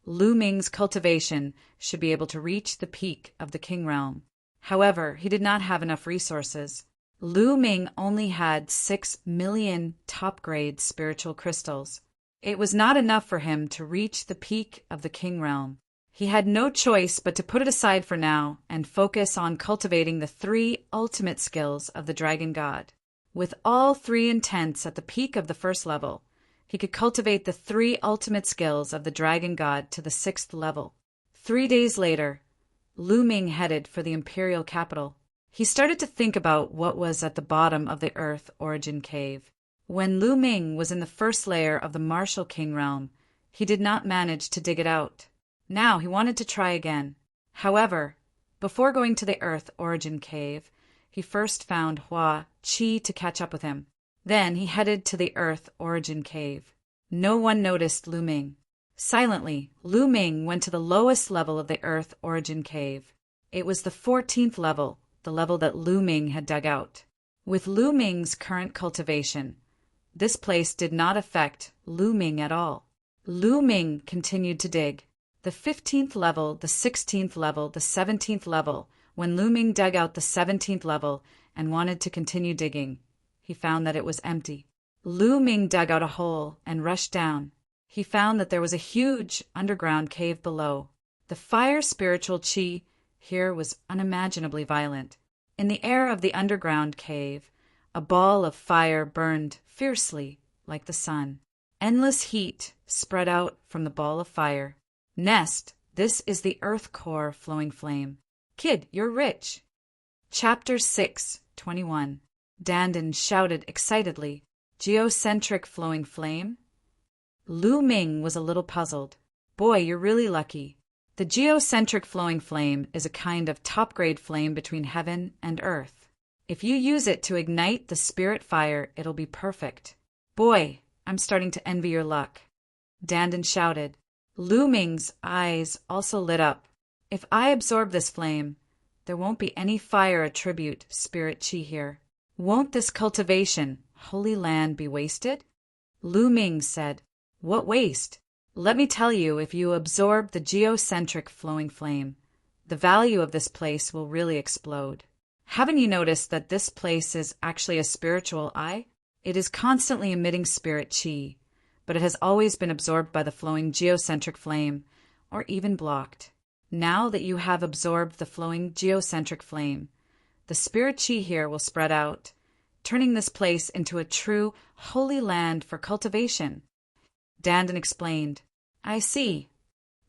Lu Ming's cultivation should be able to reach the peak of the King Realm. However, he did not have enough resources. Lu Ming only had 6 million top-grade spiritual crystals. It was not enough for him to reach the peak of the King Realm. He had no choice but to put it aside for now and focus on cultivating the 3 ultimate skills of the Dragon God. With all 3 intents at the peak of the first level, he could cultivate the 3 ultimate skills of the Dragon God to the 6th level. 3 days later, Lu Ming headed for the imperial capital. He started to think about what was at the bottom of the Earth Origin Cave. When Lu Ming was in the first layer of the Martial King Realm, he did not manage to dig it out. Now he wanted to try again. However, before going to the Earth Origin Cave, he first found Hua Qi to catch up with him. Then he headed to the Earth Origin Cave. No one noticed Lu Ming. Silently, Lu Ming went to the lowest level of the Earth Origin Cave. It was the 14th level, the level that Lu Ming had dug out. With Lu Ming's current cultivation, this place did not affect Lu Ming at all. Lu Ming continued to dig. The 15th level, the 16th level, the 17th level. When Lu Ming dug out the 17th level and wanted to continue digging, he found that it was empty. Lu Ming dug out a hole and rushed down. He found that there was a huge underground cave below. The fire spiritual qi here was unimaginably violent. In the air of the underground cave, a ball of fire burned fiercely like the sun. Endless heat spread out from the ball of fire. Nest, this is the earth core flowing flame. Kid, you're rich. Chapter 6:21. Dandan shouted excitedly. Geocentric flowing flame? Lu Ming was a little puzzled. Boy, you're really lucky. The geocentric flowing flame is a kind of top-grade flame between heaven and earth. If you use it to ignite the spirit fire, it'll be perfect. Boy, I'm starting to envy your luck. Dandan shouted. Lu Ming's eyes also lit up. If I absorb this flame, there won't be any fire attribute spirit qi here. Won't this cultivation, holy land, be wasted? Lu Ming said, What waste? Let me tell you, if you absorb the geocentric flowing flame, the value of this place will really explode. Haven't you noticed that this place is actually a spiritual eye? It is constantly emitting spirit qi, but it has always been absorbed by the flowing geocentric flame, or even blocked. Now that you have absorbed the flowing geocentric flame, the spirit qi here will spread out, turning this place into a true holy land for cultivation. Dandan explained. I see.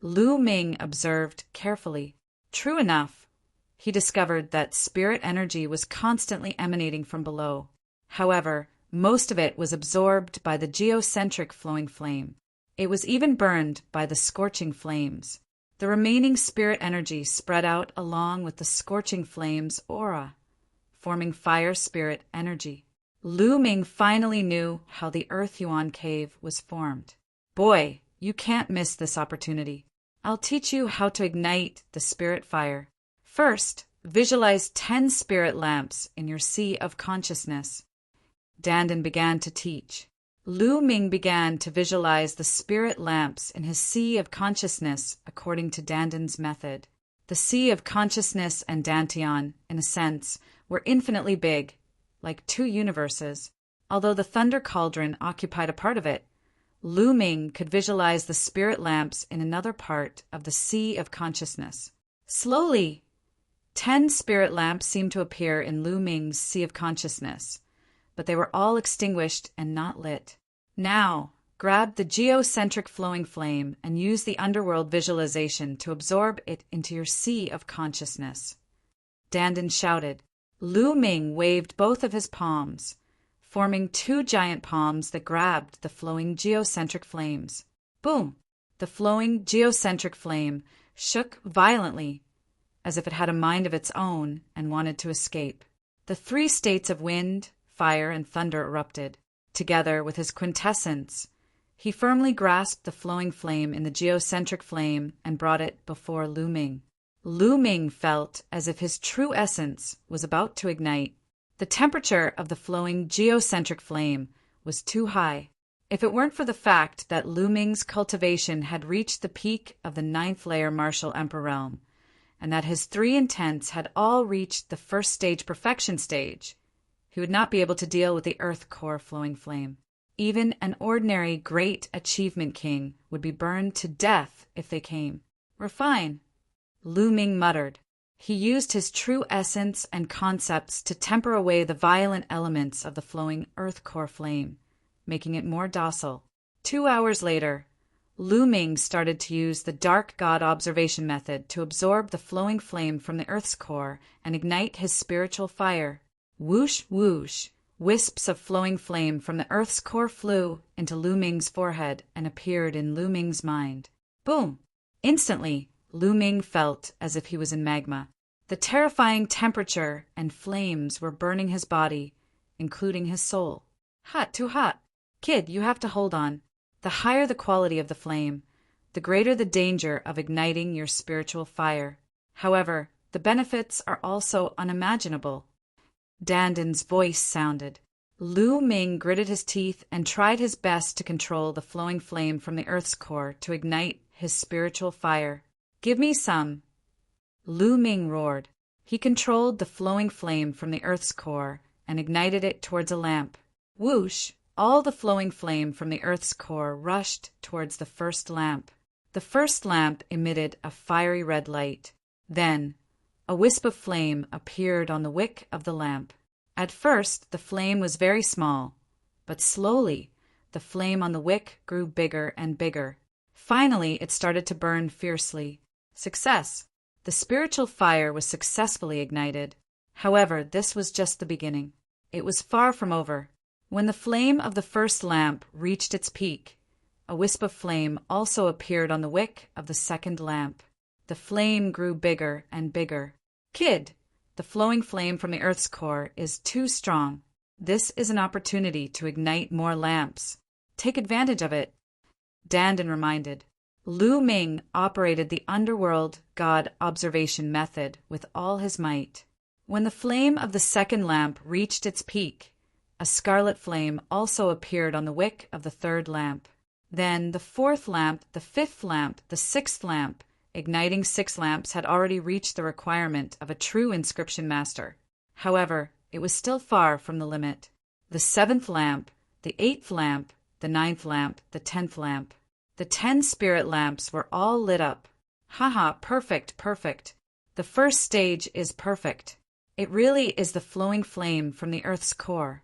Lu Ming observed carefully. True enough. He discovered that spirit energy was constantly emanating from below. However, most of it was absorbed by the geocentric flowing flame. It was even burned by the scorching flames. The remaining spirit energy spread out along with the scorching flame's aura, forming fire spirit energy. Lu Ming finally knew how the Earth Yuan Cave was formed. Boy, you can't miss this opportunity. I'll teach you how to ignite the spirit fire. First, visualize 10 spirit lamps in your sea of consciousness. Dandan began to teach. Lu Ming began to visualize the spirit lamps in his sea of consciousness according to Dandan's method. The sea of consciousness and Dantian, in a sense, were infinitely big, like 2 universes. Although the Thunder Cauldron occupied a part of it, Lu Ming could visualize the spirit lamps in another part of the sea of consciousness. Slowly, 10 spirit lamps seemed to appear in Lu Ming's sea of consciousness, but they were all extinguished and not lit. Now, grab the geocentric flowing flame and use the underworld visualization to absorb it into your sea of consciousness. Dandan shouted. Lu Ming waved both of his palms, forming 2 giant palms that grabbed the flowing geocentric flames. Boom! The flowing geocentric flame shook violently, as if it had a mind of its own and wanted to escape. The 3 states of wind, fire, and thunder erupted. Together with his quintessence, he firmly grasped the flowing flame in the geocentric flame and brought it before Lu Ming. Lu Ming felt as if his true essence was about to ignite. The temperature of the flowing geocentric flame was too high. If it weren't for the fact that Lu Ming's cultivation had reached the peak of the 9th layer martial emperor realm, and that his 3 intents had all reached the first stage perfection stage, he would not be able to deal with the earth core flowing flame. Even an ordinary great achievement king would be burned to death if they came. We're fine, Lu Ming muttered. He used his true essence and concepts to temper away the violent elements of the flowing earth core flame, making it more docile. 2 hours later, Lu Ming started to use the dark god observation method to absorb the flowing flame from the earth's core and ignite his spiritual fire. Whoosh, whoosh. Wisps of flowing flame from the earth's core flew into Lu Ming's forehead and appeared in Lu Ming's mind. Boom! Instantly, Lu Ming felt as if he was in magma. The terrifying temperature and flames were burning his body, including his soul. Hot, too hot. Kid, you have to hold on. The higher the quality of the flame, the greater the danger of igniting your spiritual fire. However, the benefits are also unimaginable. Danden's voice sounded. Lu Ming gritted his teeth and tried his best to control the flowing flame from the earth's core to ignite his spiritual fire. Give me some, Lu Ming roared. He controlled the flowing flame from the earth's core and ignited it towards a lamp. Whoosh! All the flowing flame from the earth's core rushed towards the first lamp. The first lamp emitted a fiery red light. Then, a wisp of flame appeared on the wick of the lamp. At first, the flame was very small, but slowly, the flame on the wick grew bigger and bigger. Finally, it started to burn fiercely. Success! The spiritual fire was successfully ignited. However, this was just the beginning. It was far from over. When the flame of the first lamp reached its peak, a wisp of flame also appeared on the wick of the second lamp. The flame grew bigger and bigger. Kid, the flowing flame from the earth's core is too strong. This is an opportunity to ignite more lamps. Take advantage of it, Danden reminded. Lu Ming operated the underworld god observation method with all his might. When the flame of the second lamp reached its peak, a scarlet flame also appeared on the wick of the third lamp. Then the fourth lamp, the fifth lamp, the sixth lamp. Igniting 6 lamps had already reached the requirement of a true inscription master. However, it was still far from the limit. The 7th lamp, the 8th lamp, the 9th lamp, the 10th lamp. The 10 spirit lamps were all lit up. Haha, perfect, perfect. The first stage is perfect. It really is the flowing flame from the earth's core.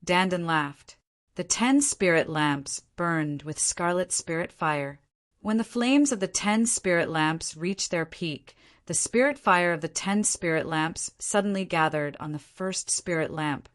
Danden laughed. The 10 spirit lamps burned with scarlet spirit fire. When the flames of the 10 spirit lamps reached their peak, the spirit fire of the 10 spirit lamps suddenly gathered on the first spirit lamp,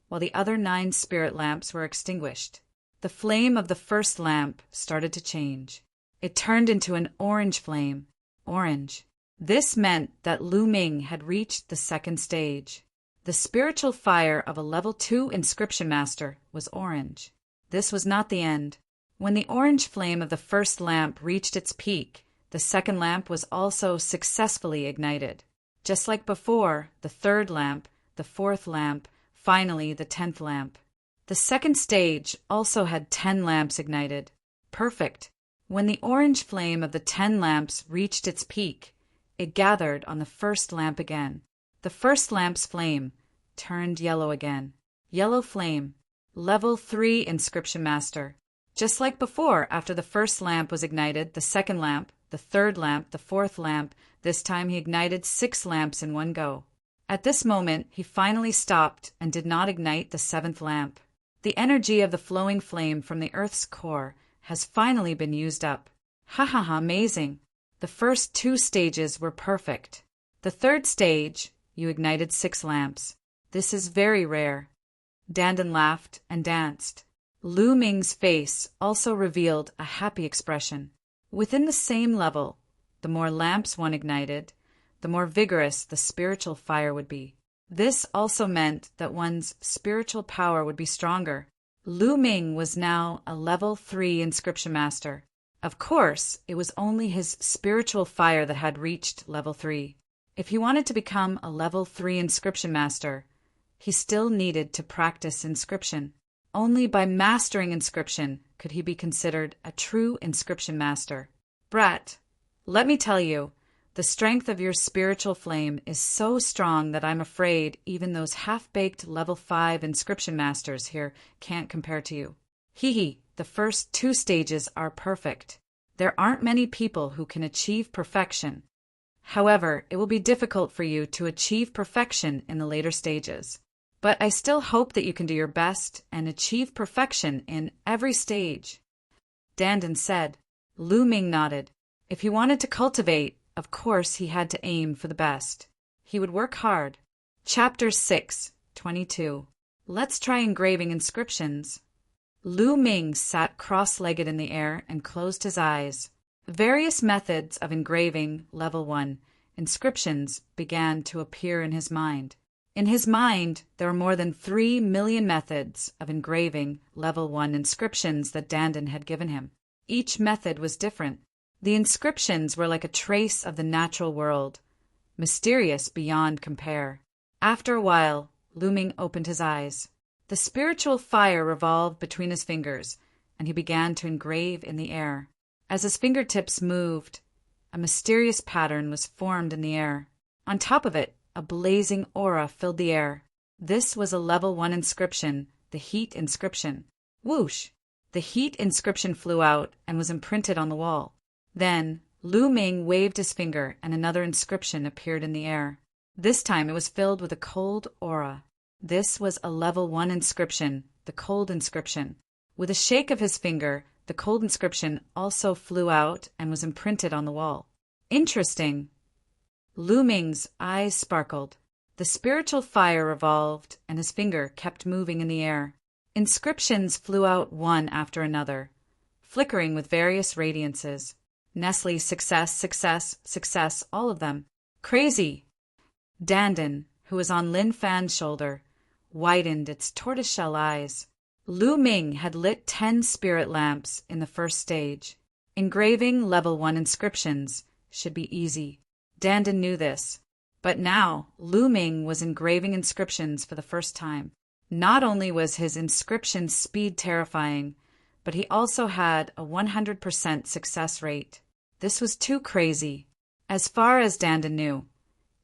while the other 9 spirit lamps were extinguished. The flame of the first lamp started to change. It turned into an orange flame. Orange. This meant that Lu Ming had reached the second stage. The spiritual fire of a level 2 inscription master was orange. This was not the end. When the orange flame of the first lamp reached its peak, the second lamp was also successfully ignited. Just like before, the third lamp, the fourth lamp, finally the 10th lamp. The second stage also had 10 lamps ignited. Perfect. When the orange flame of the 10 lamps reached its peak, it gathered on the first lamp again. The first lamp's flame turned yellow again. Yellow flame. Level 3 inscription master. Just like before, after the first lamp was ignited, the second lamp, the third lamp, the fourth lamp, this time he ignited 6 lamps in one go. At this moment, he finally stopped and did not ignite the 7th lamp. The energy of the flowing flame from the earth's core has finally been used up. Ha ha ha, amazing. The first 2 stages were perfect. The third stage, you ignited 6 lamps. This is very rare. Danden laughed and danced. Lu Ming's face also revealed a happy expression. Within the same level, the more lamps one ignited, the more vigorous the spiritual fire would be. This also meant that one's spiritual power would be stronger. Lu Ming was now a level 3 inscription master. Of course, it was only his spiritual fire that had reached level 3. If he wanted to become a level 3 inscription master, he still needed to practice inscription. Only by mastering inscription could he be considered a true inscription master. Brat, let me tell you, the strength of your spiritual flame is so strong that I'm afraid even those half-baked level 5 inscription masters here can't compare to you. Hee, the first 2 stages are perfect. There aren't many people who can achieve perfection. However, it will be difficult for you to achieve perfection in the later stages. But I still hope that you can do your best and achieve perfection in every stage. Dandan said. Lu Ming nodded. If he wanted to cultivate, of course he had to aim for the best. He would work hard. Chapter 6, 22. Let's try engraving inscriptions. Lu Ming sat cross-legged in the air and closed his eyes. Various methods of engraving level 1 inscriptions began to appear in his mind. In his mind, there were more than 3 million methods of engraving level 1 inscriptions that Dandan had given him. Each method was different. The inscriptions were like a trace of the natural world, mysterious beyond compare. After a while, Lu Ming opened his eyes. The spiritual fire revolved between his fingers, and he began to engrave in the air. As his fingertips moved, a mysterious pattern was formed in the air. On top of it, a blazing aura filled the air. This was a level 1 inscription, the heat inscription. Whoosh! The heat inscription flew out and was imprinted on the wall. Then, Lu Ming waved his finger and another inscription appeared in the air. This time it was filled with a cold aura. This was a level 1 inscription, the cold inscription. With a shake of his finger, the cold inscription also flew out and was imprinted on the wall. Interesting. Lu Ming's eyes sparkled. The spiritual fire revolved, and his finger kept moving in the air. Inscriptions flew out one after another, flickering with various radiances. Nestle, success, success, success, all of them. Crazy! Dandan, who was on Lin Fan's shoulder, widened its tortoiseshell eyes. Lu Ming had lit 10 spirit lamps in the first stage. Engraving level 1 inscriptions should be easy. Dandan knew this. But now, Lu Ming was engraving inscriptions for the first time. Not only was his inscription speed terrifying, but he also had a 100% success rate. This was too crazy. As far as Dandan knew,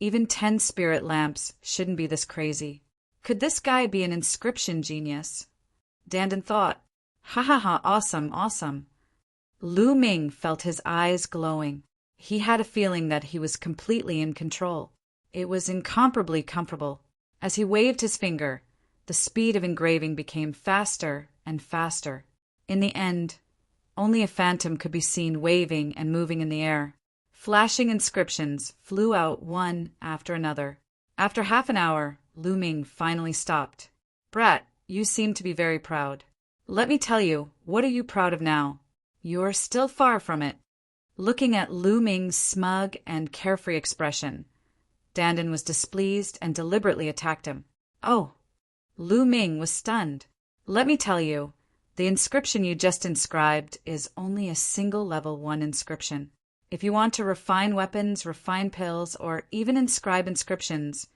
even 10 spirit lamps shouldn't be this crazy. Could this guy be an inscription genius? Dandan thought, ha ha ha, awesome, awesome. Lu Ming felt his eyes glowing. He had a feeling that he was completely in control. It was incomparably comfortable. As he waved his finger, the speed of engraving became faster and faster. In the end, only a phantom could be seen waving and moving in the air. Flashing inscriptions flew out one after another. After half an hour, Lu Ming finally stopped. Brat, you seem to be very proud. Let me tell you, what are you proud of now? You're still far from it. Looking at Lu Ming's smug and carefree expression, Dandan was displeased and deliberately attacked him. Oh! Lu Ming was stunned. Let me tell you, the inscription you just inscribed is only a single level 1 inscription. If you want to refine weapons, refine pills, or even inscribe inscriptions,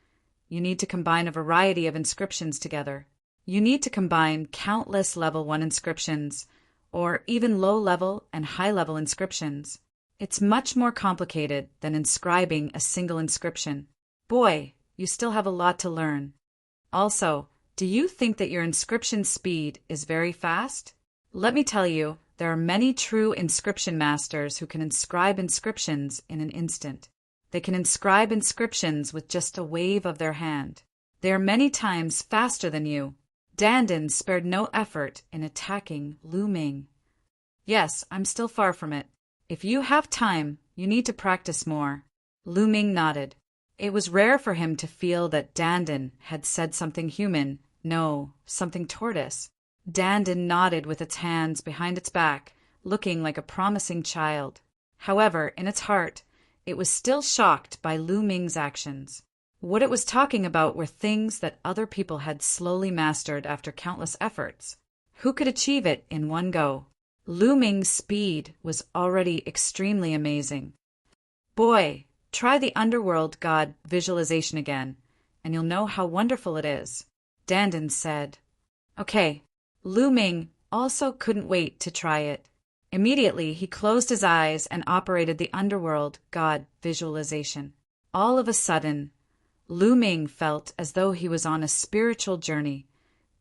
you need to combine a variety of inscriptions together. You need to combine countless level 1 inscriptions, or even low-level and high-level inscriptions. It's much more complicated than inscribing a single inscription. Boy, you still have a lot to learn. Also, do you think that your inscription speed is very fast? Let me tell you, there are many true inscription masters who can inscribe inscriptions in an instant. They can inscribe inscriptions with just a wave of their hand. They are many times faster than you. Dandan spared no effort in attacking Lu Ming. Yes, I'm still far from it. If you have time, you need to practice more. Lu Ming nodded. It was rare for him to feel that Dandan had said something human, no, something tortoise. Dandan nodded with its hands behind its back, looking like a promising child. However, in its heart, it was still shocked by Lu Ming's actions. What it was talking about were things that other people had slowly mastered after countless efforts. Who could achieve it in one go? Lu Ming's speed was already extremely amazing. Boy, try the underworld god visualization again, and you'll know how wonderful it is. Dandan said, Okay, Lu Ming also couldn't wait to try it. Immediately, he closed his eyes and operated the underworld god visualization. All of a sudden, Lu Ming felt as though he was on a spiritual journey,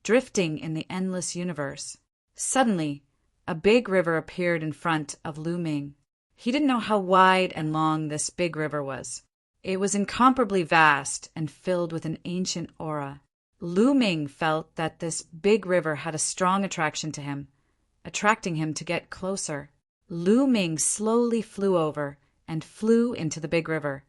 drifting in the endless universe. Suddenly, a big river appeared in front of Lu Ming. He didn't know how wide and long this big river was. It was incomparably vast and filled with an ancient aura. Lu Ming felt that this big river had a strong attraction to him, attracting him to get closer. Lu Ming slowly flew over and flew into the big river.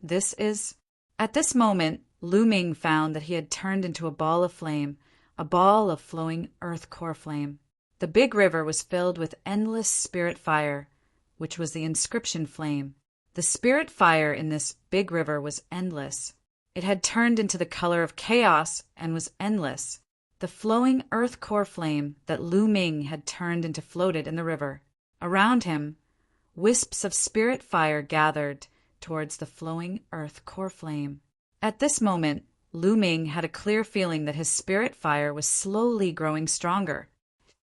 At this moment, Lu Ming found that he had turned into a ball of flame, a ball of flowing earth core flame. The big river was filled with endless spirit fire, which was the inscription flame. The spirit fire in this big river was endless. It had turned into the color of chaos and was endless. The flowing earth core flame that Lu Ming had turned into floated in the river. Around him, wisps of spirit fire gathered towards the flowing earth core flame. At this moment, Lu Ming had a clear feeling that his spirit fire was slowly growing stronger.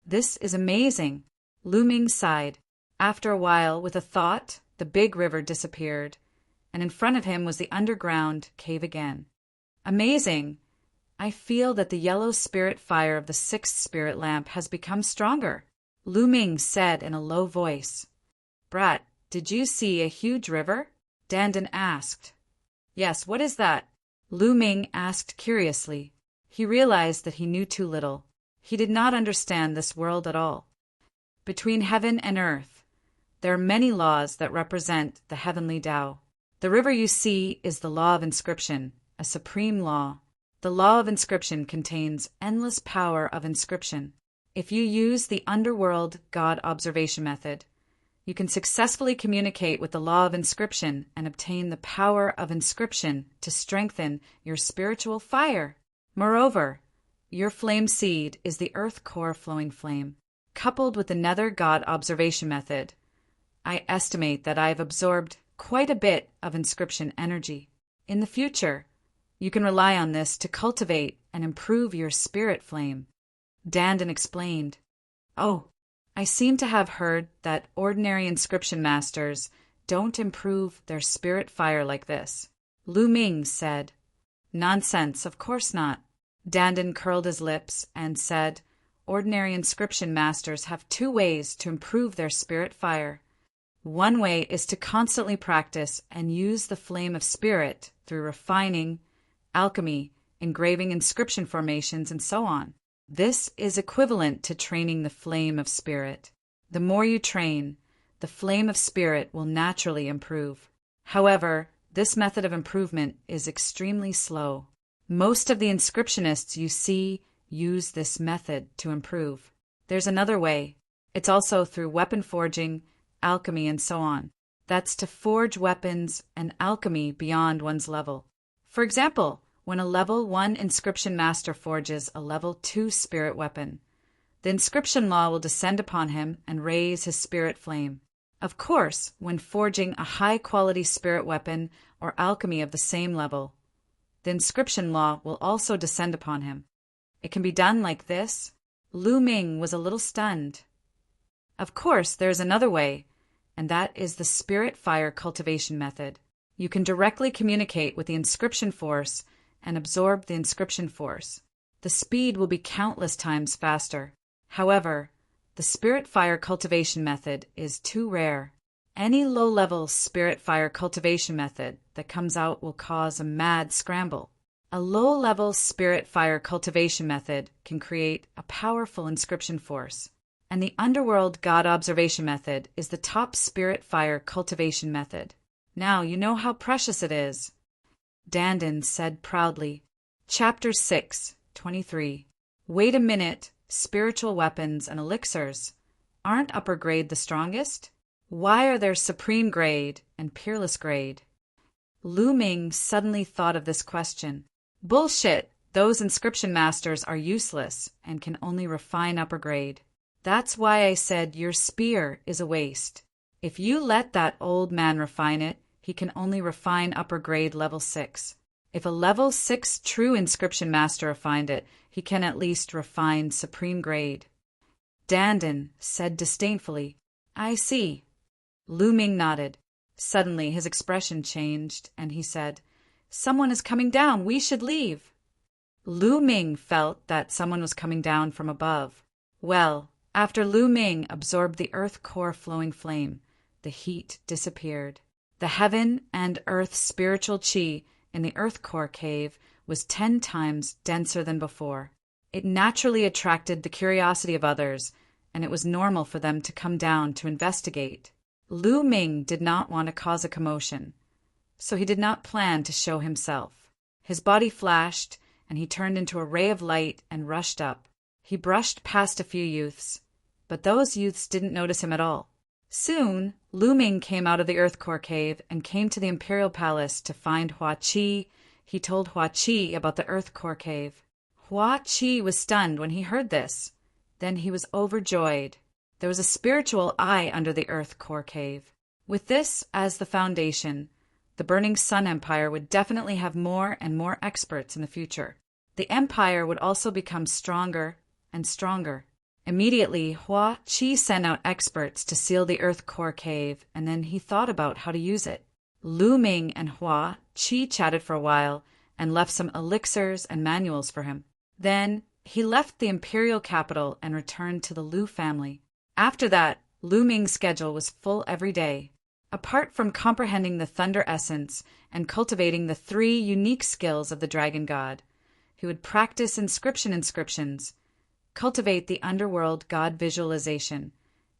This is amazing, Lu Ming sighed. After a while, with a thought, the big river disappeared, and in front of him was the underground cave again. Amazing! I feel that the yellow spirit fire of the sixth spirit lamp has become stronger, Lu Ming said in a low voice. Brat, did you see a huge river? Dandan asked. Yes, what is that? Lu Ming asked curiously. He realized that he knew too little. He did not understand this world at all. Between heaven and earth, there are many laws that represent the heavenly Tao. The river you see is the law of inscription, a supreme law. The law of inscription contains endless power of inscription. If you use the underworld God observation method, you can successfully communicate with the law of inscription and obtain the power of inscription to strengthen your spiritual fire. Moreover, your flame seed is the earth core flowing flame. Coupled with the nether God observation method, I estimate that I have absorbed quite a bit of inscription energy. In the future, you can rely on this to cultivate and improve your spirit flame. Dandan explained. Oh, I seem to have heard that ordinary inscription masters don't improve their spirit fire like this. Lu Ming said. Nonsense, of course not. Dandan curled his lips and said, ordinary inscription masters have two ways to improve their spirit fire. One way is to constantly practice and use the flame of spirit through refining, alchemy, engraving inscription formations, and so on. This is equivalent to training the flame of spirit. The more you train, the flame of spirit will naturally improve. However, this method of improvement is extremely slow. Most of the inscriptionists you see use this method to improve. There's another way. It's also through weapon forging, alchemy, and so on. That's to forge weapons and alchemy beyond one's level. For example, when a level 1 inscription master forges a level 2 spirit weapon, the inscription law will descend upon him and raise his spirit flame. Of course, when forging a high-quality spirit weapon or alchemy of the same level, the inscription law will also descend upon him. It can be done like this. Lu Ming was a little stunned. Of course, there is another way, and that is the spirit fire cultivation method. You can directly communicate with the inscription force and absorb the inscription force. The speed will be countless times faster. However, the spirit fire cultivation method is too rare. Any low-level spirit fire cultivation method that comes out will cause a mad scramble. A low-level spirit fire cultivation method can create a powerful inscription force, and the underworld God observation method is the top spirit fire cultivation method. Now you know how precious it is. Dandan said proudly. Chapter 6, 23. Wait a minute, spiritual weapons and elixirs. Aren't upper grade the strongest? Why are there supreme grade and peerless grade? Lu Ming suddenly thought of this question. Bullshit! Those inscription masters are useless and can only refine upper grade. That's why I said your spear is a waste. If you let that old man refine it, he can only refine upper grade level 6. If a level 6 true inscription master refined it, he can at least refine supreme grade. Dandan said disdainfully, I see. Lu Ming nodded. Suddenly his expression changed, and he said, Someone is coming down. We should leave. Lu Ming felt that someone was coming down from above. Well, after Lu Ming absorbed the earth core flowing flame, the heat disappeared. The heaven and earth spiritual chi in the earth core cave was 10 times denser than before. It naturally attracted the curiosity of others, and it was normal for them to come down to investigate. Lu Ming did not want to cause a commotion, so he did not plan to show himself. His body flashed, and he turned into a ray of light and rushed up. He brushed past a few youths, but those youths didn't notice him at all. Soon, Lu Ming came out of the earth core cave and came to the imperial palace to find Hua Qi. He told Hua Qi about the earth core cave. Hua Qi was stunned when he heard this. Then he was overjoyed. There was a spiritual eye under the earth core cave. With this as the foundation, the Burning Sun Empire would definitely have more and more experts in the future. The empire would also become stronger and stronger. Immediately, Hua Qi sent out experts to seal the earth core cave, and then he thought about how to use it. Lu Ming and Hua Qi chatted for a while and left some elixirs and manuals for him. Then he left the imperial capital and returned to the Lu family. After that, Lu Ming's schedule was full every day. Apart from comprehending the thunder essence and cultivating the 3 unique skills of the dragon god, he would practice inscriptions, cultivate the underworld god visualization,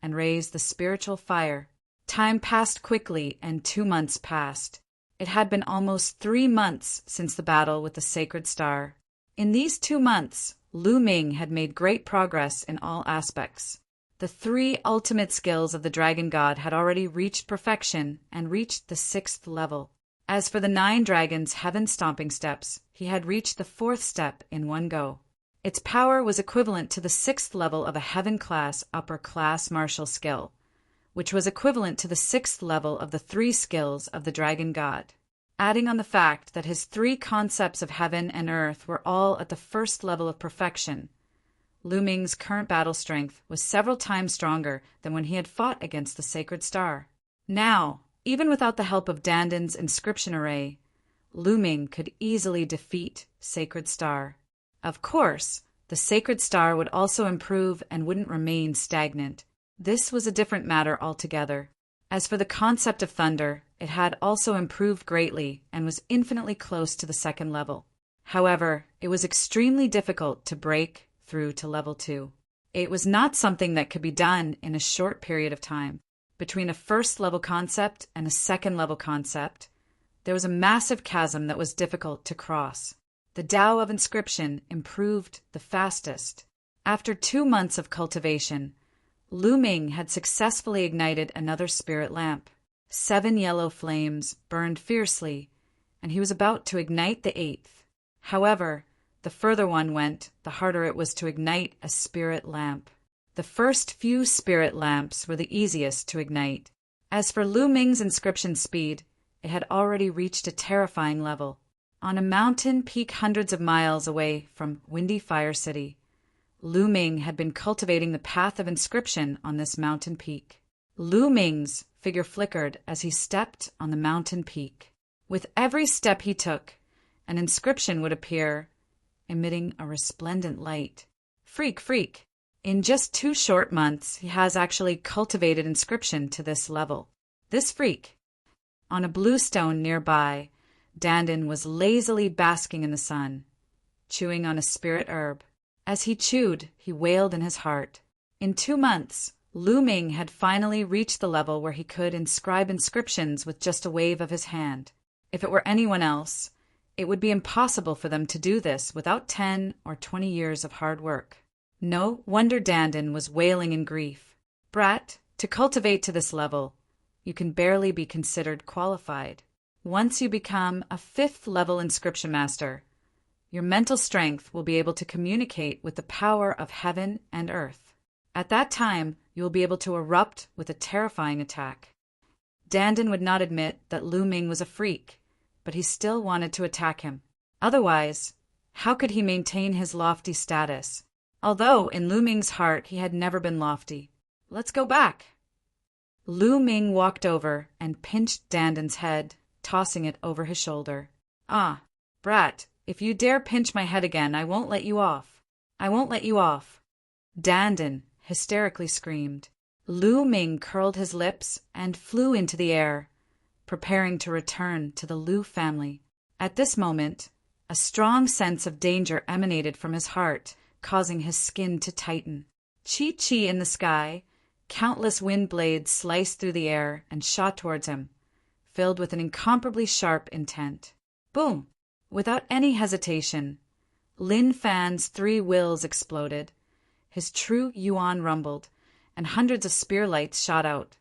and raise the spiritual fire. Time passed quickly, and 2 months passed. It had been almost 3 months since the battle with the sacred star. In these 2 months, Lu Ming had made great progress in all aspects. The 3 ultimate skills of the dragon god had already reached perfection and reached the 6th level. As for the 9 dragons' heaven-stomping steps, he had reached the 4th step in one go. Its power was equivalent to the 6th level of a heaven-class upper-class martial skill, which was equivalent to the 6th level of the 3 skills of the dragon god. Adding on the fact that his 3 concepts of heaven and earth were all at the 1st level of perfection, Lu Ming's current battle strength was several times stronger than when he had fought against the sacred star. Now, even without the help of Dandan's inscription array, Lu Ming could easily defeat Sacred Star. Of course, the Sacred Star would also improve and wouldn't remain stagnant. This was a different matter altogether. As for the concept of thunder, it had also improved greatly and was infinitely close to the 2nd level. However, it was extremely difficult to break through to level 2. It was not something that could be done in a short period of time. Between a 1st level concept and a 2nd level concept, there was a massive chasm that was difficult to cross. The Tao of inscription improved the fastest. After 2 months of cultivation, Lu Ming had successfully ignited another spirit lamp. 7 yellow flames burned fiercely, and he was about to ignite the 8th. However, the further one went, the harder it was to ignite a spirit lamp. The first few spirit lamps were the easiest to ignite. As for Lu Ming's inscription speed, it had already reached a terrifying level. On a mountain peak hundreds of miles away from Windy Fire City, Lu Ming had been cultivating the path of inscription on this mountain peak. Lu Ming's figure flickered as he stepped on the mountain peak. With every step he took, an inscription would appear, emitting a resplendent light. Freak. In just 2 short months, he has actually cultivated inscription to this level. This freak. On a blue stone nearby, Dandan was lazily basking in the sun, chewing on a spirit herb. As he chewed, he wailed in his heart. In 2 months, Lu Ming had finally reached the level where he could inscribe inscriptions with just a wave of his hand. If it were anyone else, it would be impossible for them to do this without 10 or 20 years of hard work. No wonder Dandan was wailing in grief. Brat, to cultivate to this level, you can barely be considered qualified. Once you become a 5th level inscription master, your mental strength will be able to communicate with the power of heaven and earth. At that time, you will be able to erupt with a terrifying attack. Dandan would not admit that Lu Ming was a freak. but he still wanted to attack him. Otherwise, how could he maintain his lofty status? Although in Lu Ming's heart he had never been lofty. Let's go back. Lu Ming walked over and pinched Danden's head, tossing it over his shoulder. Ah, brat, if you dare pinch my head again, I won't let you off. I won't let you off. Danden hysterically screamed. Lu Ming curled his lips and flew into the air, preparing to return to the Lu family. At this moment, a strong sense of danger emanated from his heart, causing his skin to tighten. Chi in the sky, countless wind blades sliced through the air and shot towards him, filled with an incomparably sharp intent. Boom! Without any hesitation, Lin Fan's 3 wills exploded. His true yuan rumbled, and hundreds of spear lights shot out,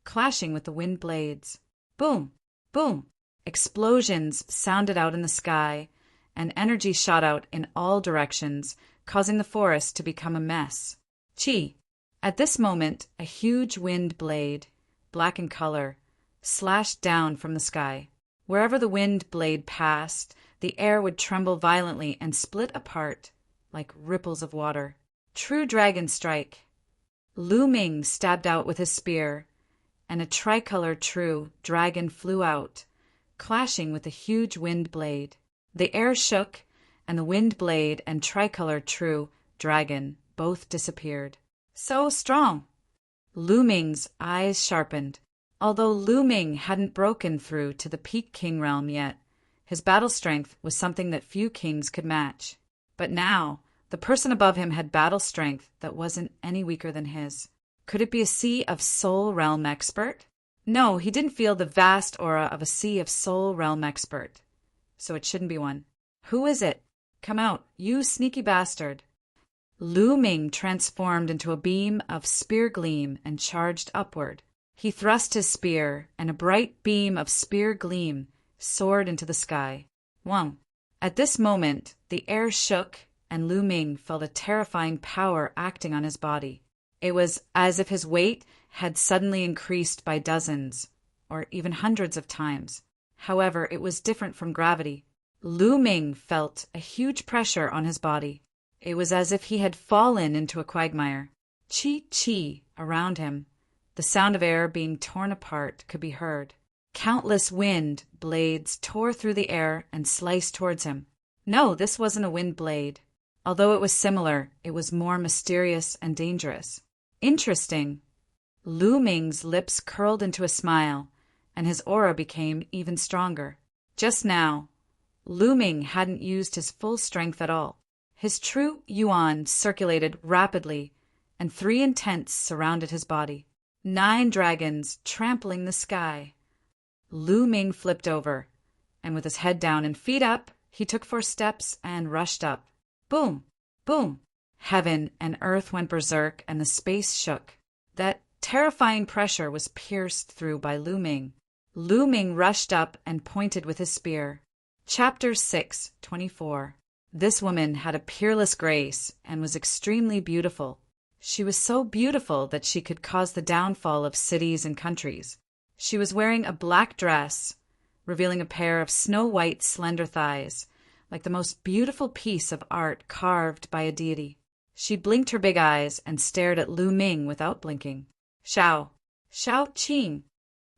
clashing with the wind blades. Boom! Boom! Explosions sounded out in the sky, and energy shot out in all directions, causing the forest to become a mess. Chi! At this moment, a huge wind blade, black in color, slashed down from the sky. Wherever the wind blade passed, the air would tremble violently and split apart like ripples of water. True dragon strike. Lu Ming stabbed out with his spear, and a tricolor true dragon flew out, clashing with the huge wind blade. The air shook, and the wind blade and tricolor true dragon both disappeared. So strong! Lu Ming's eyes sharpened. Although Lu Ming hadn't broken through to the peak king realm yet, his battle strength was something that few kings could match. But now, the person above him had battle strength that wasn't any weaker than his. Could it be a Sea of Soul Realm expert? No, he didn't feel the vast aura of a Sea of Soul Realm expert. So it shouldn't be one. Who is it? Come out, you sneaky bastard. Lu Ming transformed into a beam of spear gleam and charged upward. He thrust his spear, and a bright beam of spear gleam soared into the sky. Wang. At this moment, the air shook, and Lu Ming felt a terrifying power acting on his body. It was as if his weight had suddenly increased by dozens, or even hundreds of times. However, it was different from gravity. Lu Ming felt a huge pressure on his body. It was as if he had fallen into a quagmire. Chi around him. The sound of air being torn apart could be heard. Countless wind blades tore through the air and sliced towards him. No, this wasn't a wind blade. Although it was similar, it was more mysterious and dangerous. Interesting. Lu Ming's lips curled into a smile, and his aura became even stronger. Just now, Lu Ming hadn't used his full strength at all. His true yuan circulated rapidly, and 3 intents surrounded his body. 9 dragons trampling the sky. Lu Ming flipped over, and with his head down and feet up, he took 4 steps and rushed up. Boom! Boom! Heaven and earth went berserk, and the space shook. That terrifying pressure was pierced through by Lu Ming. Lu Ming rushed up and pointed with his spear. Chapter 6:24. This woman had a peerless grace and was extremely beautiful. She was so beautiful that she could cause the downfall of cities and countries. She was wearing a black dress, revealing a pair of snow-white slender thighs, like the most beautiful piece of art carved by a deity. She blinked her big eyes and stared at Lu Ming without blinking. Xiao Qing.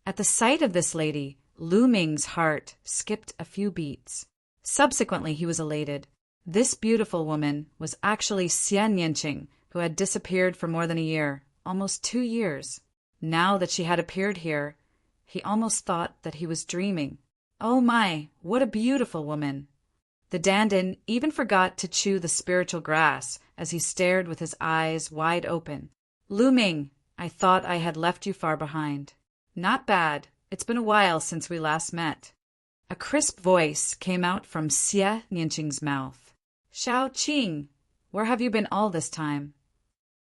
At the sight of this lady, Lu Ming's heart skipped a few beats. Subsequently, he was elated. This beautiful woman was actually Xian Yanqing, who had disappeared for more than a year, almost 2 years. Now that she had appeared here, he almost thought that he was dreaming. Oh my, what a beautiful woman! The Dandan even forgot to chew the spiritual grass as he stared with his eyes wide open. Lu Ming, I thought I had left you far behind. Not bad. It's been a while since we last met. A crisp voice came out from Xia Nianqing's mouth. Xiao Qing, where have you been all this time?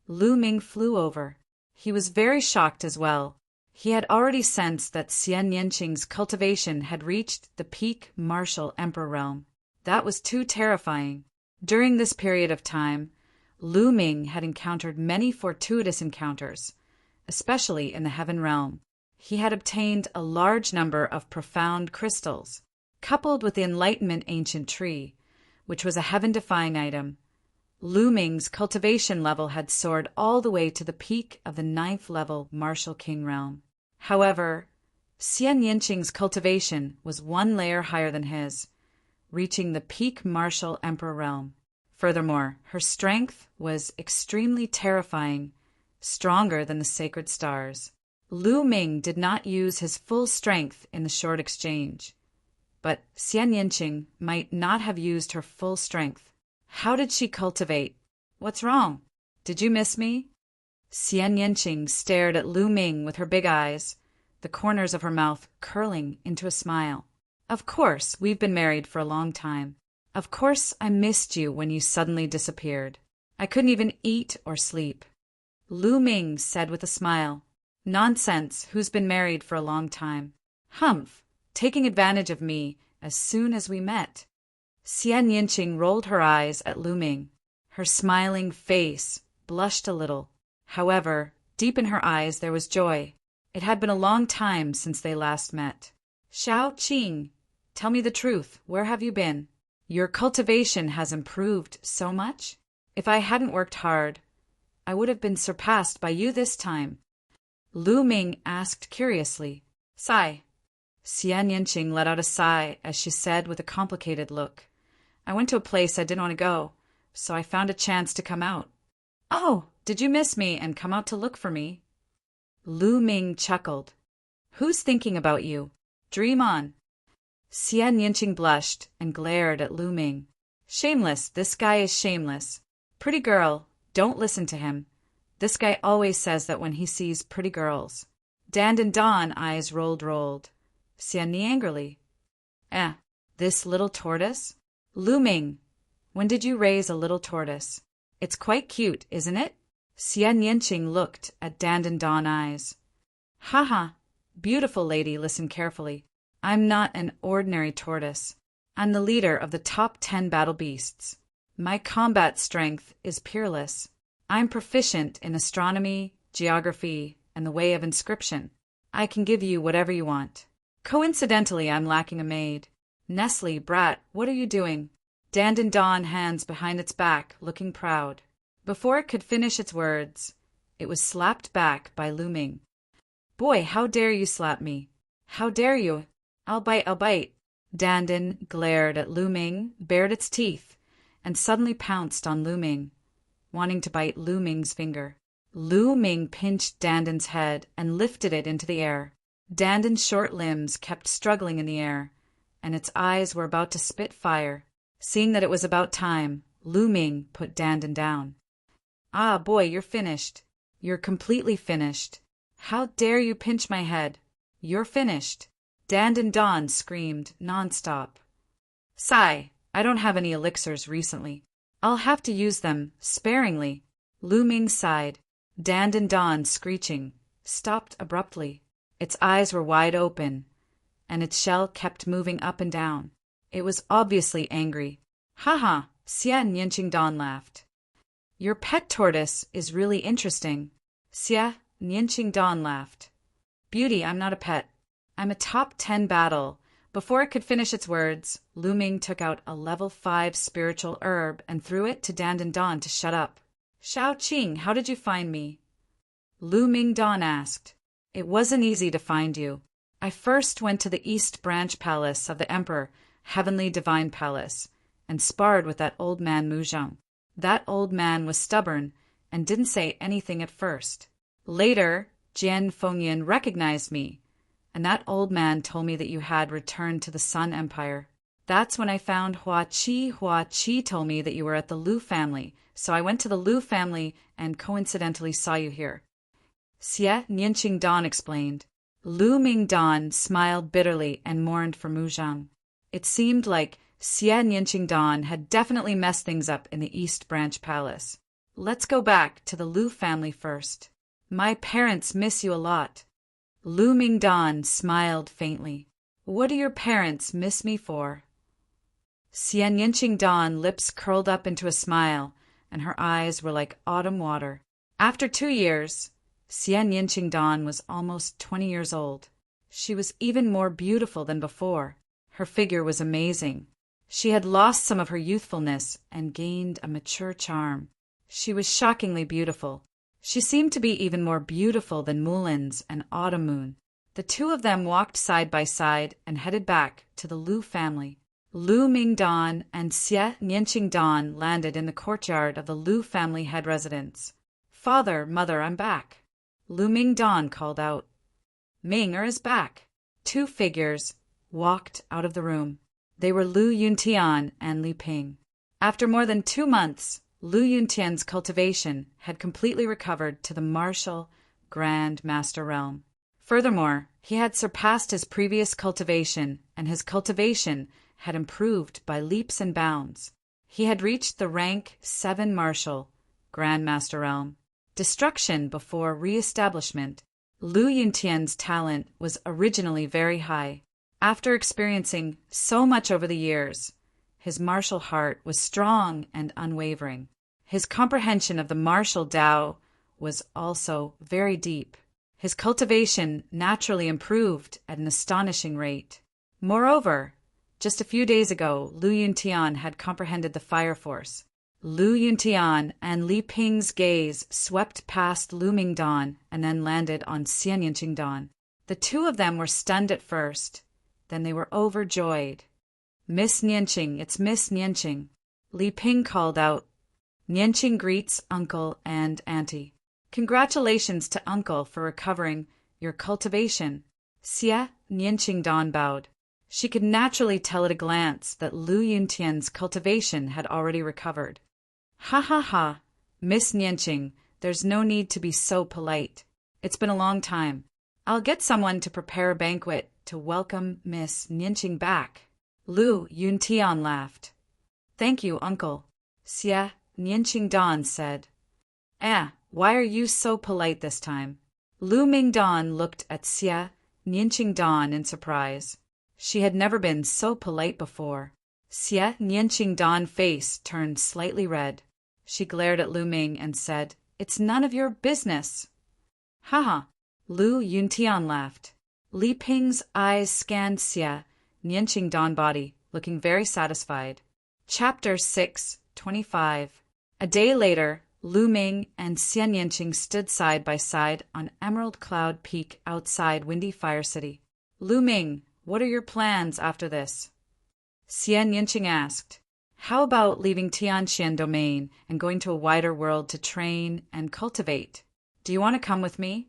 Lu Ming flew over. He was very shocked as well. He had already sensed that Xian Yanqing's cultivation had reached the peak martial emperor realm. That was too terrifying. During this period of time, Lu Ming had encountered many fortuitous encounters, especially in the heaven realm. He had obtained a large number of profound crystals. coupled with the Enlightenment ancient tree, which was a heaven-defying item. Lu Ming's cultivation level had soared all the way to the peak of the 9th level Martial King realm. However, Xian Yinqing's cultivation was one layer higher than his, reaching the peak Martial Emperor realm. Furthermore, her strength was extremely terrifying, stronger than the sacred stars. Lu Ming did not use his full strength in the short exchange, but Xian Yinqing might not have used her full strength. How did she cultivate? What's wrong? Did you miss me? Xian Yinqing stared at Lu Ming with her big eyes, the corners of her mouth curling into a smile. Of course, we've been married for a long time. Of course I missed you when you suddenly disappeared. I couldn't even eat or sleep. Lu Ming said with a smile. Nonsense, who's been married for a long time? Humph, taking advantage of me as soon as we met. Xian Yinqing rolled her eyes at Lu Ming. Her smiling face blushed a little. However, deep in her eyes there was joy. It had been a long time since they last met. Xiao Qing, tell me the truth. Where have you been? Your cultivation has improved so much. If I hadn't worked hard, I would have been surpassed by you this time. Lu Ming asked curiously. Sigh. Xian Yinqing let out a sigh as she said with a complicated look. I went to a place I didn't want to go, so I found a chance to come out. Oh, did you miss me and come out to look for me? Lu Ming chuckled. Who's thinking about you? Dream on. Xian Yinqing blushed and glared at Lu Ming. Shameless, this guy is shameless. Pretty girl, don't listen to him. This guy always says that when he sees pretty girls. Dan eyes rolled. Xian Ni angrily. This little tortoise? Lu Ming, when did you raise a little tortoise? It's quite cute, isn't it? Xian Yinqing looked at Dan eyes. Ha! Beautiful lady, listen carefully. I'm not an ordinary tortoise. I'm the leader of the top 10 battle beasts. My combat strength is peerless. I'm proficient in astronomy, geography, and the way of inscription. I can give you whatever you want. Coincidentally, I'm lacking a maid. Nestle, brat, what are you doing? Dan hands behind its back, looking proud. Before it could finish its words, it was slapped back by Lu Ming. Boy, how dare you slap me? How dare you? I'll bite. Dan glared at Lu Ming, bared its teeth, and suddenly pounced on Lu Ming, wanting to bite Lu Ming's finger. Lu Ming pinched Danden's head and lifted it into the air. Danden's short limbs kept struggling in the air, and its eyes were about to spit fire. Seeing that it was about time, Lu Ming put Danden down. Ah, boy, you're finished. You're completely finished. How dare you pinch my head? You're finished. Dan screamed nonstop. Sigh, I don't have any elixirs recently. I'll have to use them sparingly. Lu Ming sighed. Dan screeching, stopped abruptly. Its eyes were wide open, and its shell kept moving up and down. It was obviously angry. Ha! Xian Yinqing laughed. Your pet tortoise is really interesting. Xian Yinqing laughed. Beauty, I'm not a pet. I'm a top 10 battle. Before it could finish its words, Lu Ming took out a level 5 spiritual herb and threw it to Dan to shut up. Xiao Qing, how did you find me? Lu Ming asked. It wasn't easy to find you. I first went to the East Branch Palace of the Emperor, Heavenly Divine Palace, and sparred with that old man Muzheng. That old man was stubborn and didn't say anything at first. Later, Jian Fengyan recognized me, and that old man told me that you had returned to the Sun Empire. That's when I found Hua Qi. Hua Qi told me that you were at the Lu family, so I went to the Lu family and coincidentally saw you here. Xie Nianqing explained. Lu Ming smiled bitterly and mourned for Muzheng. It seemed like Xie Nianqing had definitely messed things up in the East Branch Palace. Let's go back to the Lu family first. My parents miss you a lot. Lu Ming smiled faintly. What do your parents miss me for? Xian Yinqing lips curled up into a smile, and her eyes were like autumn water. After 2 years, Xian Yinqing was almost 20 years old. She was even more beautiful than before. Her figure was amazing. She had lost some of her youthfulness and gained a mature charm. She was shockingly beautiful. She seemed to be even more beautiful than Mulin's and Autumn Moon. The two of them walked side by side and headed back to the Lu family. Lu Mingdan and Xie Nianqingdan landed in the courtyard of the Lu family head residence. "Father, Mother, I'm back," Lu Mingdan called out. "Ming is back." Two figures walked out of the room. They were Lu Yuntian and Li Ping. After more than 2 months, Lu Yuntian's cultivation had completely recovered to the martial Grand Master realm. Furthermore, he had surpassed his previous cultivation, and his cultivation had improved by leaps and bounds. He had reached the rank 7 Martial, Grand Master Realm. Destruction before re-establishment. Lu Yuntian's talent was originally very high. After experiencing so much over the years, his martial heart was strong and unwavering. His comprehension of the martial Tao was also very deep. His cultivation naturally improved at an astonishing rate. Moreover, just a few days ago, Lu Yuntian had comprehended the fire force. Lu Yuntian and Li Ping's gaze swept past Lu Mingdan and then landed on Xian Yanqingdan. The two of them were stunned at first. Then they were overjoyed. "Miss Nianqing, it's Miss Nianqing," Li Ping called out. Nianqing greets uncle and auntie. "Congratulations to uncle for recovering your cultivation." Xie Nianqingdan bowed. She could naturally tell at a glance that Lu Yuntian's cultivation had already recovered. "Ha ha ha, Miss Nianqing, there's no need to be so polite. It's been a long time. I'll get someone to prepare a banquet to welcome Miss Nianqing back." Lu Yuntian laughed. "Thank you, uncle," Xie Nianqingdan said. Why are you so polite this time?" Lu Mingdan looked at Xie Nianqingdan in surprise. She had never been so polite before. Xie Nianqingdan's face turned slightly red. She glared at Lu Ming and said, "It's none of your business." "Haha," Lu Yuntian laughed. Li Ping's eyes scanned Xie Nianqingdan's body, looking very satisfied. Chapter 6:25. A day later, Lu Ming and Xie Nianqing stood side by side on Emerald Cloud Peak outside Windy Fire City. "Lu Ming, what are your plans after this?" Xie Nianqing asked. "How about leaving Tianxian Domain and going to a wider world to train and cultivate? Do you want to come with me?"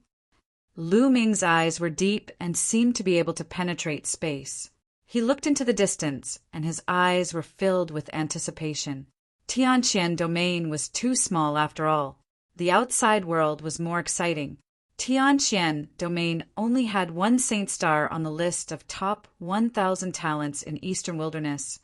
Lu Ming's eyes were deep and seemed to be able to penetrate space. He looked into the distance, and his eyes were filled with anticipation. Tianxian Domain was too small after all. The outside world was more exciting. Tianxian Domain only had 1 Saint Star on the list of top 1,000 talents in Eastern Wilderness,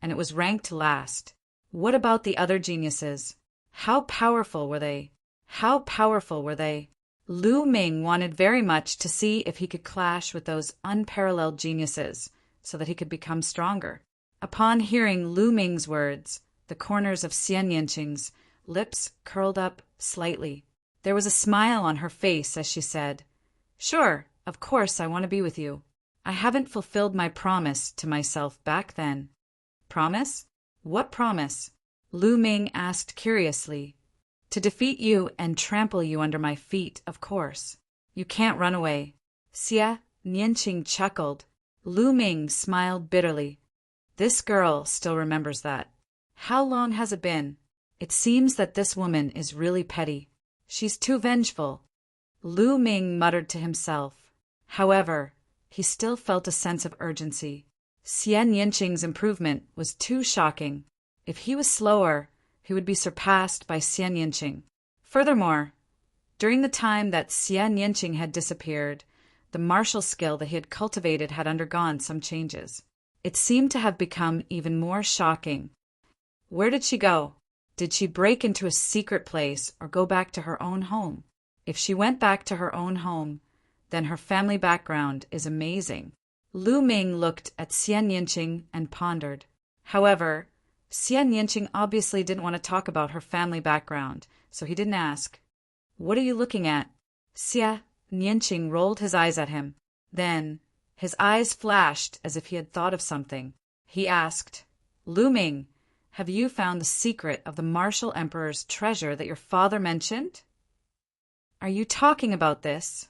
and it was ranked last. What about the other geniuses? How powerful were they? How powerful were they? Lu Ming wanted very much to see if he could clash with those unparalleled geniuses, so that he could become stronger. Upon hearing Lu Ming's words, the corners of Xie Nianqing's lips curled up slightly. There was a smile on her face as she said, "Sure, of course I want to be with you. I haven't fulfilled my promise to myself back then." "Promise? What promise?" Lu Ming asked curiously. "To defeat you and trample you under my feet, of course. You can't run away." Xie Nianqing chuckled. Lu Ming smiled bitterly. This girl still remembers that. How long has it been? It seems that this woman is really petty. She's too vengeful. Lu Ming muttered to himself. However, he still felt a sense of urgency. Xie Nianqing's improvement was too shocking. If he was slower, he would be surpassed by Xie Nianqing. Furthermore, during the time that Xie Nianqing had disappeared, the martial skill that he had cultivated had undergone some changes. It seemed to have become even more shocking. Where did she go? Did she break into a secret place or go back to her own home? If she went back to her own home, then her family background is amazing. Lu Ming looked at Xie Nianqing and pondered. However, Xie Nianqing obviously didn't want to talk about her family background, so he didn't ask. "What are you looking at?" Xie Nianqing rolled his eyes at him. Then, His eyes flashed as if he had thought of something. He asked, "Lu Ming, have you found the secret of the martial emperor's treasure that your father mentioned?" "Are you talking about this?"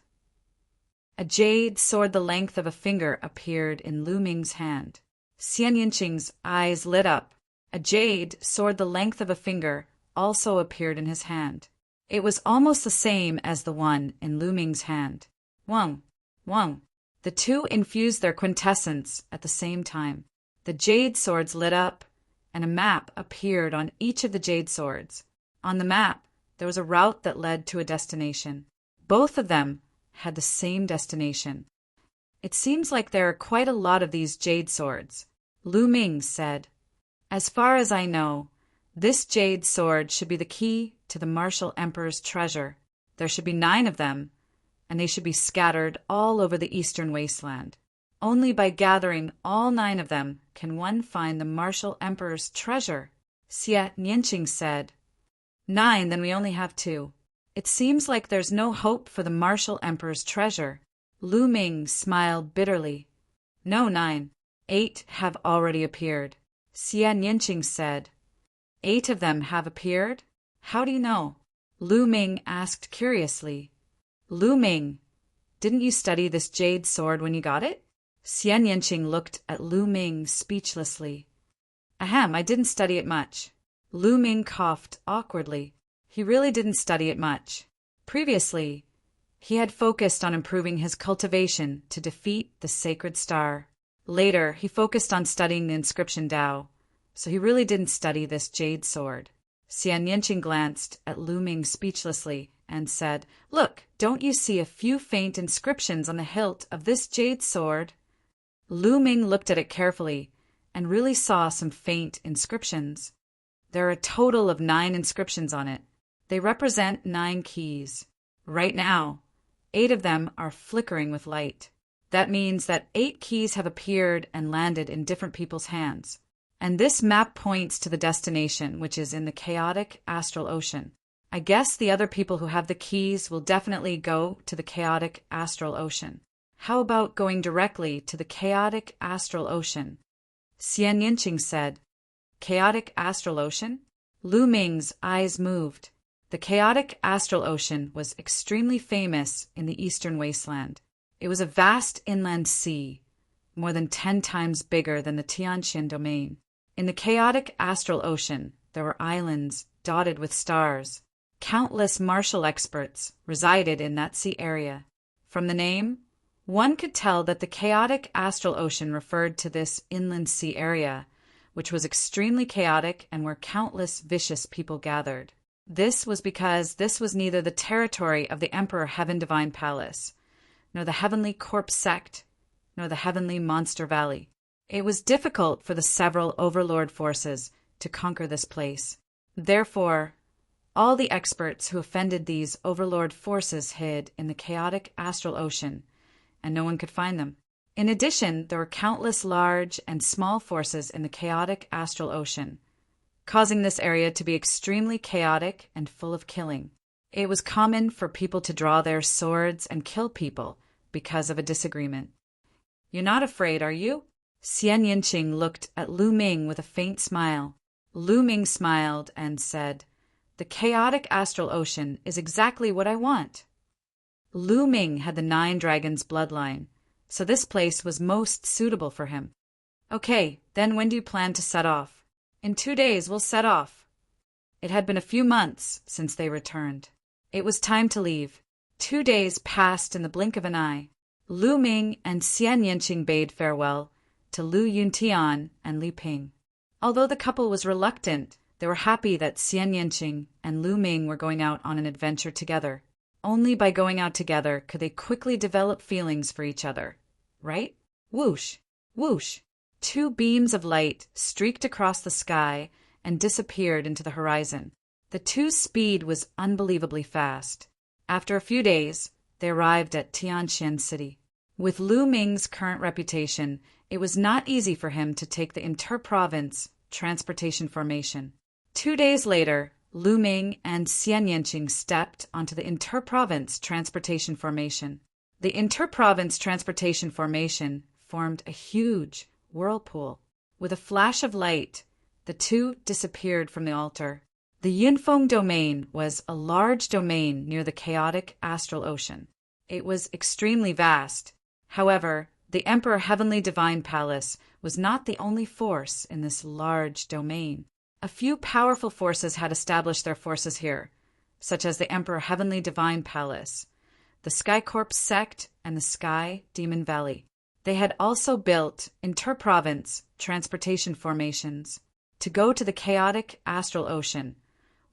A jade sword the length of a finger appeared in Lu Ming's hand. Xian Yinqing's eyes lit up. A jade sword the length of a finger also appeared in his hand. It was almost the same as the one in Lu Ming's hand. Wang, Wang. The two infused their quintessence at the same time. The jade swords lit up, and a map appeared on each of the jade swords. On the map, there was a route that led to a destination. Both of them had the same destination. "It seems like there are quite a lot of these jade swords," Lu Ming said. "As far as I know, this jade sword should be the key to the martial emperor's treasure. There should be 9 of them, and they should be scattered all over the eastern wasteland. Only by gathering all 9 of them can one find the martial emperor's treasure," Xie Nianqing said. 9, then we only have 2. It seems like there's no hope for the martial emperor's treasure. Lu Ming smiled bitterly. "No, 9. 8 have already appeared," Xie Nianqing said. 8 of them have appeared? How do you know? Lu Ming asked curiously. "Lu Ming, didn't you study this jade sword when you got it?" Xian Yinqing looked at Lu Ming speechlessly. "Ahem, I didn't study it much." Lu Ming coughed awkwardly. He really didn't study it much. Previously, he had focused on improving his cultivation to defeat the sacred star. Later, he focused on studying the inscription Dao, so he really didn't study this jade sword. Xian Yinqing glanced at Lu Ming speechlessly and said, "Look, don't you see a few faint inscriptions on the hilt of this jade sword?" Lu Ming looked at it carefully and really saw some faint inscriptions. There are a total of 9 inscriptions on it. They represent 9 keys. Right now, 8 of them are flickering with light. That means that 8 keys have appeared and landed in different people's hands. And this map points to the destination, which is in the chaotic astral ocean. I guess the other people who have the keys will definitely go to the chaotic astral ocean. How about going directly to the chaotic astral ocean? Xian Yinqing said. Chaotic astral ocean? Lu Ming's eyes moved. The chaotic astral ocean was extremely famous in the eastern wasteland. It was a vast inland sea, more than 10 times bigger than the Tianxian domain. In the chaotic astral ocean, there were islands dotted with stars. Countless martial experts resided in that sea area. From the name, one could tell that the chaotic astral ocean referred to this inland sea area, which was extremely chaotic and where countless vicious people gathered. This was because this was neither the territory of the Emperor Heaven Divine Palace, nor the Heavenly Corpse Sect, nor the Heavenly Monster Valley. It was difficult for the several overlord forces to conquer this place. Therefore, all the experts who offended these overlord forces hid in the chaotic astral ocean, and no one could find them. In addition, there were countless large and small forces in the chaotic astral ocean, causing this area to be extremely chaotic and full of killing. It was common for people to draw their swords and kill people because of a disagreement. "You're not afraid, are you?" Xian Yinqing looked at Lu Ming with a faint smile. Lu Ming smiled and said, "The chaotic astral ocean is exactly what I want." Lu Ming had the 9 dragons bloodline, so this place was most suitable for him. "Okay, then when do you plan to set off?" "In 2 days we'll set off." It had been a few months since they returned. It was time to leave. 2 days passed in the blink of an eye. Lu Ming and Xian Yinqing bade farewell to Lu Yuntian and Li Ping. Although the couple was reluctant, they were happy that Xian Yinqing and Lu Ming were going out on an adventure together. Only by going out together could they quickly develop feelings for each other. Right? Whoosh! Whoosh! 2 beams of light streaked across the sky and disappeared into the horizon. The 2's speed was unbelievably fast. After a few days, they arrived at Tianxian City. With Lu Ming's current reputation, it was not easy for him to take the inter-province transportation formation. 2 days later, Lu Ming and Xian Yinqing stepped onto the inter-province transportation formation. The inter-province transportation formation formed a huge whirlpool. With a flash of light, the two disappeared from the altar. The Yunfeng domain was a large domain near the chaotic astral ocean. It was extremely vast. However, the Emperor Heavenly Divine Palace was not the only force in this large domain. A few powerful forces had established their forces here, such as the Emperor Heavenly Divine Palace, the Sky Corps sect, and the Sky Demon Valley. They had also built inter-province transportation formations. To go to the chaotic astral ocean,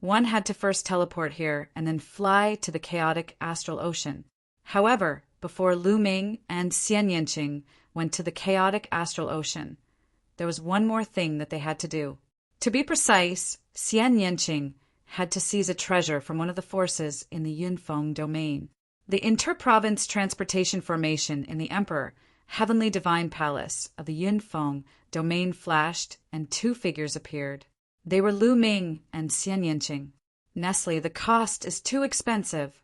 one had to first teleport here and then fly to the chaotic astral ocean. However, before Lu Ming and Xian Yanqing went to the chaotic astral ocean, there was one more thing that they had to do. To be precise, Xian Yanqing had to seize a treasure from one of the forces in the Yunfeng domain. The inter-province transportation formation in the Emperor Heavenly Divine Palace of the Yunfeng domain flashed, and two figures appeared. They were Lu Ming and Xian Yanqing. "Nestle, the cost is too expensive."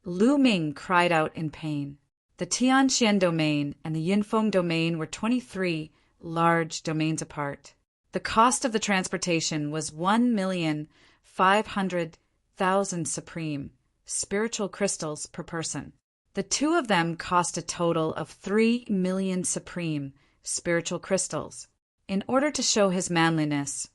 Lu Ming cried out in pain. The Tianxian domain and the Yunfeng domain were 23 large domains apart. The cost of the transportation was 1,500,000 supreme spiritual crystals per person. The two of them cost a total of 3 million supreme spiritual crystals. In order to show his manliness,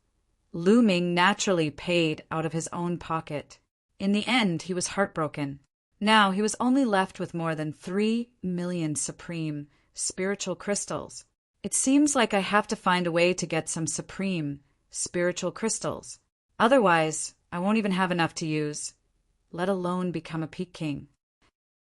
Lu Ming naturally paid out of his own pocket. In the end, he was heartbroken. Now he was only left with more than 3 million supreme spiritual crystals. It seems like I have to find a way to get some supreme spiritual crystals. Otherwise, I won't even have enough to use, let alone become a Peak King.